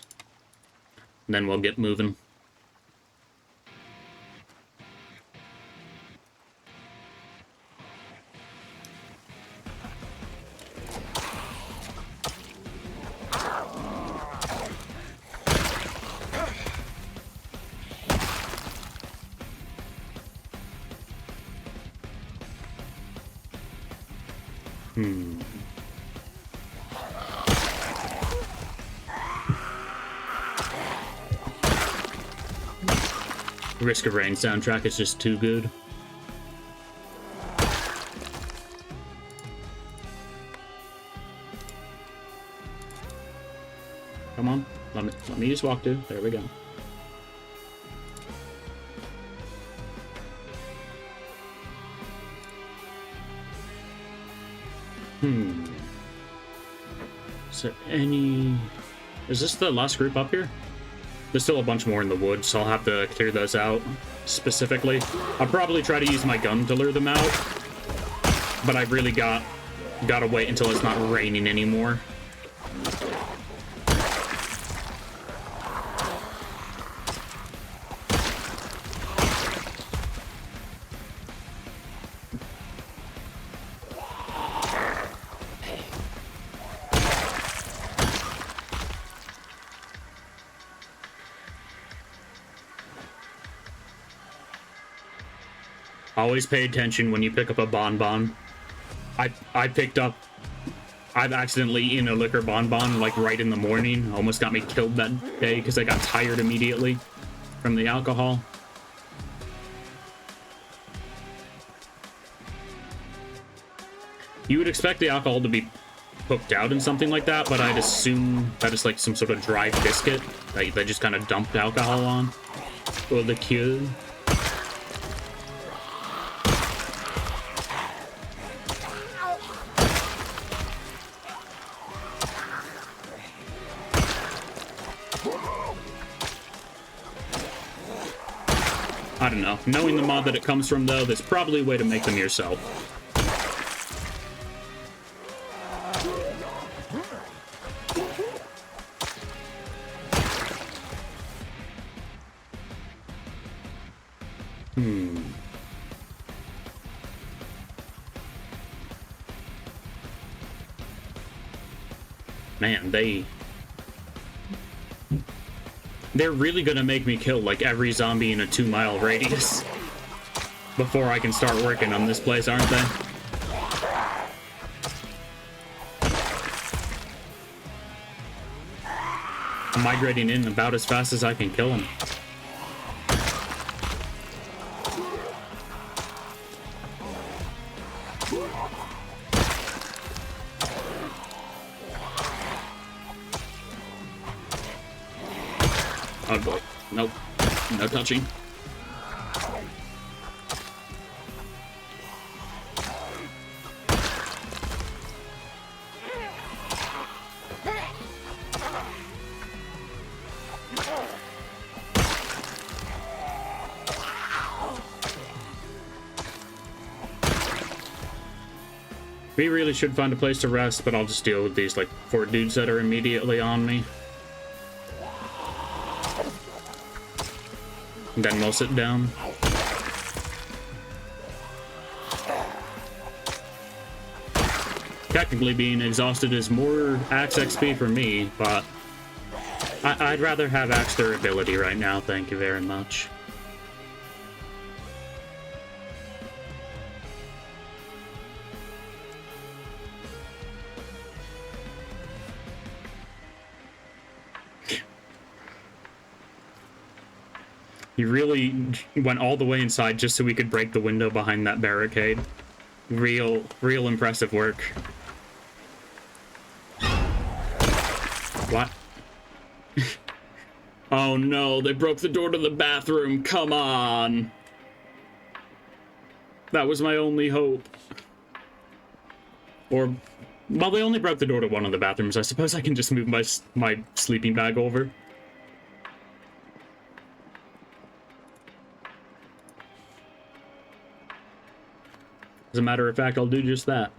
And then we'll get moving. Risk of Rain soundtrack is just too good. Come on, let me just walk to. There we go. Is there any... Is this the last group up here? There's still a bunch more in the woods, so I'll have to clear those out specifically. I'll probably try to use my gun to lure them out, but I've really gotta wait until it's not raining anymore. Always pay attention when you pick up a bonbon. I picked up I've accidentally eaten a liquor bonbon like right in the morning. Almost got me killed that day because I got tired immediately from the alcohol. You would expect the alcohol to be cooked out in something like that, but I'd assume that it's like some sort of dry biscuit that they just kind of dumped alcohol on. Or liqueur. I don't know. Knowing the mod that it comes from, though, there's probably a way to make them yourself. Man, they're really gonna make me kill like every zombie in a 2-mile radius before I can start working on this place, aren't they? I'm migrating in about as fast as I can kill them. Oh boy. Nope. No touching. We really should find a place to rest, but I'll just deal with these like 4 dudes that are immediately on me. And then we'll sit down. Technically, being exhausted is more axe XP for me, but I'd rather have axe durability right now, thank you very much. He really went all the way inside just so we could break the window behind that barricade. Real impressive work. What? Oh no, they broke the door to the bathroom. Come on. That was my only hope. Or, well, they only broke the door to one of the bathrooms. I suppose I can just move my sleeping bag over. As a matter of fact, I'll do just that.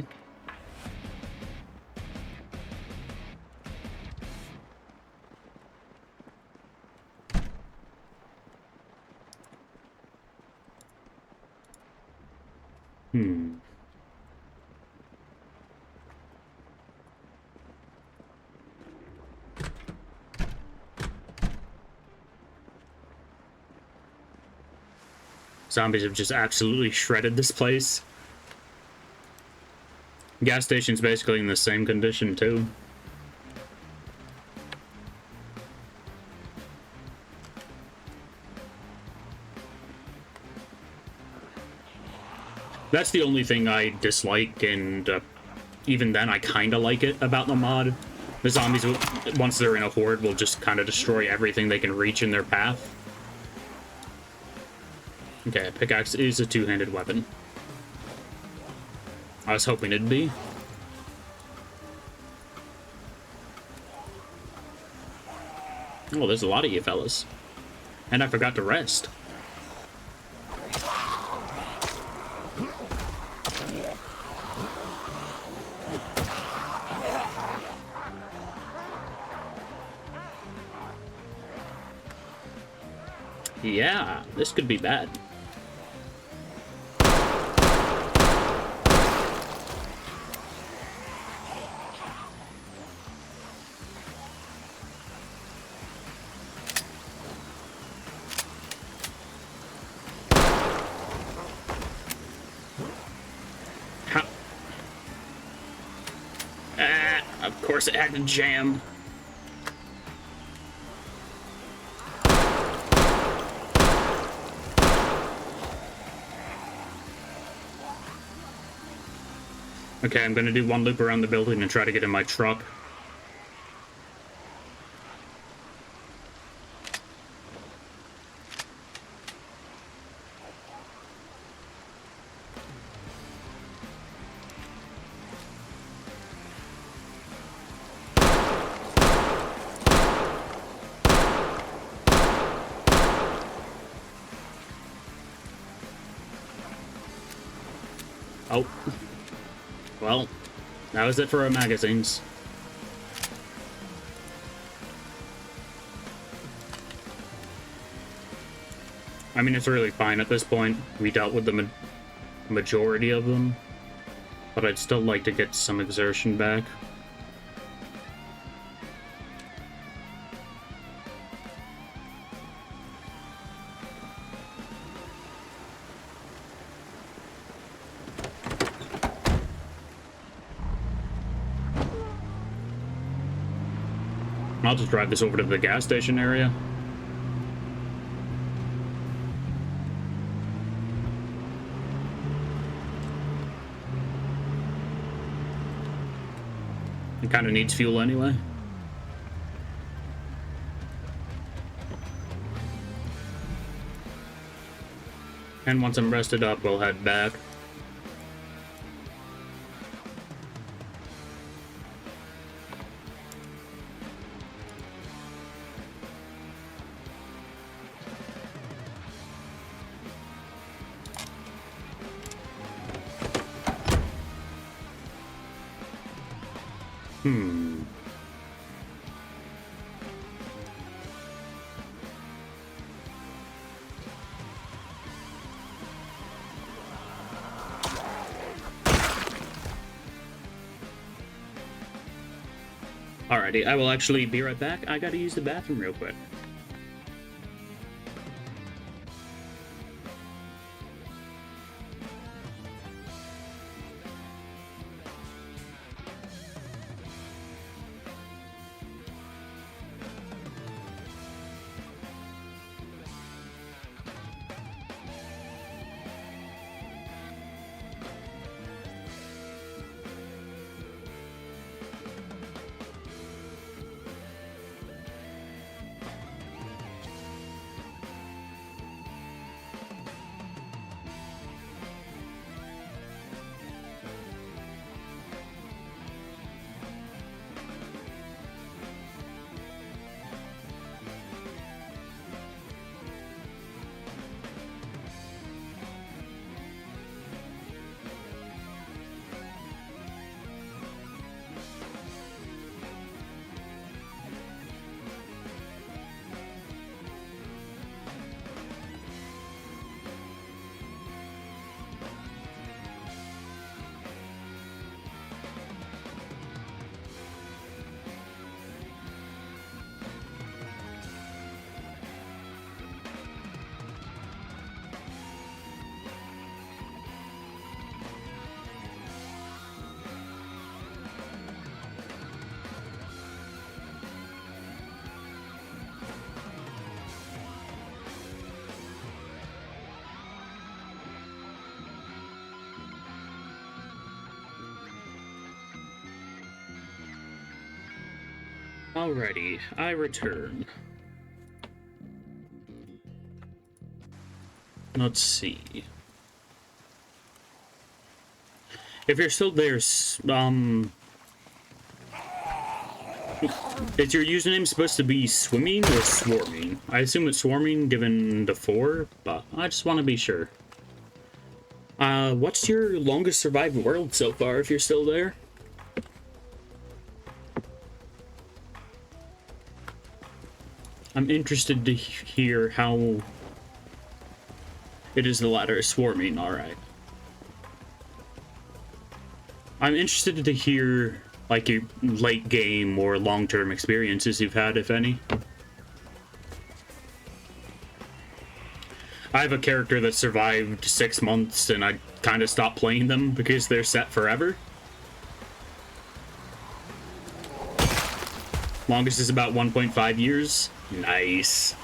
Zombies have just absolutely shredded this place. Gas station's basically in the same condition, too. That's the only thing I dislike, and even then I kind of like it about the mod. The zombies, once they're in a horde, will just kind of destroy everything they can reach in their path. Okay, a pickaxe is a two-handed weapon. I was hoping it'd be. Oh, there's a lot of you fellas. And I forgot to rest. Yeah, this could be bad. Of course it had to jam. Okay, I'm gonna do one loop around the building and try to get in my truck. Oh. Well, that was it for our magazines. I mean, it's really fine at this point. We dealt with the majority of them. But I'd still like to get some exertion back. I'll just drive this over to the gas station area. It kind of needs fuel anyway. And once I'm rested up, we'll head back. Alrighty, I will actually be right back. I gotta use the bathroom real quick. Alrighty, I return. Let's see. If you're still there, is your username supposed to be swimming or swarming? I assume it's swarming given the 4, but I just want to be sure. What's your longest survived world so far, if you're still there? I'm interested to hear how it is the latter, swarming, alright. I'm interested to hear, like, your late game or long-term experiences you've had, if any. I have a character that survived 6 months and I kind of stopped playing them because they're set forever. Longest is about 1.5 years. Nice.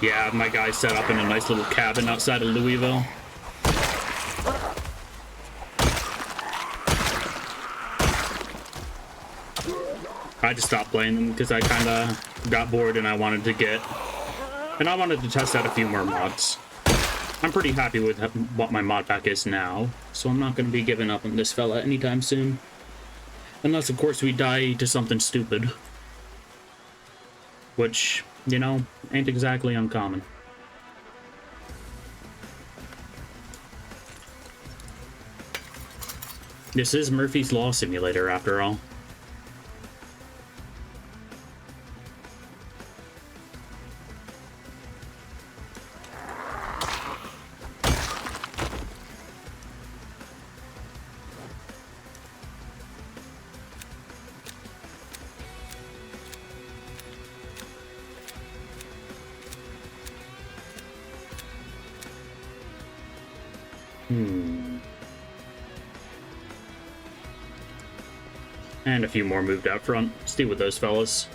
Yeah, my guy set up in a nice little cabin outside of Louisville. I just stopped playing them because I kind of got bored and I wanted to test out a few more mods. I'm pretty happy with what my mod pack is now, so I'm not going to be giving up on this fella anytime soon. Unless, of course, we die to something stupid. Which, you know, ain't exactly uncommon. This is Murphy's Law Simulator, after all. And a few more moved out front. Let's deal with those fellas.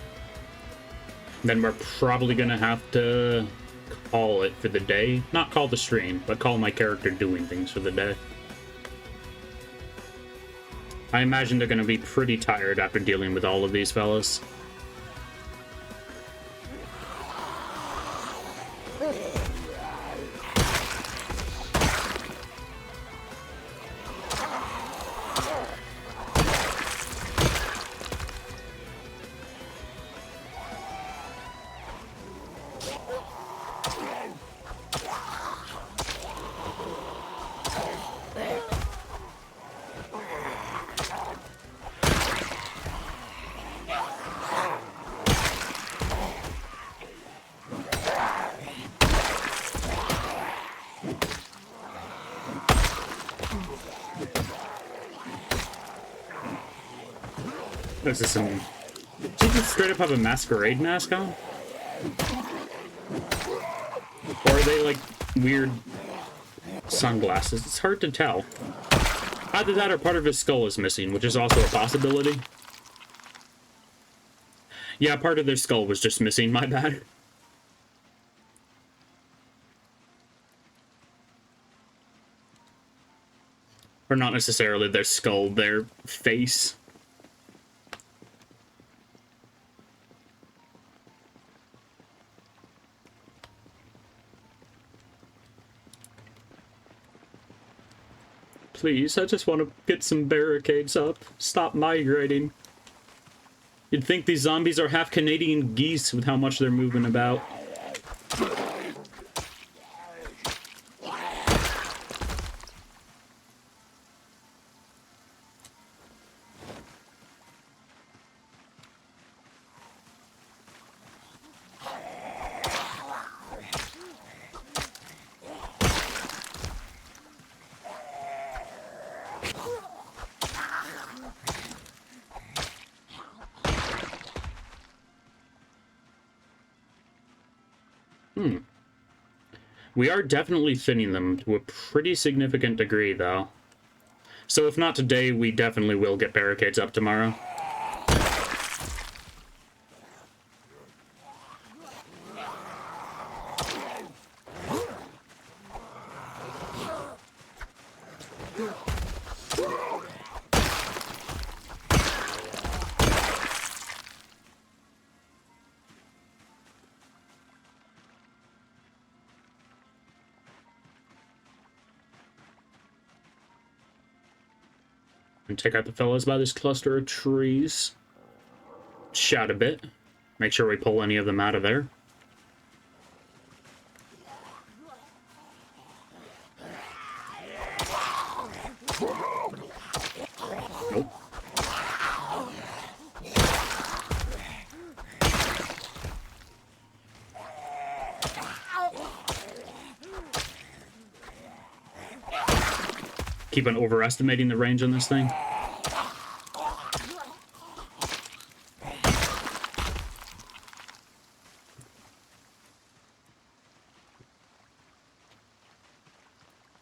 Then we're probably gonna have to call it for the day. Not call the stream, but call my character doing things for the day. I imagine they're gonna be pretty tired after dealing with all of these fellas. This is some... Did you just straight up have a masquerade mask on? Or are they like weird sunglasses? It's hard to tell. Either that or part of his skull is missing, which is also a possibility. Yeah, part of their skull was just missing, my bad. Or not necessarily their skull, their face. Please, I just want to get some barricades up. Stop migrating. You'd think these zombies are half Canadian geese with how much they're moving about. We are definitely thinning them to a pretty significant degree, though. So if not today, we definitely will get barricades up tomorrow. And take out the fellas by this cluster of trees. Shout a bit. Make sure we pull any of them out of there. Nope. Keep on overestimating the range on this thing.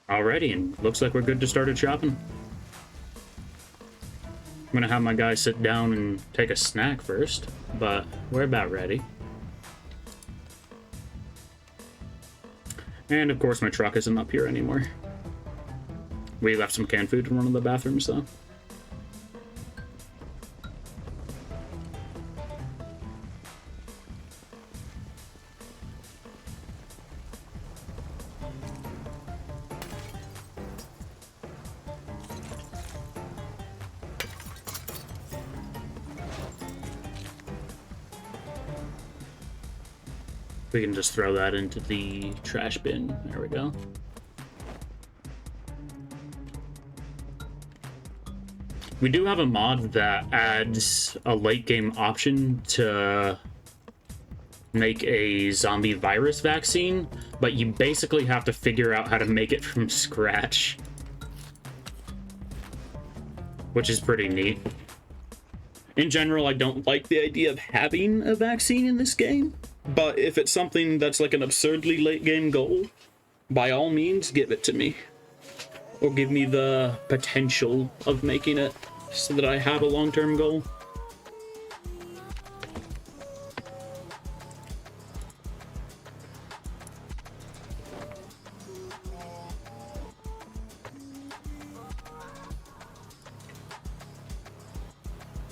Alrighty, and looks like we're good to start shopping. I'm gonna have my guy sit down and take a snack first, but we're about ready. And of course my truck isn't up here anymore. We left some canned food in one of the bathrooms though. We can just throw that into the trash bin. There we go. We do have a mod that adds a late game option to make a zombie virus vaccine, but you basically have to figure out how to make it from scratch, which is pretty neat. In general, I don't like the idea of having a vaccine in this game, but if it's something that's like an absurdly late game goal, by all means, give it to me. Or give me the potential of making it so that I have a long-term goal.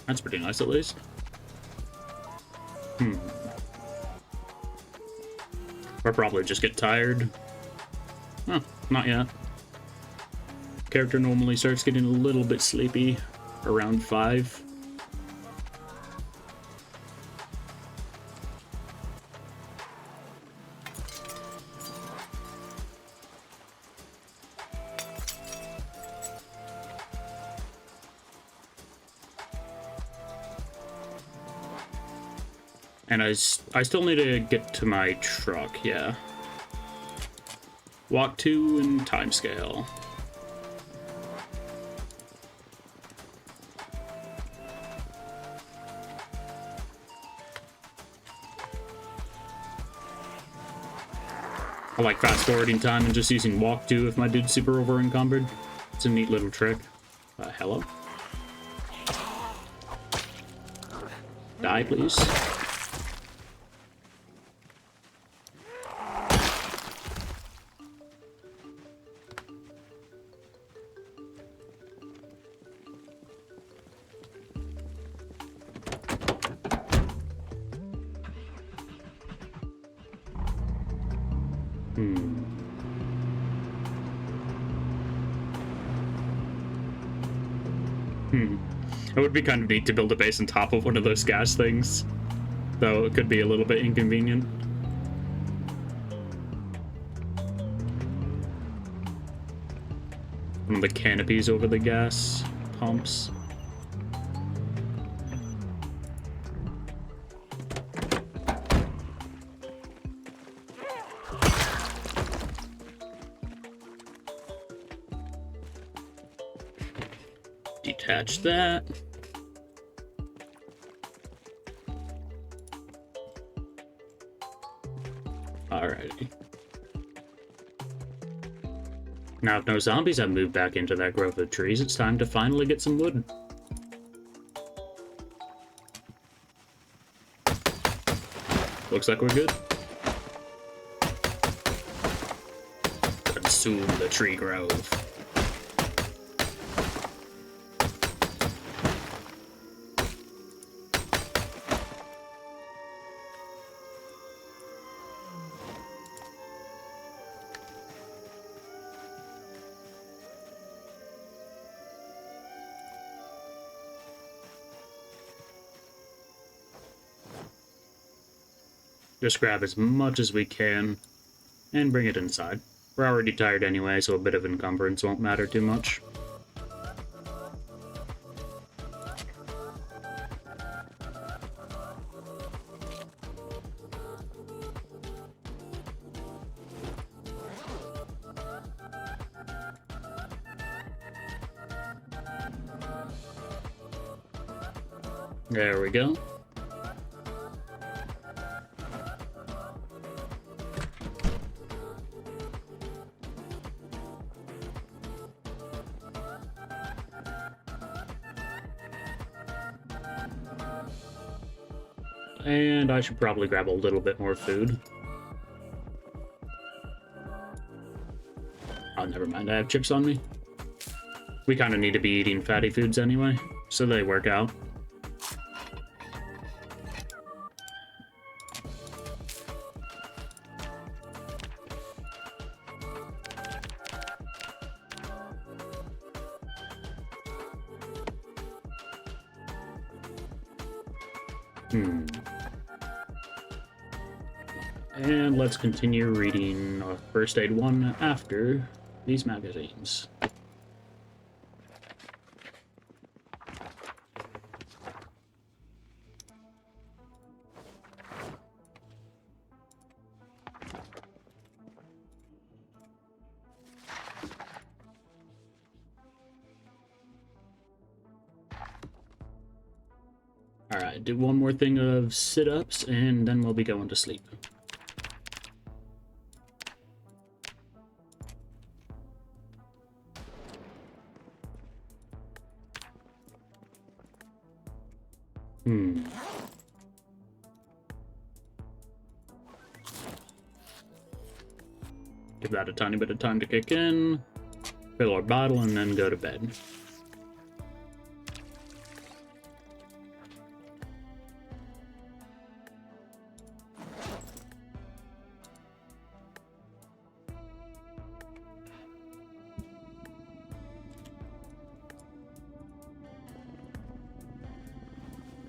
That's pretty nice, at least. Or probably just get tired. Oh, not yet. Character normally starts getting a little bit sleepy around 5. And I still need to get to my truck, yeah. Walk 2 and timescale. I like fast forwarding time and just using walk 2 if my dude's super over encumbered. It's a neat little trick. Hello? Die, please. It would be kind of neat to build a base on top of one of those gas things, though it could be a little bit inconvenient. One of the canopies over the gas pumps. Detach that. Alrighty. Now, if no zombies have moved back into that grove of trees, it's time to finally get some wood. Looks like we're good. Consume the tree grove. Just grab as much as we can and bring it inside. We're already tired anyway, so a bit of encumbrance won't matter too much. There we go. And I should probably grab a little bit more food. Oh, never mind. I have chips on me. We kind of need to be eating fatty foods anyway, so they work out. And let's continue reading First Aid 1 after these magazines. Alright, do one more thing of sit-ups, and then we'll be going to sleep. Give that a tiny bit of time to kick in, fill our bottle, and then go to bed.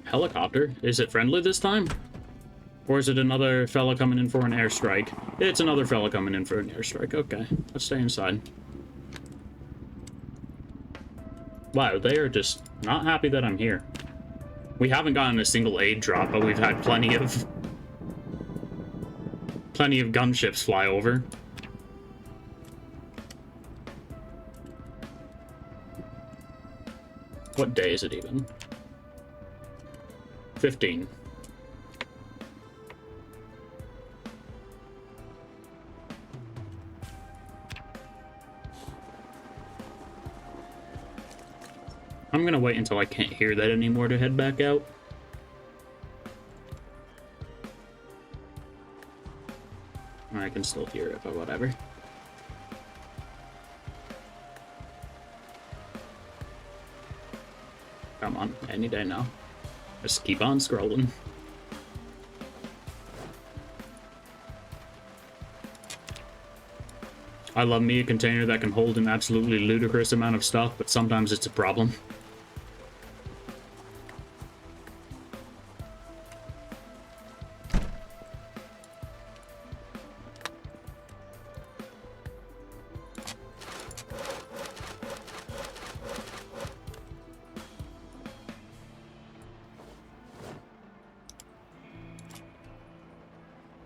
Helicopter? Is it friendly this time? Or is it another fella coming in for an airstrike? It's another fella coming in for an airstrike. Okay, let's stay inside. Wow, they are just not happy that I'm here. We haven't gotten a single aid drop, but we've had plenty of gunships fly over. What day is it even? 15. I'm gonna wait until I can't hear that anymore to head back out. I can still hear it, but whatever. Come on, any day now. Just keep on scrolling. I love me a container that can hold an absolutely ludicrous amount of stuff, but sometimes it's a problem.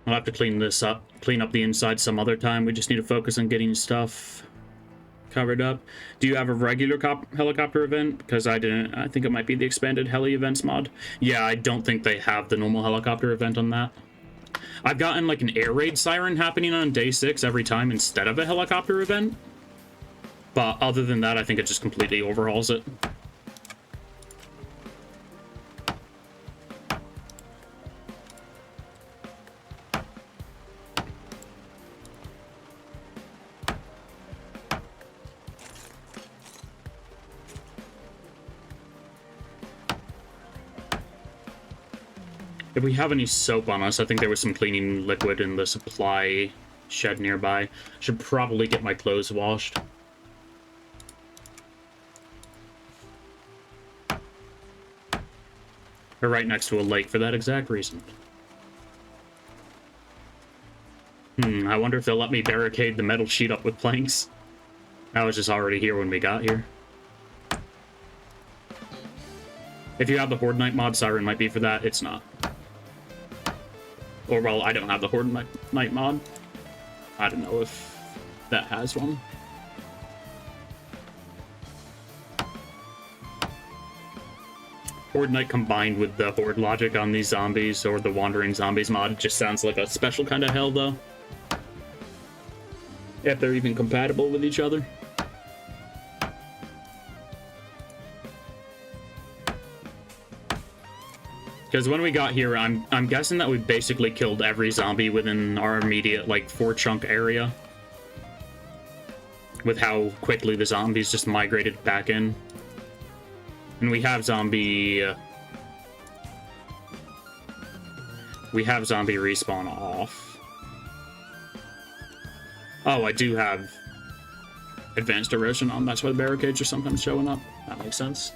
I'll have to clean this up, clean up the inside some other time. We just need to focus on getting stuff covered up. Do you have a regular helicopter event? Because I didn't. I think it might be the expanded heli events mod. Yeah, I don't think they have the normal helicopter event on that. I've gotten like an air raid siren happening on day 6 every time instead of a helicopter event. But other than that, I think it just completely overhauls it. If we have any soap on us, I think there was some cleaning liquid in the supply shed nearby. Should probably get my clothes washed. We're right next to a lake for that exact reason. I wonder if they'll let me barricade the metal sheet up with planks. I was just already here when we got here. If you have the Horde Night mod, Siren might be for that. It's not. Or, well, I don't have the Horde Night mod. I don't know if that has one. Horde Night combined with the Horde logic on these zombies, or the Wandering Zombies mod, just sounds like a special kind of hell, though. If they're even compatible with each other. Because when we got here, I'm guessing that we basically killed every zombie within our immediate, like, 4-chunk area. With how quickly the zombies just migrated back in. And we have zombie... we have zombie respawn off. Oh, I do have advanced erosion on. That's why the barricades are sometimes showing up. That makes sense.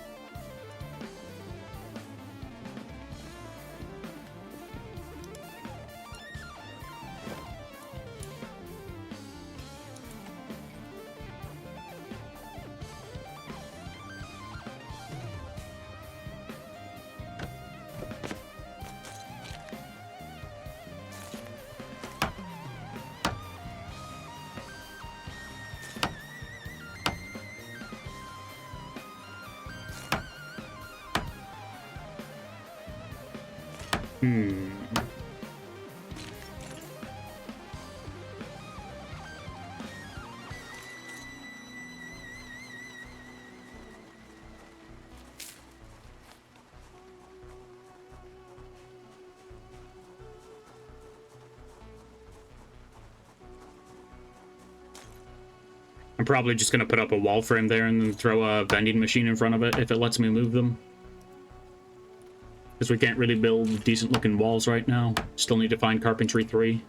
I'm probably just going to put up a wall frame there and then throw a vending machine in front of it if it lets me move them. Because we can't really build decent looking walls right now. Still need to find Carpentry 3.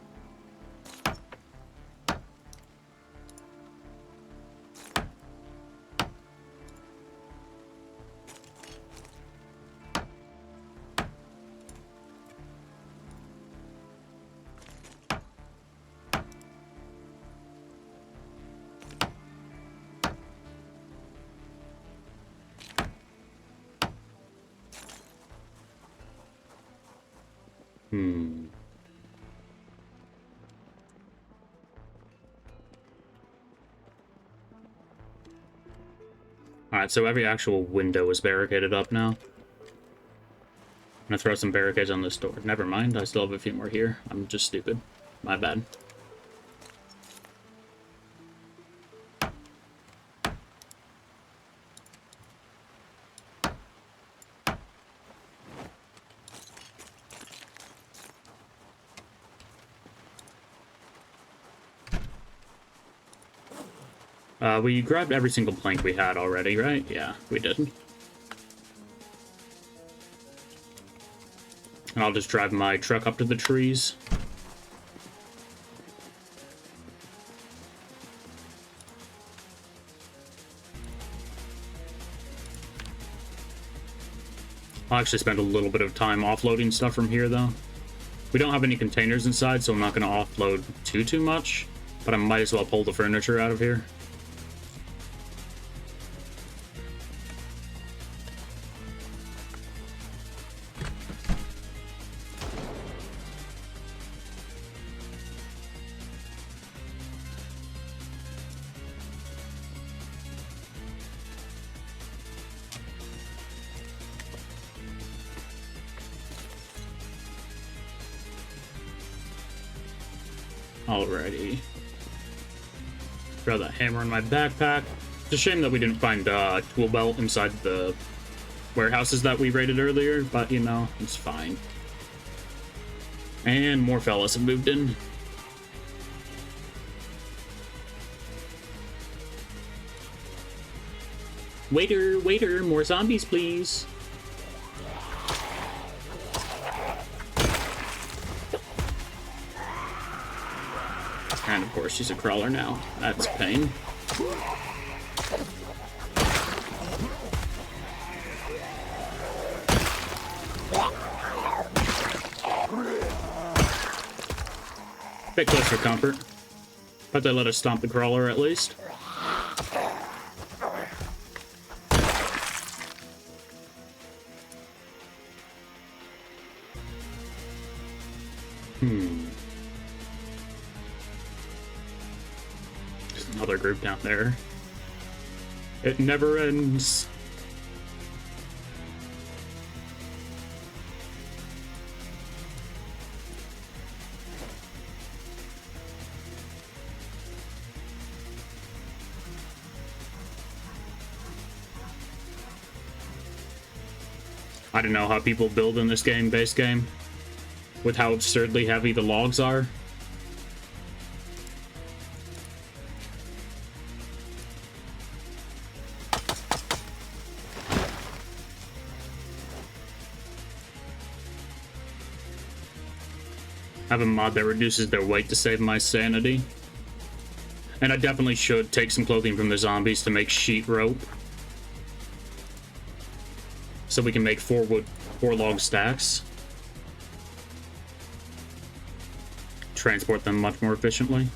Alright, so every actual window is barricaded up now. I'm gonna throw some barricades on this door. Never mind, I still have a few more here. I'm just stupid. My bad. We grabbed every single plank we had already, right? Yeah, we did. And I'll just drive my truck up to the trees. I'll actually spend a little bit of time offloading stuff from here, though. We don't have any containers inside, so I'm not going to offload too much. But I might as well pull the furniture out of here. Alrighty. Throw that hammer in my backpack. It's a shame that we didn't find a tool belt inside the warehouses that we raided earlier, but you know, it's fine. And more fellas have moved in. Waiter, waiter, more zombies, please. And of course, she's a crawler now. That's pain. Bit close for comfort. But they let us stomp the crawler at least. There's another group down there. It never ends. I don't know how people build in this game, base game, with how absurdly heavy the logs are. I have a mod that reduces their weight to save my sanity. And I definitely should take some clothing from the zombies to make sheet rope. So we can make 4 log stacks. Transport them much more efficiently.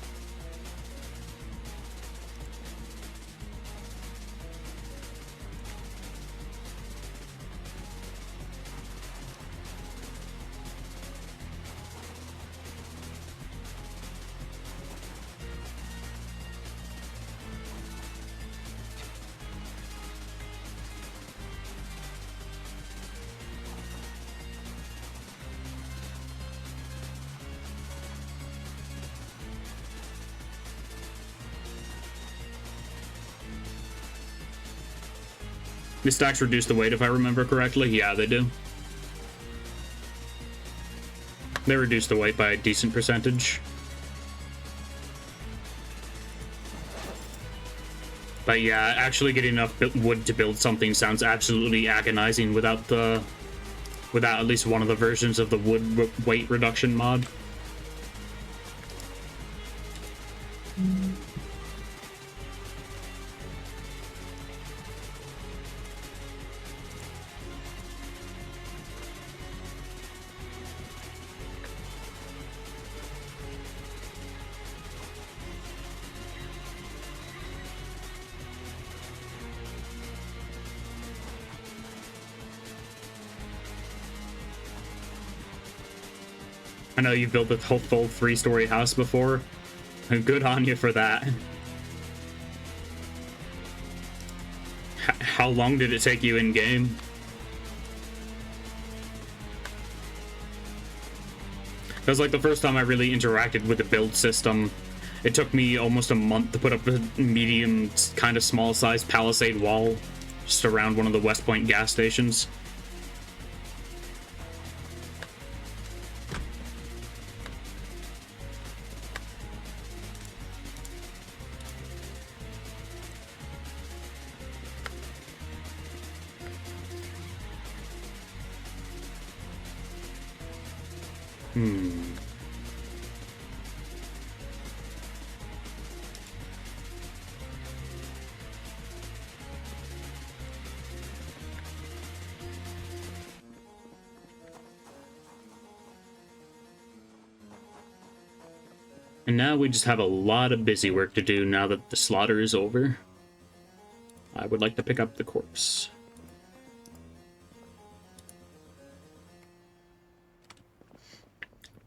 The stacks reduce the weight, if I remember correctly. Yeah, they do. They reduce the weight by a decent percentage. But yeah, actually getting enough wood to build something sounds absolutely agonizing without at least one of the versions of the wood weight reduction mod. I know you built a whole full 3-story house before. Good on you for that. How long did it take you in game? That was like the first time I really interacted with the build system. It took me almost a month to put up a medium, kind of small-sized palisade wall just around one of the West Point gas stations. And now we just have a lot of busy work to do now that the slaughter is over. I would like to pick up the corpse.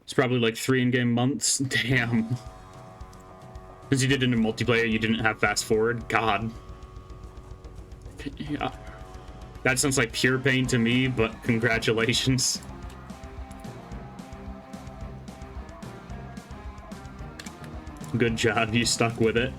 It's probably like 3 in-game months. Damn. Since you did it in multiplayer, you didn't have fast forward. God. Yeah. That sounds like pure pain to me, but congratulations. Good job, you stuck with it.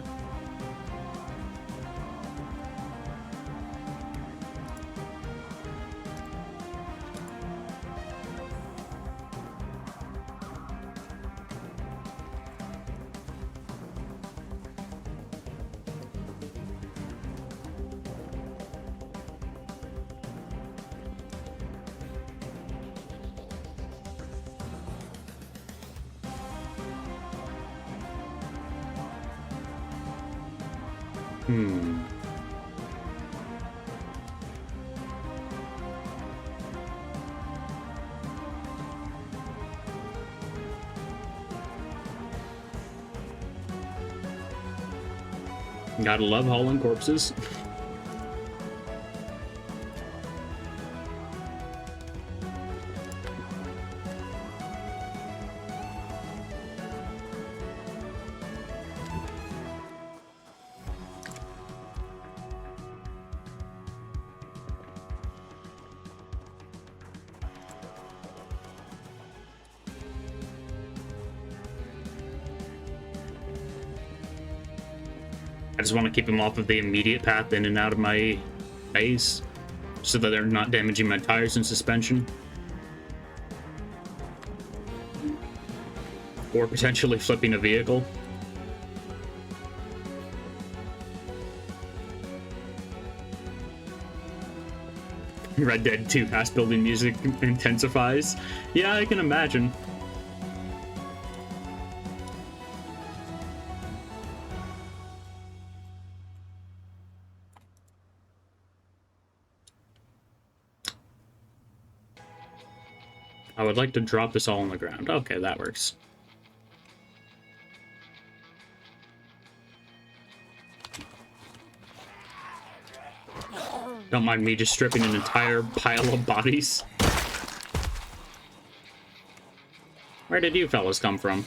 Gotta love hauling corpses. I just want to keep him off of the immediate path in and out of my base. so that they're not damaging my tires and suspension. Or potentially flipping a vehicle. Red Dead 2 house building music intensifies. Yeah, I can imagine. I would like to drop this all on the ground. Okay, that works. Don't mind me just stripping an entire pile of bodies. Where did you fellas come from?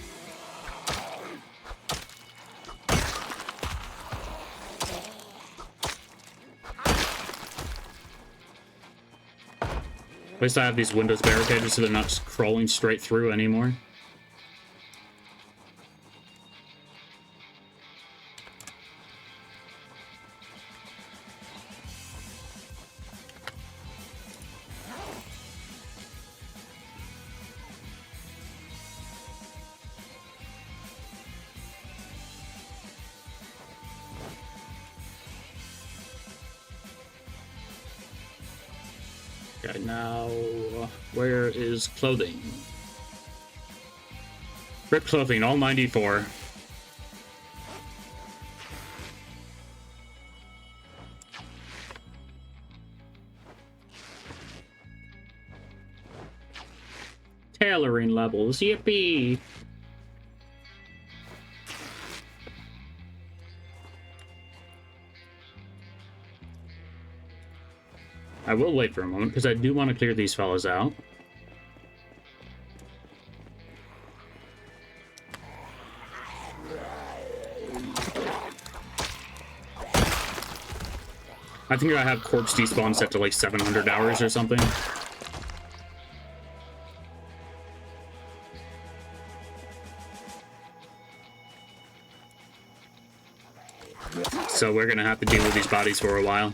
At least I have these windows barricaded so they're not crawling straight through anymore. Okay, now, where is clothing? Rip clothing, all 94. Tailoring levels, yippee! I will wait for a moment, because I do want to clear these fellas out. I think I have corpse despawn set to like 700 hours or something. So we're gonna have to deal with these bodies for a while.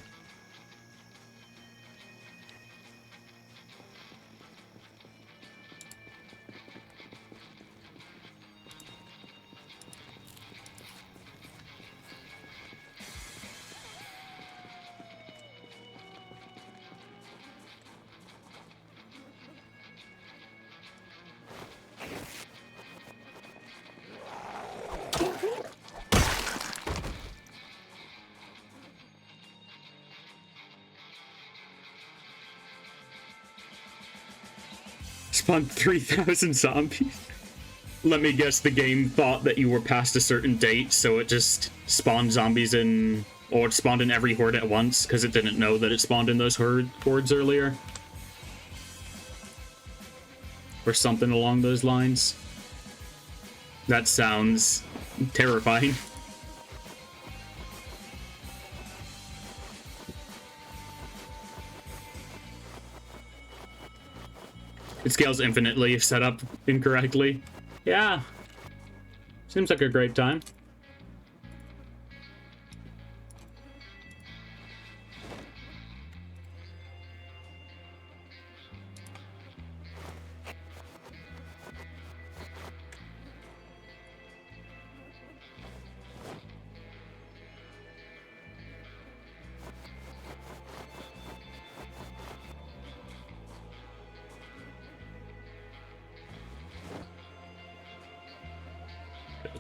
Spawned 3,000 zombies. Let me guess, the game thought that you were past a certain date, so it just spawned zombies in, or it spawned in every horde at once, because it didn't know that it spawned in those hordes earlier. Or something along those lines. That sounds terrifying. It scales infinitely if set up incorrectly. Yeah. Seems like a great time.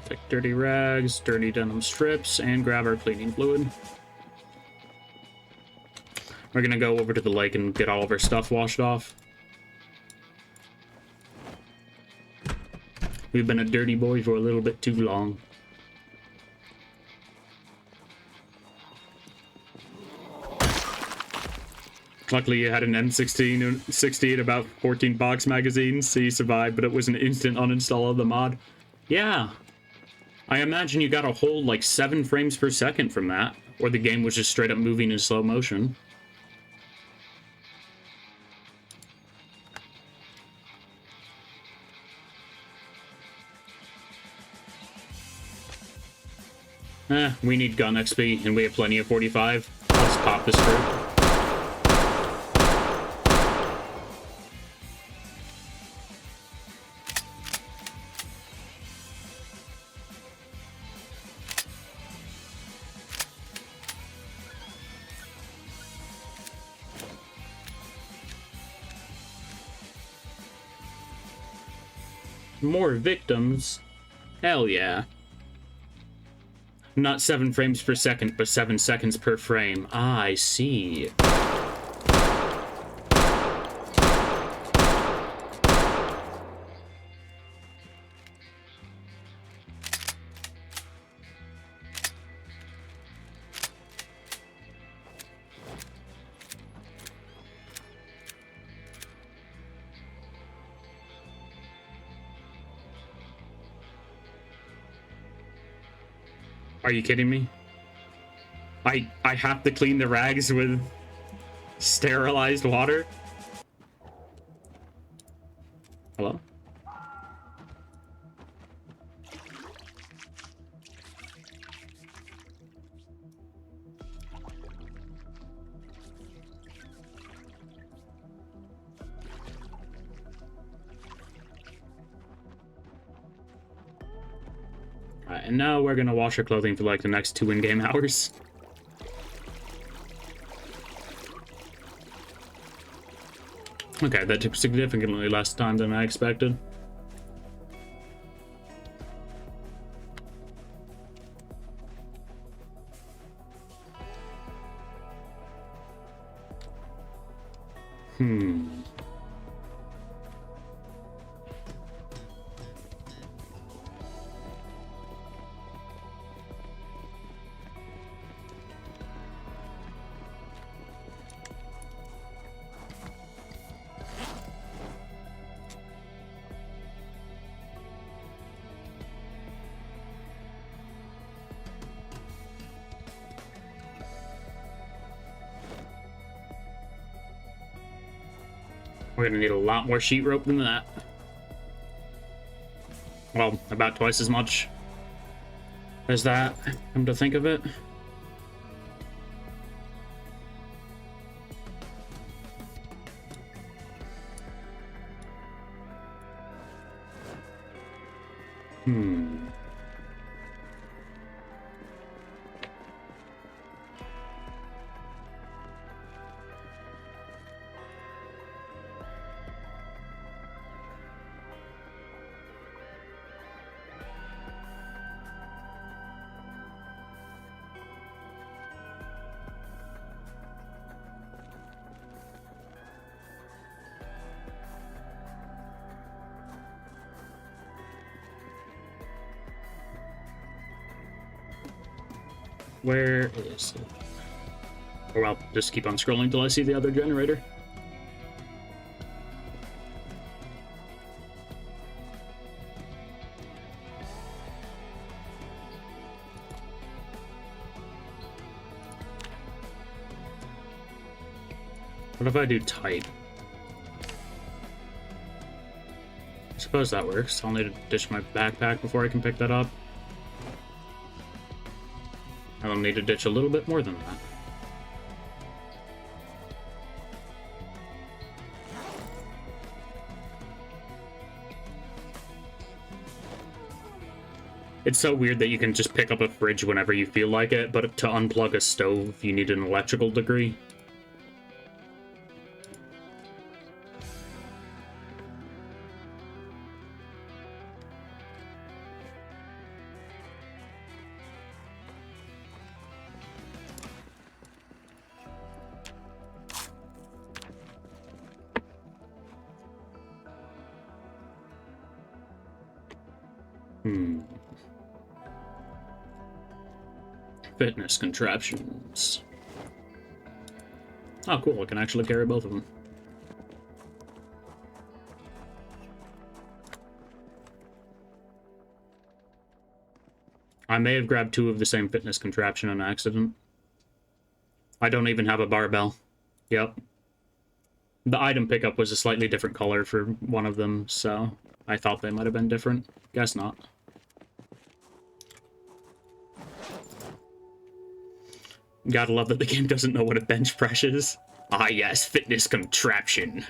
Take dirty rags, dirty denim strips, and grab our cleaning fluid. We're gonna go over to the lake and get all of our stuff washed off. We've been a dirty boy for a little bit too long. Luckily you had an M16 and 60 and about 14 box magazines, so you survived, but it was an instant uninstall of the mod. Yeah. I imagine you got a whole, like, 7 frames per second from that, or the game was just straight up moving in slow motion. We need gun XP, and we have plenty of 45. Let's pop this through. More victims? Hell yeah. Not 7 frames per second, but 7 seconds per frame. Ah, I see. Are you kidding me? I have to clean the rags with sterilized water? Hello? Alright, and now we're gonna wash our clothing for like the next 2 in-game hours. Okay, that took significantly less time than I expected. We're gonna need a lot more sheet rope than that. Well, about twice as much as that, come to think of it. Where is it? Or I'll just keep on scrolling till I see the other generator. What if I do type? I suppose that works. I'll need to ditch my backpack before I can pick that up. I'll need to ditch a little bit more than that. It's so weird that you can just pick up a fridge whenever you feel like it, but to unplug a stove, you need an electrical degree. Fitness contraptions. Oh, cool. I can actually carry both of them. I may have grabbed 2 of the same fitness contraption on accident. I don't even have a barbell. Yep. The item pickup was a slightly different color for one of them, so I thought they might have been different. Guess not. Gotta love that the game doesn't know what a bench press is. Ah yes, fitness contraption.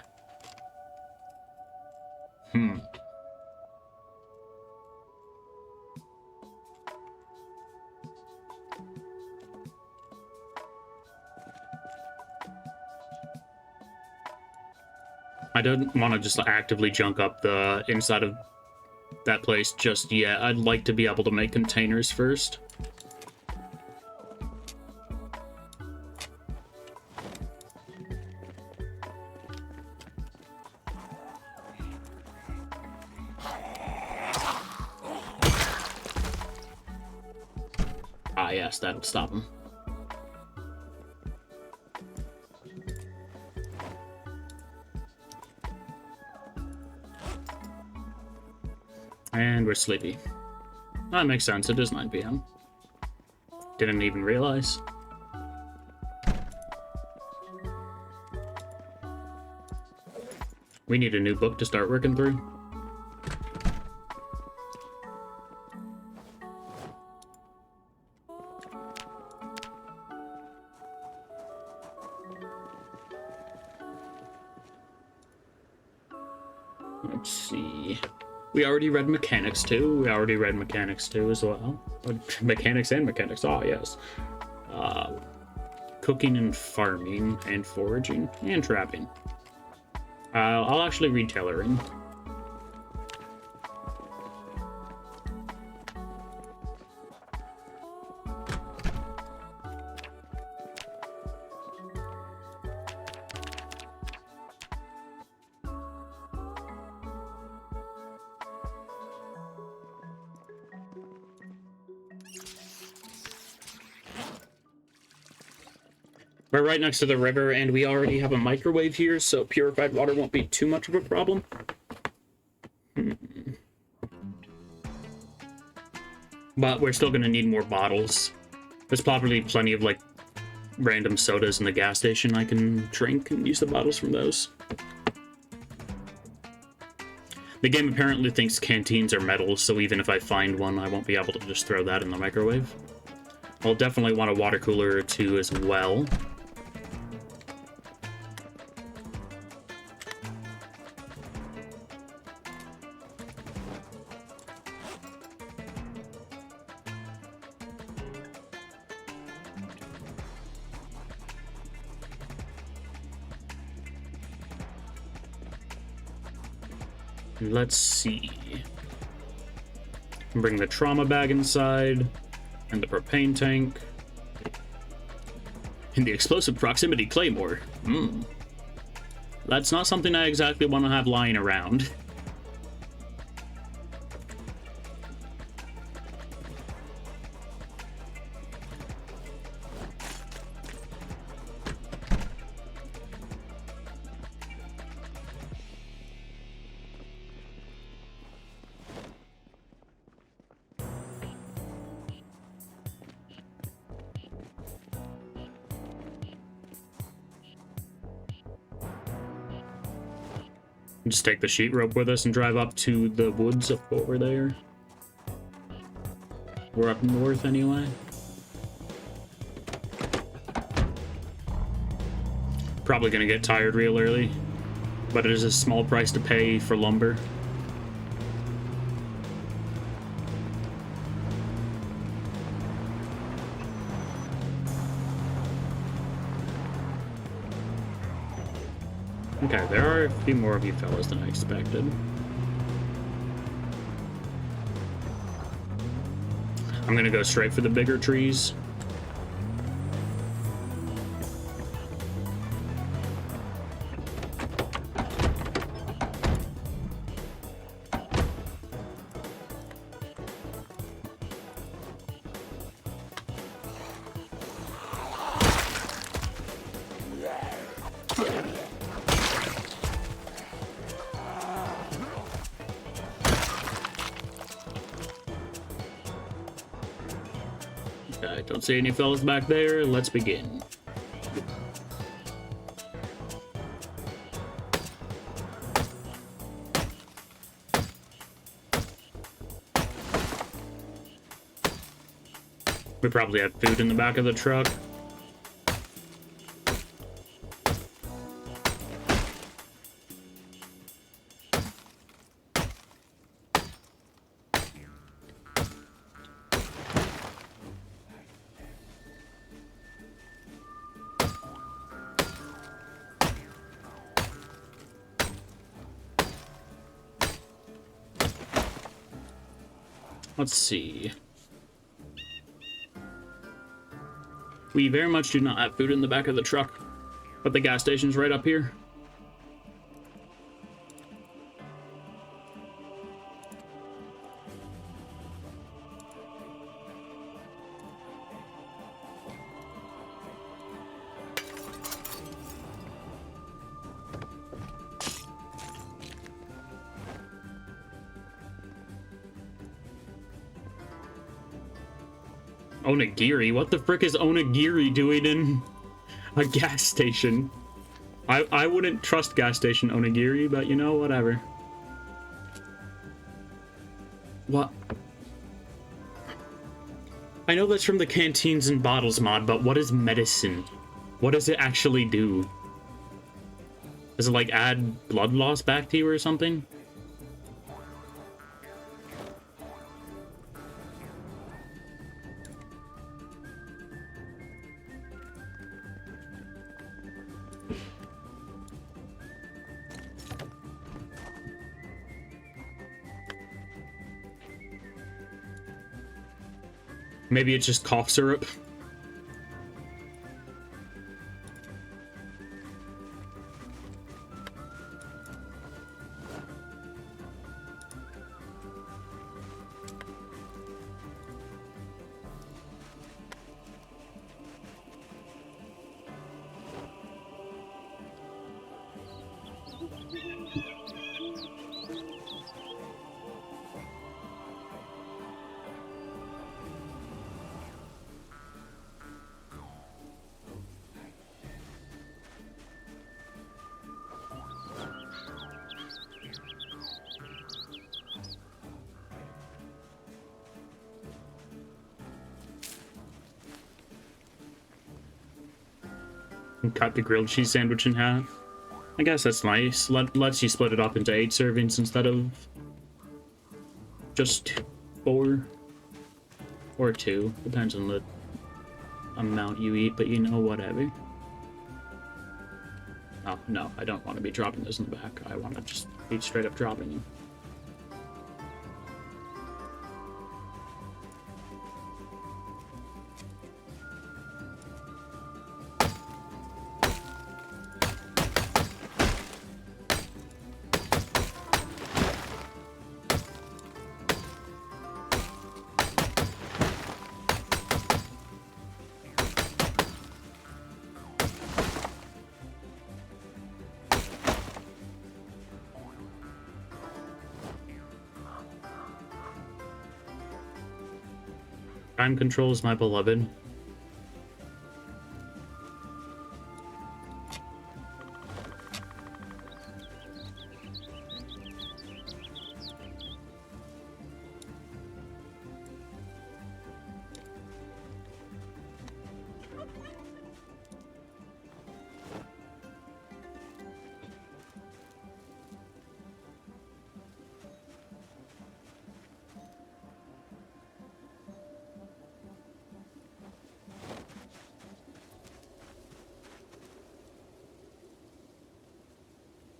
I don't want to just actively junk up the inside of that place just yet. I'd like to be able to make containers first. Ah, yes, that'll stop him. And we're sleepy. That makes sense. It is 9 p.m. Didn't even realize. We need a new book to start working through. Let's see. We already read Mechanics 2. We already read Mechanics 2 as well. Mechanics and Mechanics. Oh, yes. Cooking and farming and foraging and trapping. I'll actually read tailoring. We're right next to the river, and we already have a microwave here, so purified water won't be too much of a problem. But we're still gonna need more bottles. There's probably plenty of, like, random sodas in the gas station I can drink and use the bottles from those. The game apparently thinks canteens are metal, so even if I find one, I won't be able to just throw that in the microwave. I'll definitely want a water cooler or two as well. Let's see. Bring the trauma bag inside, and the propane tank, and the explosive proximity claymore. That's not something I exactly want to have lying around. Just take the sheet rope with us and drive up to the woods up over there. We're up north anyway. Probably gonna get tired real early, but it is a small price to pay for lumber. Okay, there are a few more of you fellas than I expected. I'm gonna go straight for the bigger trees. I don't see any fellas back there. Let's begin. We probably have food in the back of the truck. Let's see. We very much do not have food in the back of the truck, but the gas station's right up here. Onigiri? What the frick is onigiri doing in a gas station? I wouldn't trust gas station onigiri, but you know, whatever. What? I know that's from the Canteens and Bottles mod, but what is medicine? What does it actually do? Does it, like, add blood loss back to you or something? Maybe it's just cough syrup. And cut the grilled cheese sandwich in half. I guess that's nice. Lets you split it up into 8 servings instead of just 4 or 2. Depends on the amount you eat, but you know, whatever. Oh, no, I don't want to be dropping this in the back. I want to just be straight up dropping them. Time controls, my beloved.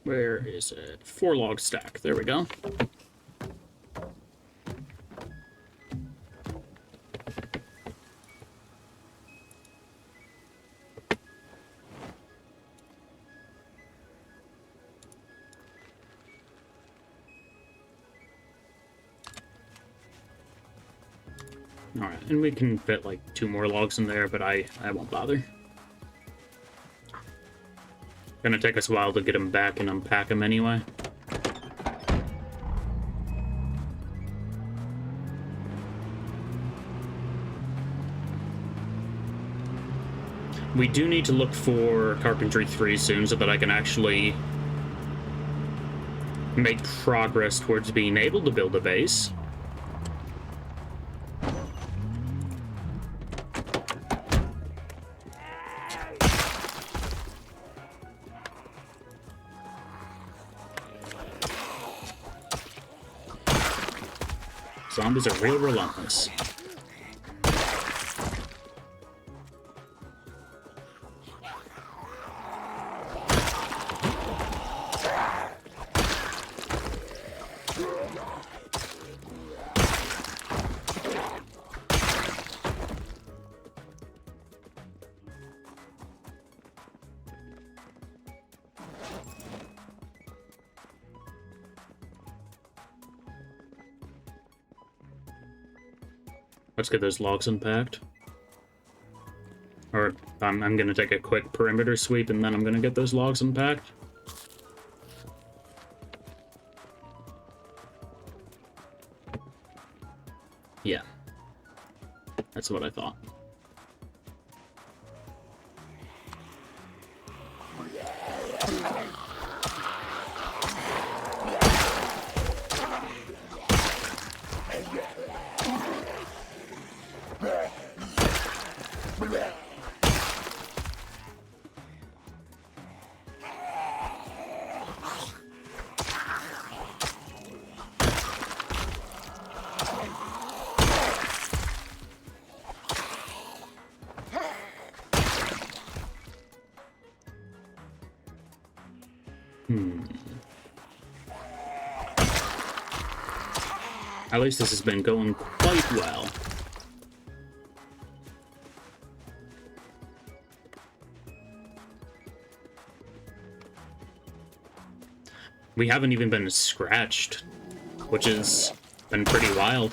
Where is it? 4 log stack. There we go. Alright, and we can fit like 2 more logs in there, but I won't bother. Gonna take us a while to get them back and unpack them anyway. We do need to look for Carpentry 3 soon so that I can actually make progress towards being able to build a base. Zombies are real relentless. Let's get those logs unpacked. Or I'm gonna take a quick perimeter sweep and then I'm gonna get those logs unpacked. Yeah. That's what I thought. At least this has been going quite well. We haven't even been scratched, which has been pretty wild.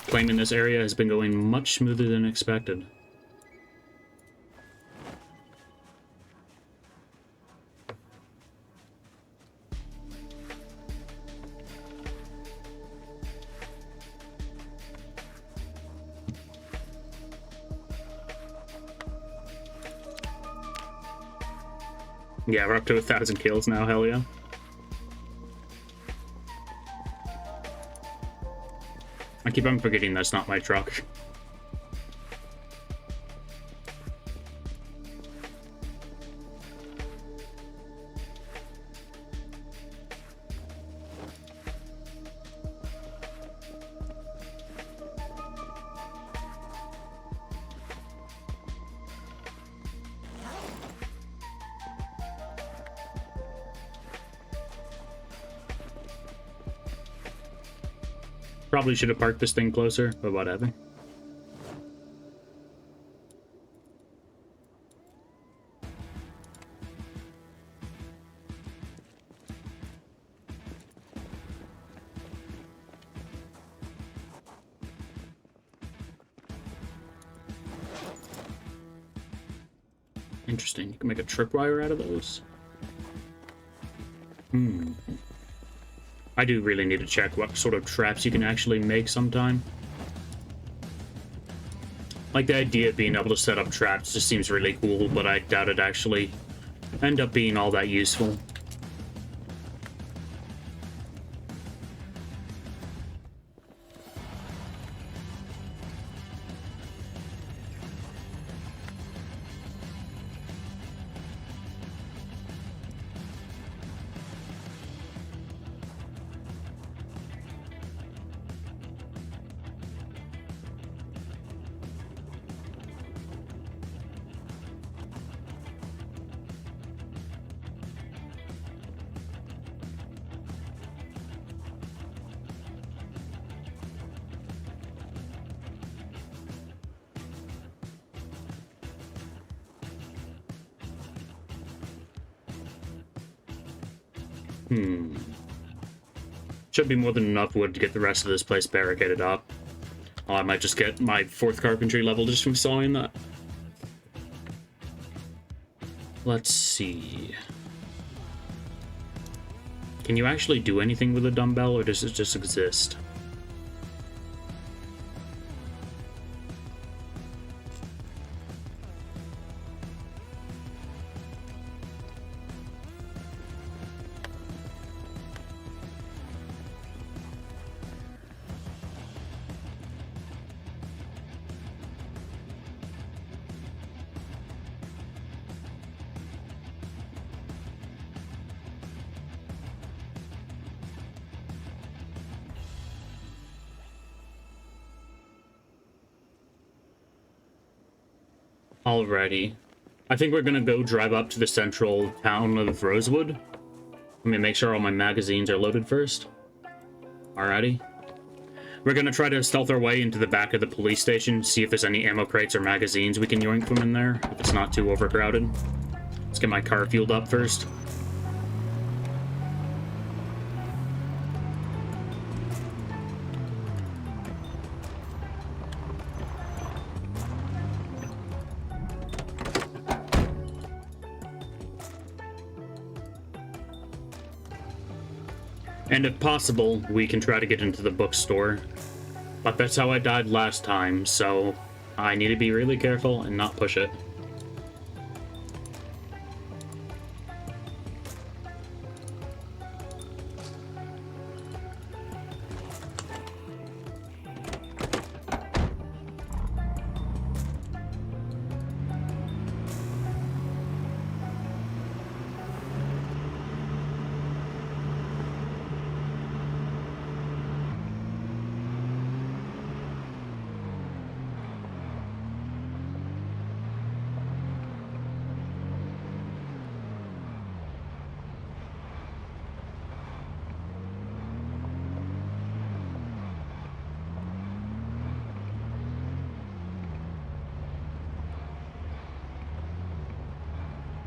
Claiming this area has been going much smoother than expected. Yeah, we're up to 1,000 kills now, hell yeah. I keep on forgetting that's not my truck. Probably should have parked this thing closer, but whatever. Interesting. You can make a tripwire out of those. I do really need to check what sort of traps you can actually make sometime. Like, the idea of being able to set up traps just seems really cool, but I doubt it actually end up being all that useful. Should be more than enough wood to get the rest of this place barricaded up. Oh, I might just get my 4th carpentry level just from sawing that. Let's see. Can you actually do anything with a dumbbell, or does it just exist? Alrighty. I think we're gonna go drive up to the central town of Rosewood. Let me make sure all my magazines are loaded first. Alrighty. We're gonna try to stealth our way into the back of the police station, see if there's any ammo crates or magazines we can yoink from in there, if it's not too overcrowded. Let's get my car fueled up first. And if possible, we can try to get into the bookstore. But that's how I died last time, so I need to be really careful and not push it.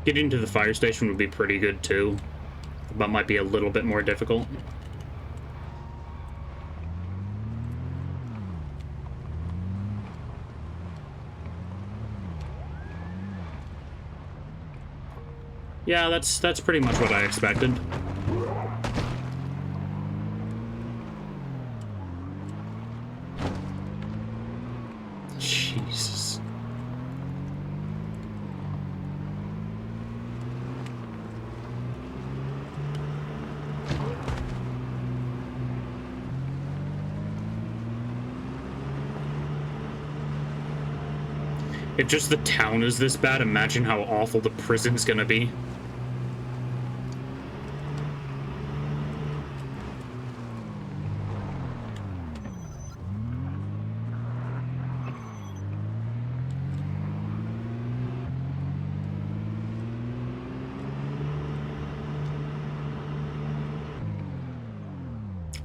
Getting to the fire station would be pretty good too, but might be a little bit more difficult. Yeah, that's pretty much what I expected. Jesus. If just the town is this bad, imagine how awful the prison's gonna be.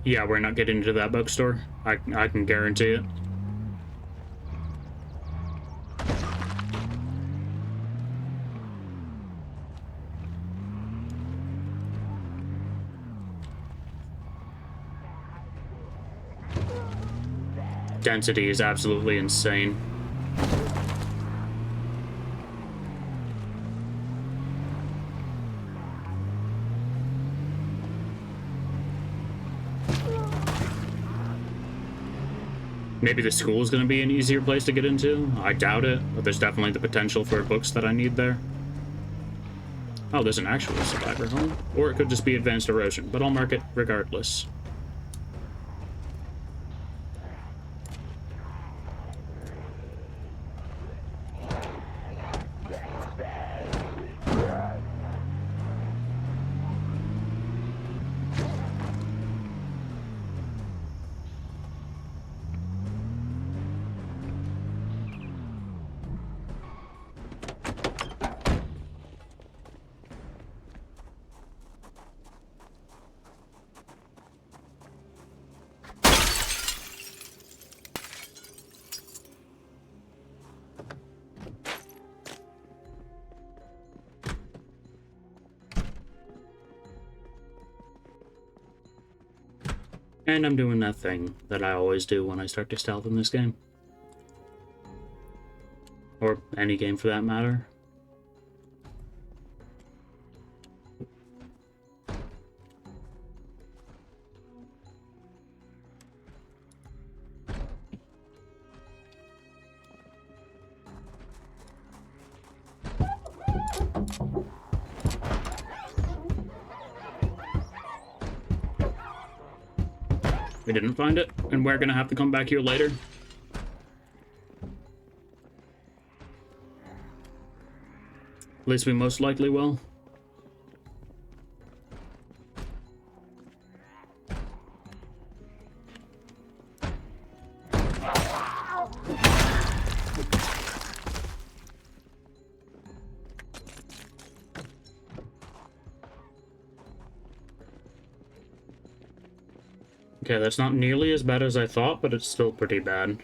Yeah, we're not getting into that bookstore. I can guarantee it. Density is absolutely insane. Maybe the school is going to be an easier place to get into. I doubt it, but there's definitely the potential for books that I need there. Oh, there's an actual survivor home. Or it could just be advanced erosion, but I'll mark it regardless. And I'm doing that thing that I always do when I start to stealth in this game. Or any game for that matter. We didn't find it, and we're gonna have to come back here later. At least we most likely will. Okay, that's not nearly as bad as I thought, but it's still pretty bad.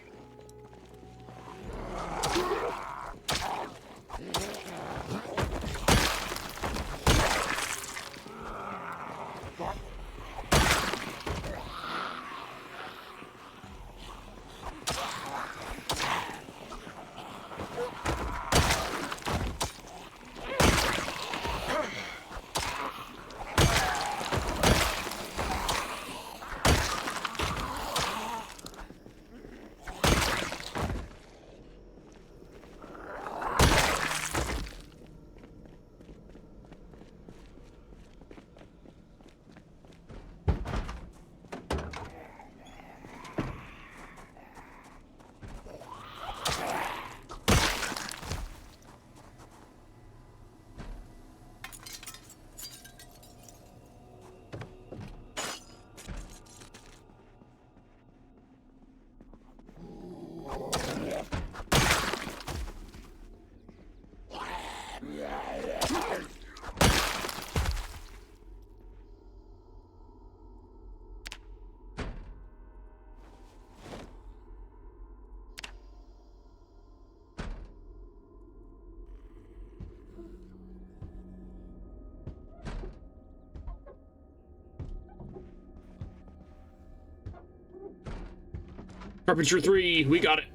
Carpenter 3, we got it.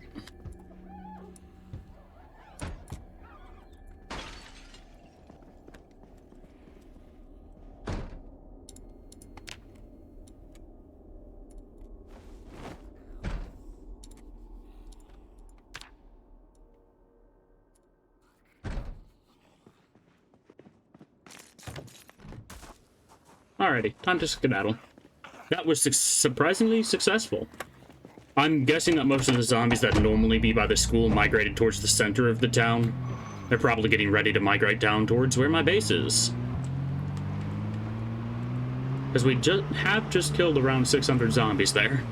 Alrighty, time to skedaddle. That was surprisingly successful. I'm guessing that most of the zombies that normally be by the school migrated towards the center of the town. They're probably getting ready to migrate down towards where my base is. Because we have just killed around 600 zombies there.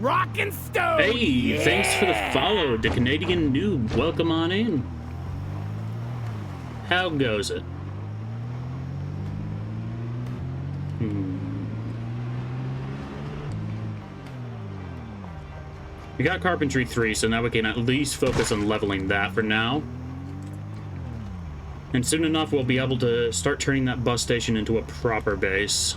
Rock and stone! Hey, yeah! thanks for the follow, the Canadian noob. Welcome on in. How goes it? We got Carpentry 3, so now we can at least focus on leveling that for now. And soon enough, we'll be able to start turning that bus station into a proper base.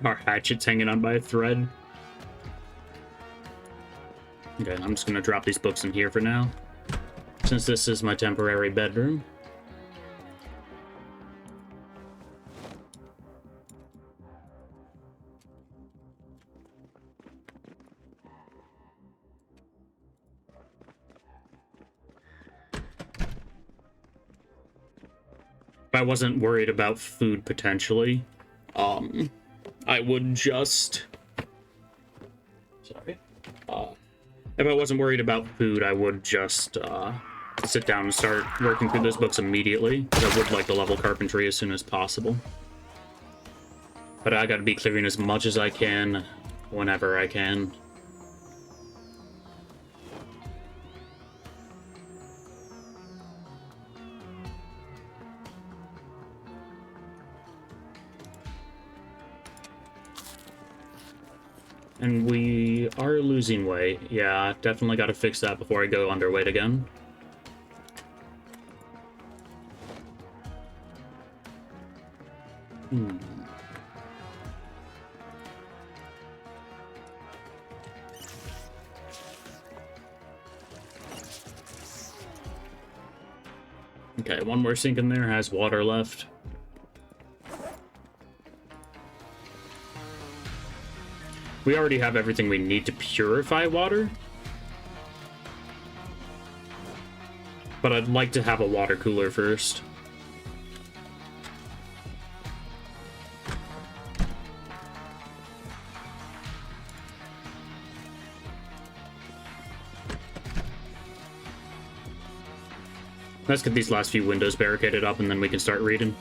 Our hatchet's hanging on by a thread. Okay, I'm just gonna drop these books in here for now, since this is my temporary bedroom. If I wasn't worried about food potentially, I would just... Sorry. If I wasn't worried about food, I would just sit down and start working through those books immediately, because I would like to level carpentry as soon as possible. But I gotta be clearing as much as I can, whenever I can. And we are losing weight. Yeah, definitely got to fix that before I go underweight again. Okay, one more sink in there has water left. We already have everything we need to purify water. But I'd like to have a water cooler first. Let's get these last few windows barricaded up and then we can start reading.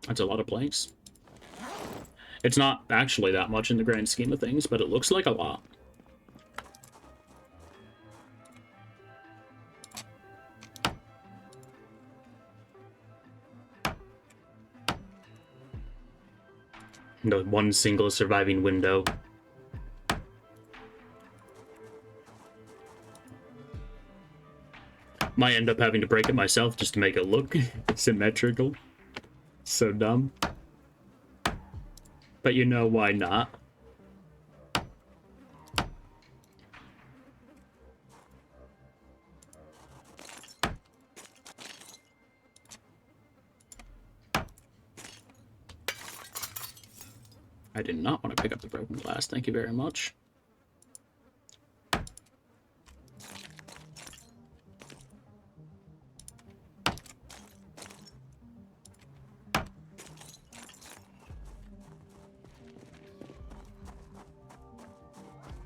That's a lot of planks. It's not actually that much in the grand scheme of things, but it looks like a lot. The one single surviving window. Might end up having to break it myself just to make it look symmetrical. So dumb. But you know, why not? I did not want to pick up the broken glass, thank you very much.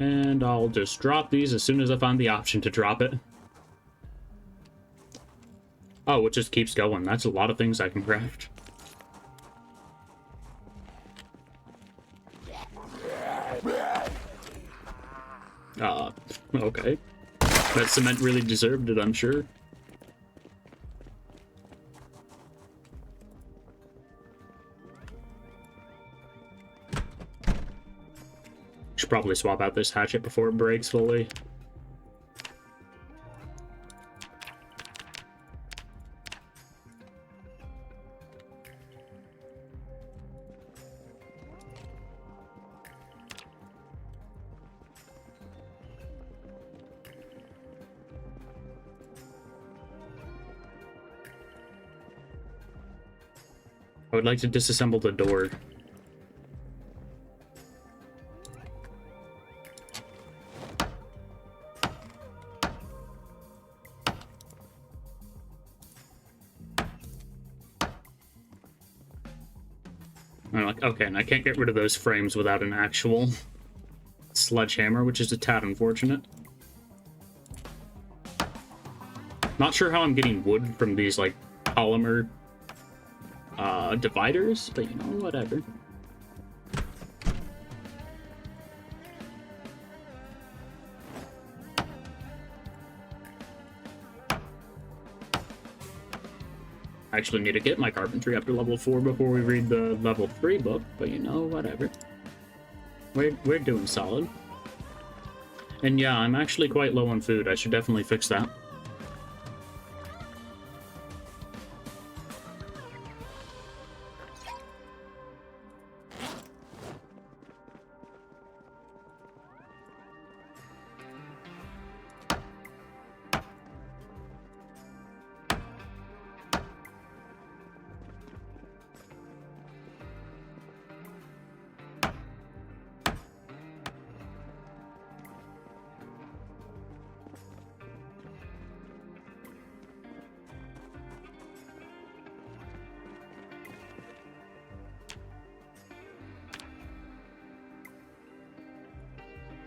And I'll just drop these as soon as I find the option to drop it. Oh, it just keeps going. That's a lot of things I can craft. Okay. That cement really deserved it, I'm sure. Should probably swap out this hatchet before it breaks fully. I would like to disassemble the door. I'm like, okay, and I can't get rid of those frames without an actual sledgehammer, which is a tad unfortunate. Not sure how I'm getting wood from these, like, polymer dividers, but you know, whatever. I actually need to get my carpentry up to level 4 before we read the level 3 book, but you know, whatever. We're doing solid. And yeah, I'm actually quite low on food. I should definitely fix that.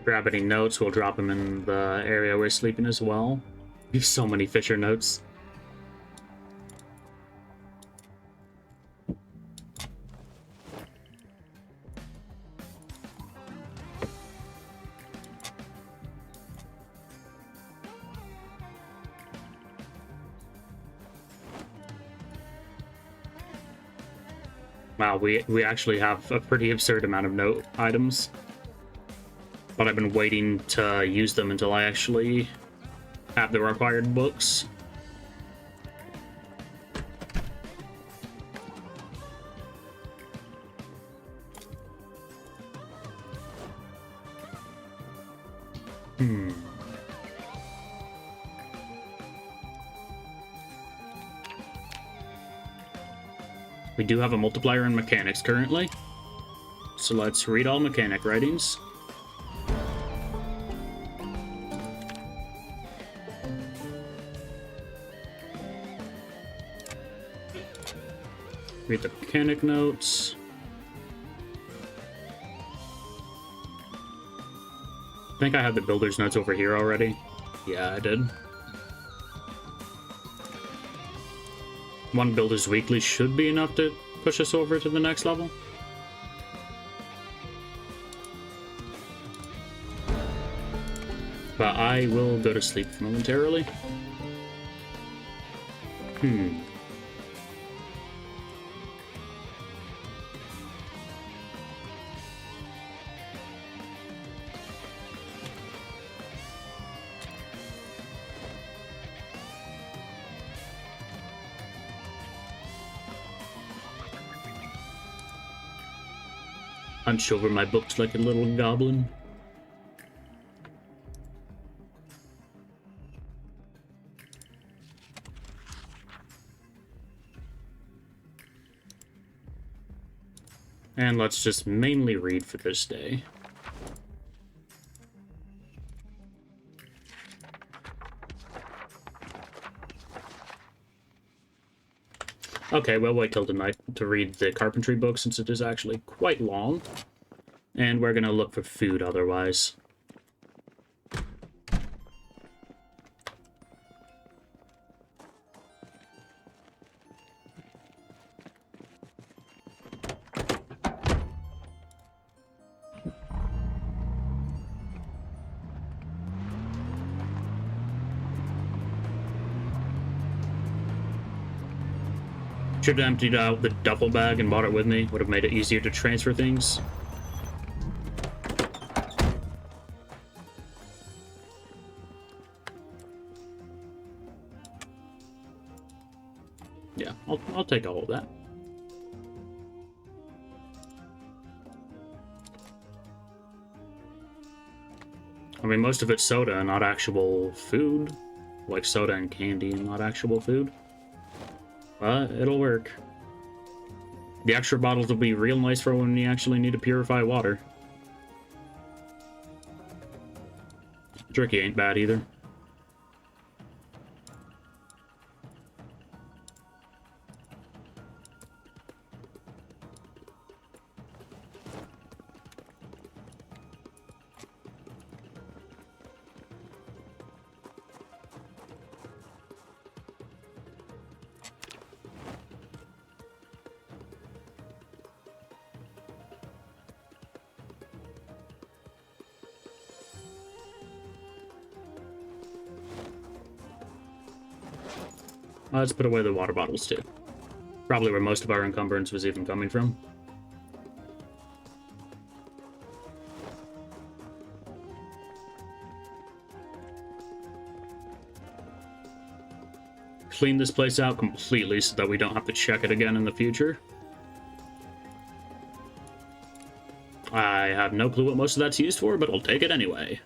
Grab any notes, we'll drop them in the area we're sleeping as well. We have so many Fisher notes. Wow, we actually have a pretty absurd amount of note items. But I've been waiting to use them until I actually have the required books. We do have a multiplier in mechanics currently. So let's read all mechanic writings. Read the mechanic notes. I think I have the builder's notes over here already. Yeah, I did. One builder's weekly should be enough to push us over to the next level. But I will go to sleep momentarily. Hunch over my books like a little goblin. And let's just mainly read for this day. Okay, we'll wait till tonight to read the carpentry book since it is actually quite long. And we're gonna look for food otherwise. Should have emptied out the duffel bag and brought it with me. Would have made it easier to transfer things. Yeah, I'll take all of that. I mean, most of it's soda and not actual food. Like soda and candy and not actual food. But it'll work. The extra bottles will be real nice for when you actually need to purify water. Jerky ain't bad either. Let's put away the water bottles too. Probably where most of our encumbrance was even coming from. Clean this place out completely so that we don't have to check it again in the future. I have no clue what most of that's used for, but I'll take it anyway.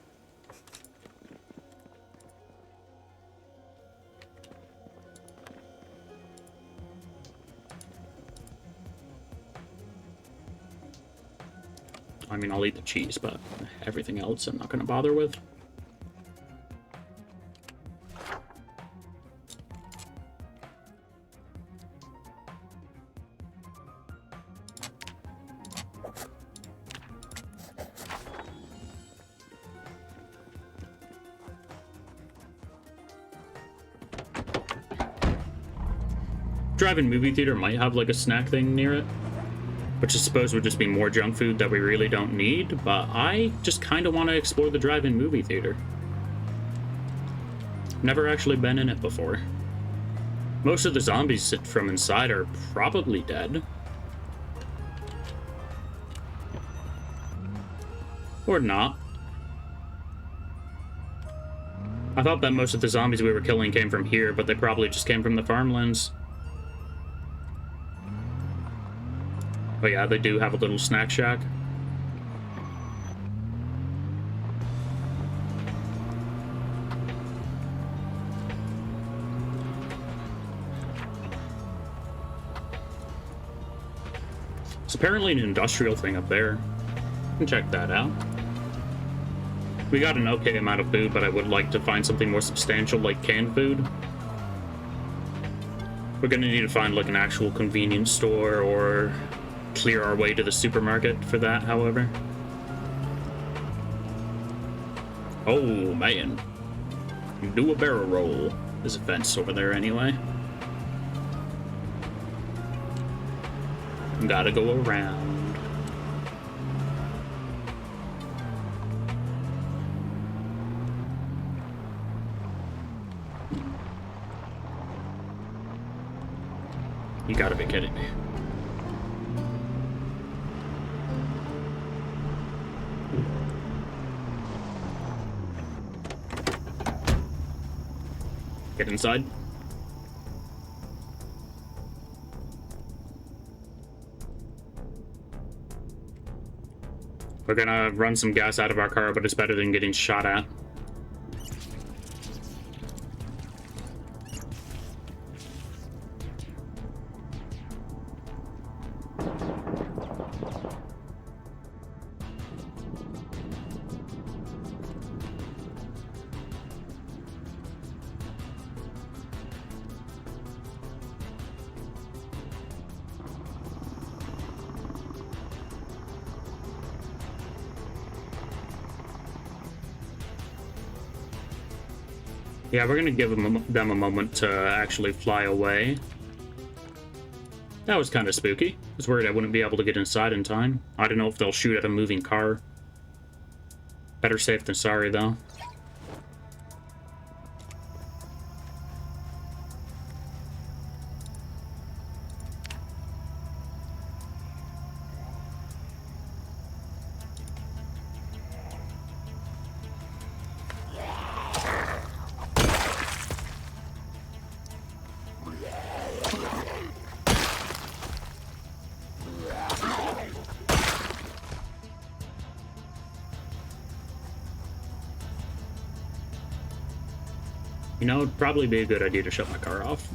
I mean, I'll eat the cheese, but everything else I'm not going to bother with. Drive-in movie theater might have like a snack thing near it, which I suppose would just be more junk food that we really don't need, but I just kind of want to explore the drive-in movie theater. Never actually been in it before. Most of the zombies from inside are probably dead. Or not. I thought that most of the zombies we were killing came from here, but they probably just came from the farmlands. But yeah, they do have a little snack shack. It's apparently an industrial thing up there. You can check that out. We got an okay amount of food, but I would like to find something more substantial like canned food. We're gonna need to find like an actual convenience store or clear our way to the supermarket for that, however. Oh, man. Do a barrel roll. There's a fence over there anyway. Gotta go around. You gotta be kidding me. Get inside. We're gonna run some gas out of our car, but it's better than getting shot at. Yeah, we're gonna give them a moment to actually fly away. That was kind of spooky. I was worried I wouldn't be able to get inside in time. I don't know if they'll shoot at a moving car. Better safe than sorry, though. You know, it'd probably be a good idea to shut my car off.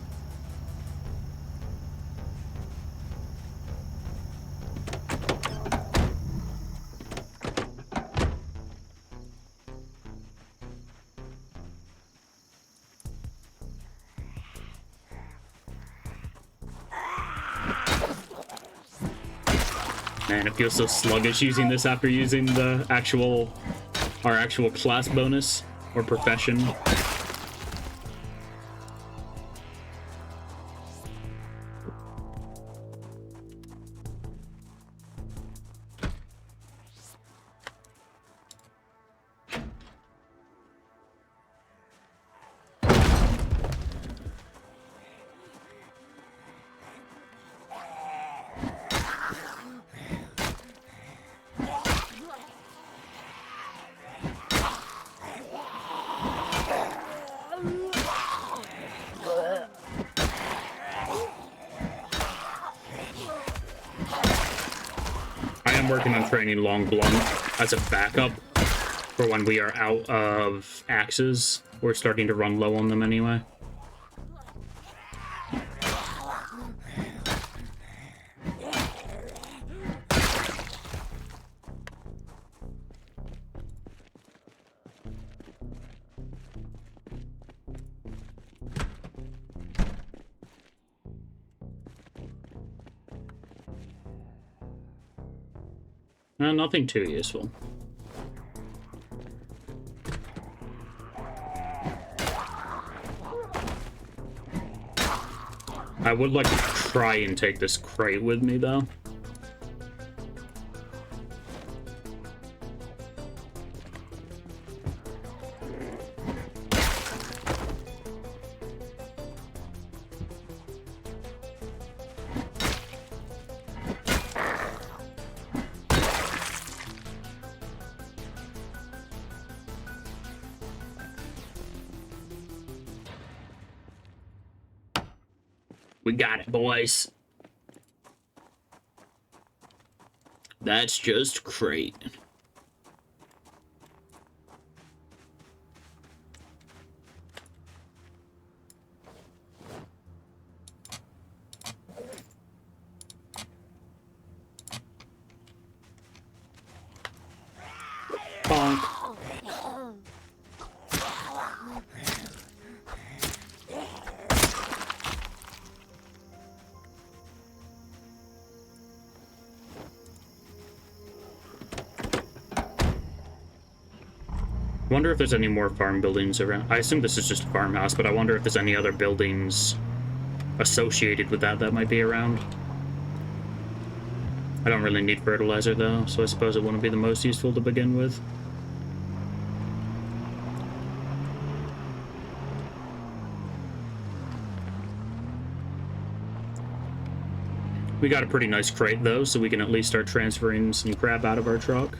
Man, it feels so sluggish using this after using the our actual class bonus or profession. I'm working on training Long Blunt as a backup for when we are out of axes. We're starting to run low on them anyway. Nothing too useful. I would like to try and take this crate with me, though. We got it, boys. That's just great. Bonk. I wonder if there's any more farm buildings around. I assume this is just a farmhouse, but I wonder if there's any other buildings associated with that might be around. I don't really need fertilizer, though, so I suppose it wouldn't be the most useful to begin with. We got a pretty nice crate, though, so we can at least start transferring some crap out of our truck.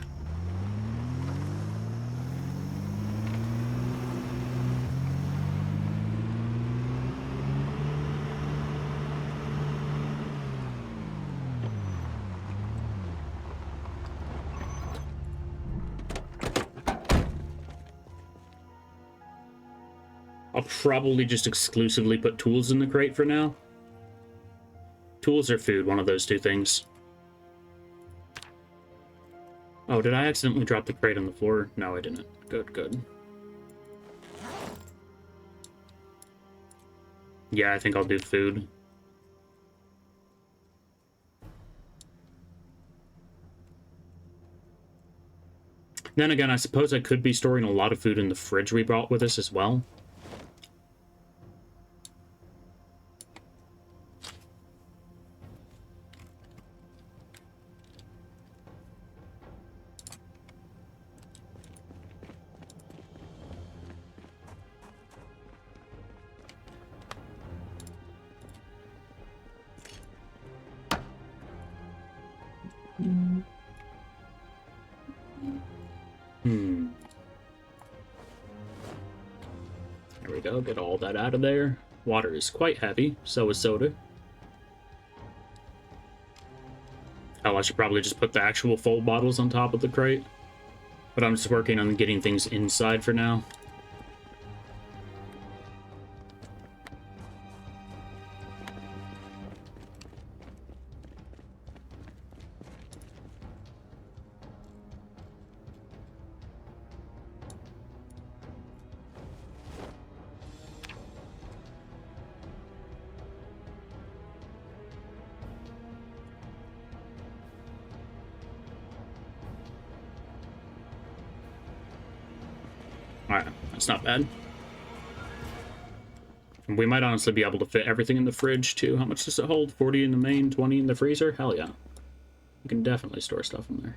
I'll probably just exclusively put tools in the crate for now. Tools or food, one of those two things. Oh, did I accidentally drop the crate on the floor? No, I didn't. Good, good. Yeah, I think I'll do food. Then again, I suppose I could be storing a lot of food in the fridge we brought with us as well. There we go, get all that out of there. Water is quite heavy, so is soda. Hell, I should probably just put the actual full bottles on top of the crate. But I'm just working on getting things inside for now. Alright, that's not bad. And we might honestly be able to fit everything in the fridge, too. How much does it hold? 40 in the main, 20 in the freezer? Hell yeah. You can definitely store stuff in there.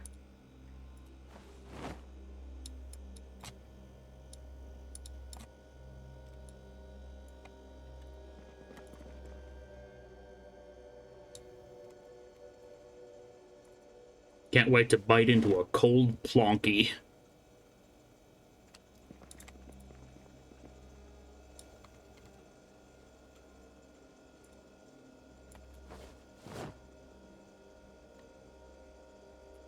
Can't wait to bite into a cold plonky.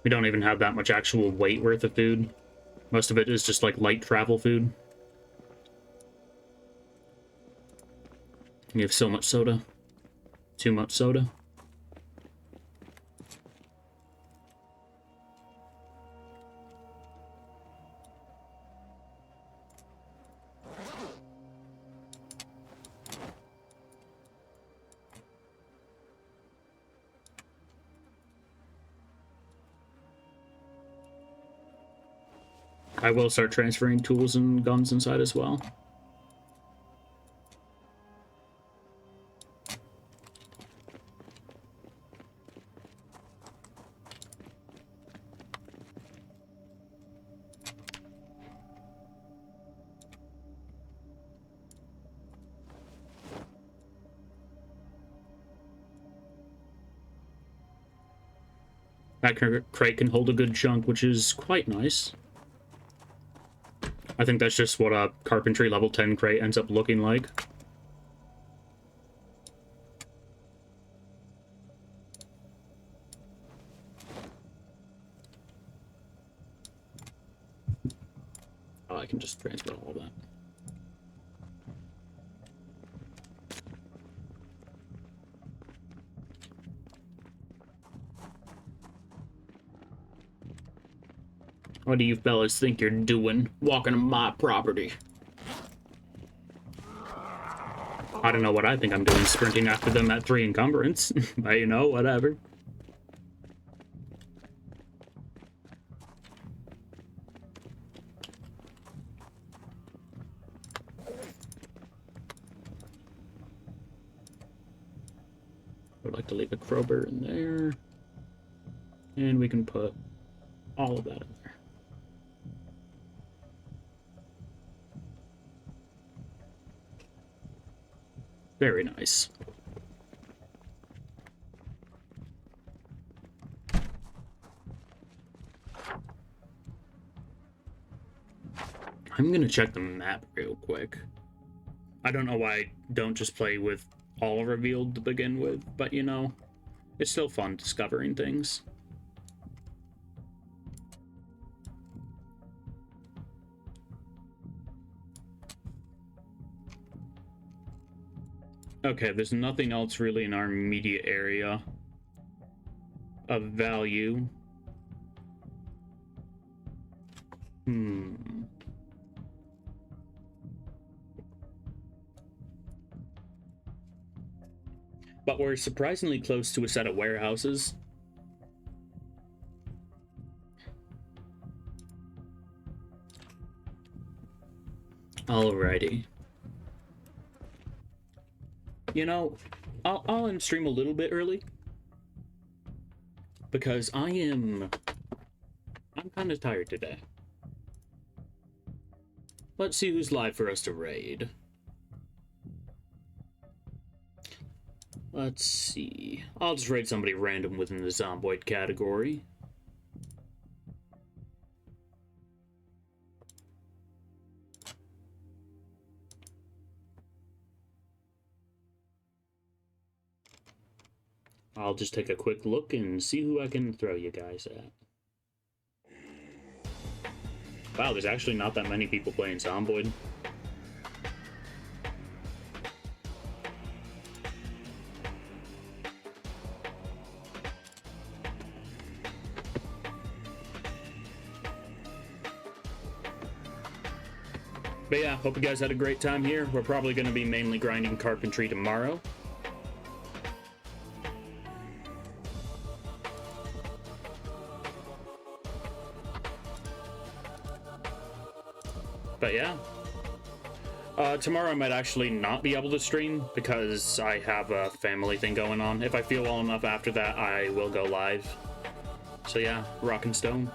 We don't even have that much actual weight worth of food. Most of it is just like light travel food. You have so much soda. Too much soda. I will start transferring tools and guns inside as well. That crate can hold a good chunk, which is quite nice. I think that's just what a carpentry level 10 crate ends up looking like. Oh, I can just transfer all that. What do you fellas think you're doing, walking on my property? I don't know what I think I'm doing, sprinting after them at 3 encumbrance. But, you know, whatever. I'd like to leave a crowbar in there. And we can put all of that in there. Very nice. I'm gonna check the map real quick. I don't know why I don't just play with all revealed to begin with, but you know, it's still fun discovering things. Okay, there's nothing else really in our immediate area of value. But we're surprisingly close to a set of warehouses. Alrighty. You know, I'll end stream a little bit early because I'm kind of tired today. Let's see who's live for us to raid. Let's see. I'll just raid somebody random within the Zomboid category. I'll just take a quick look and see who I can throw you guys at. Wow, there's actually not that many people playing Zomboid. But yeah, hope you guys had a great time here. We're probably going to be mainly grinding carpentry tomorrow. But yeah. Tomorrow I might actually not be able to stream because I have a family thing going on. If I feel well enough after that, I will go live. So yeah, rock and stone.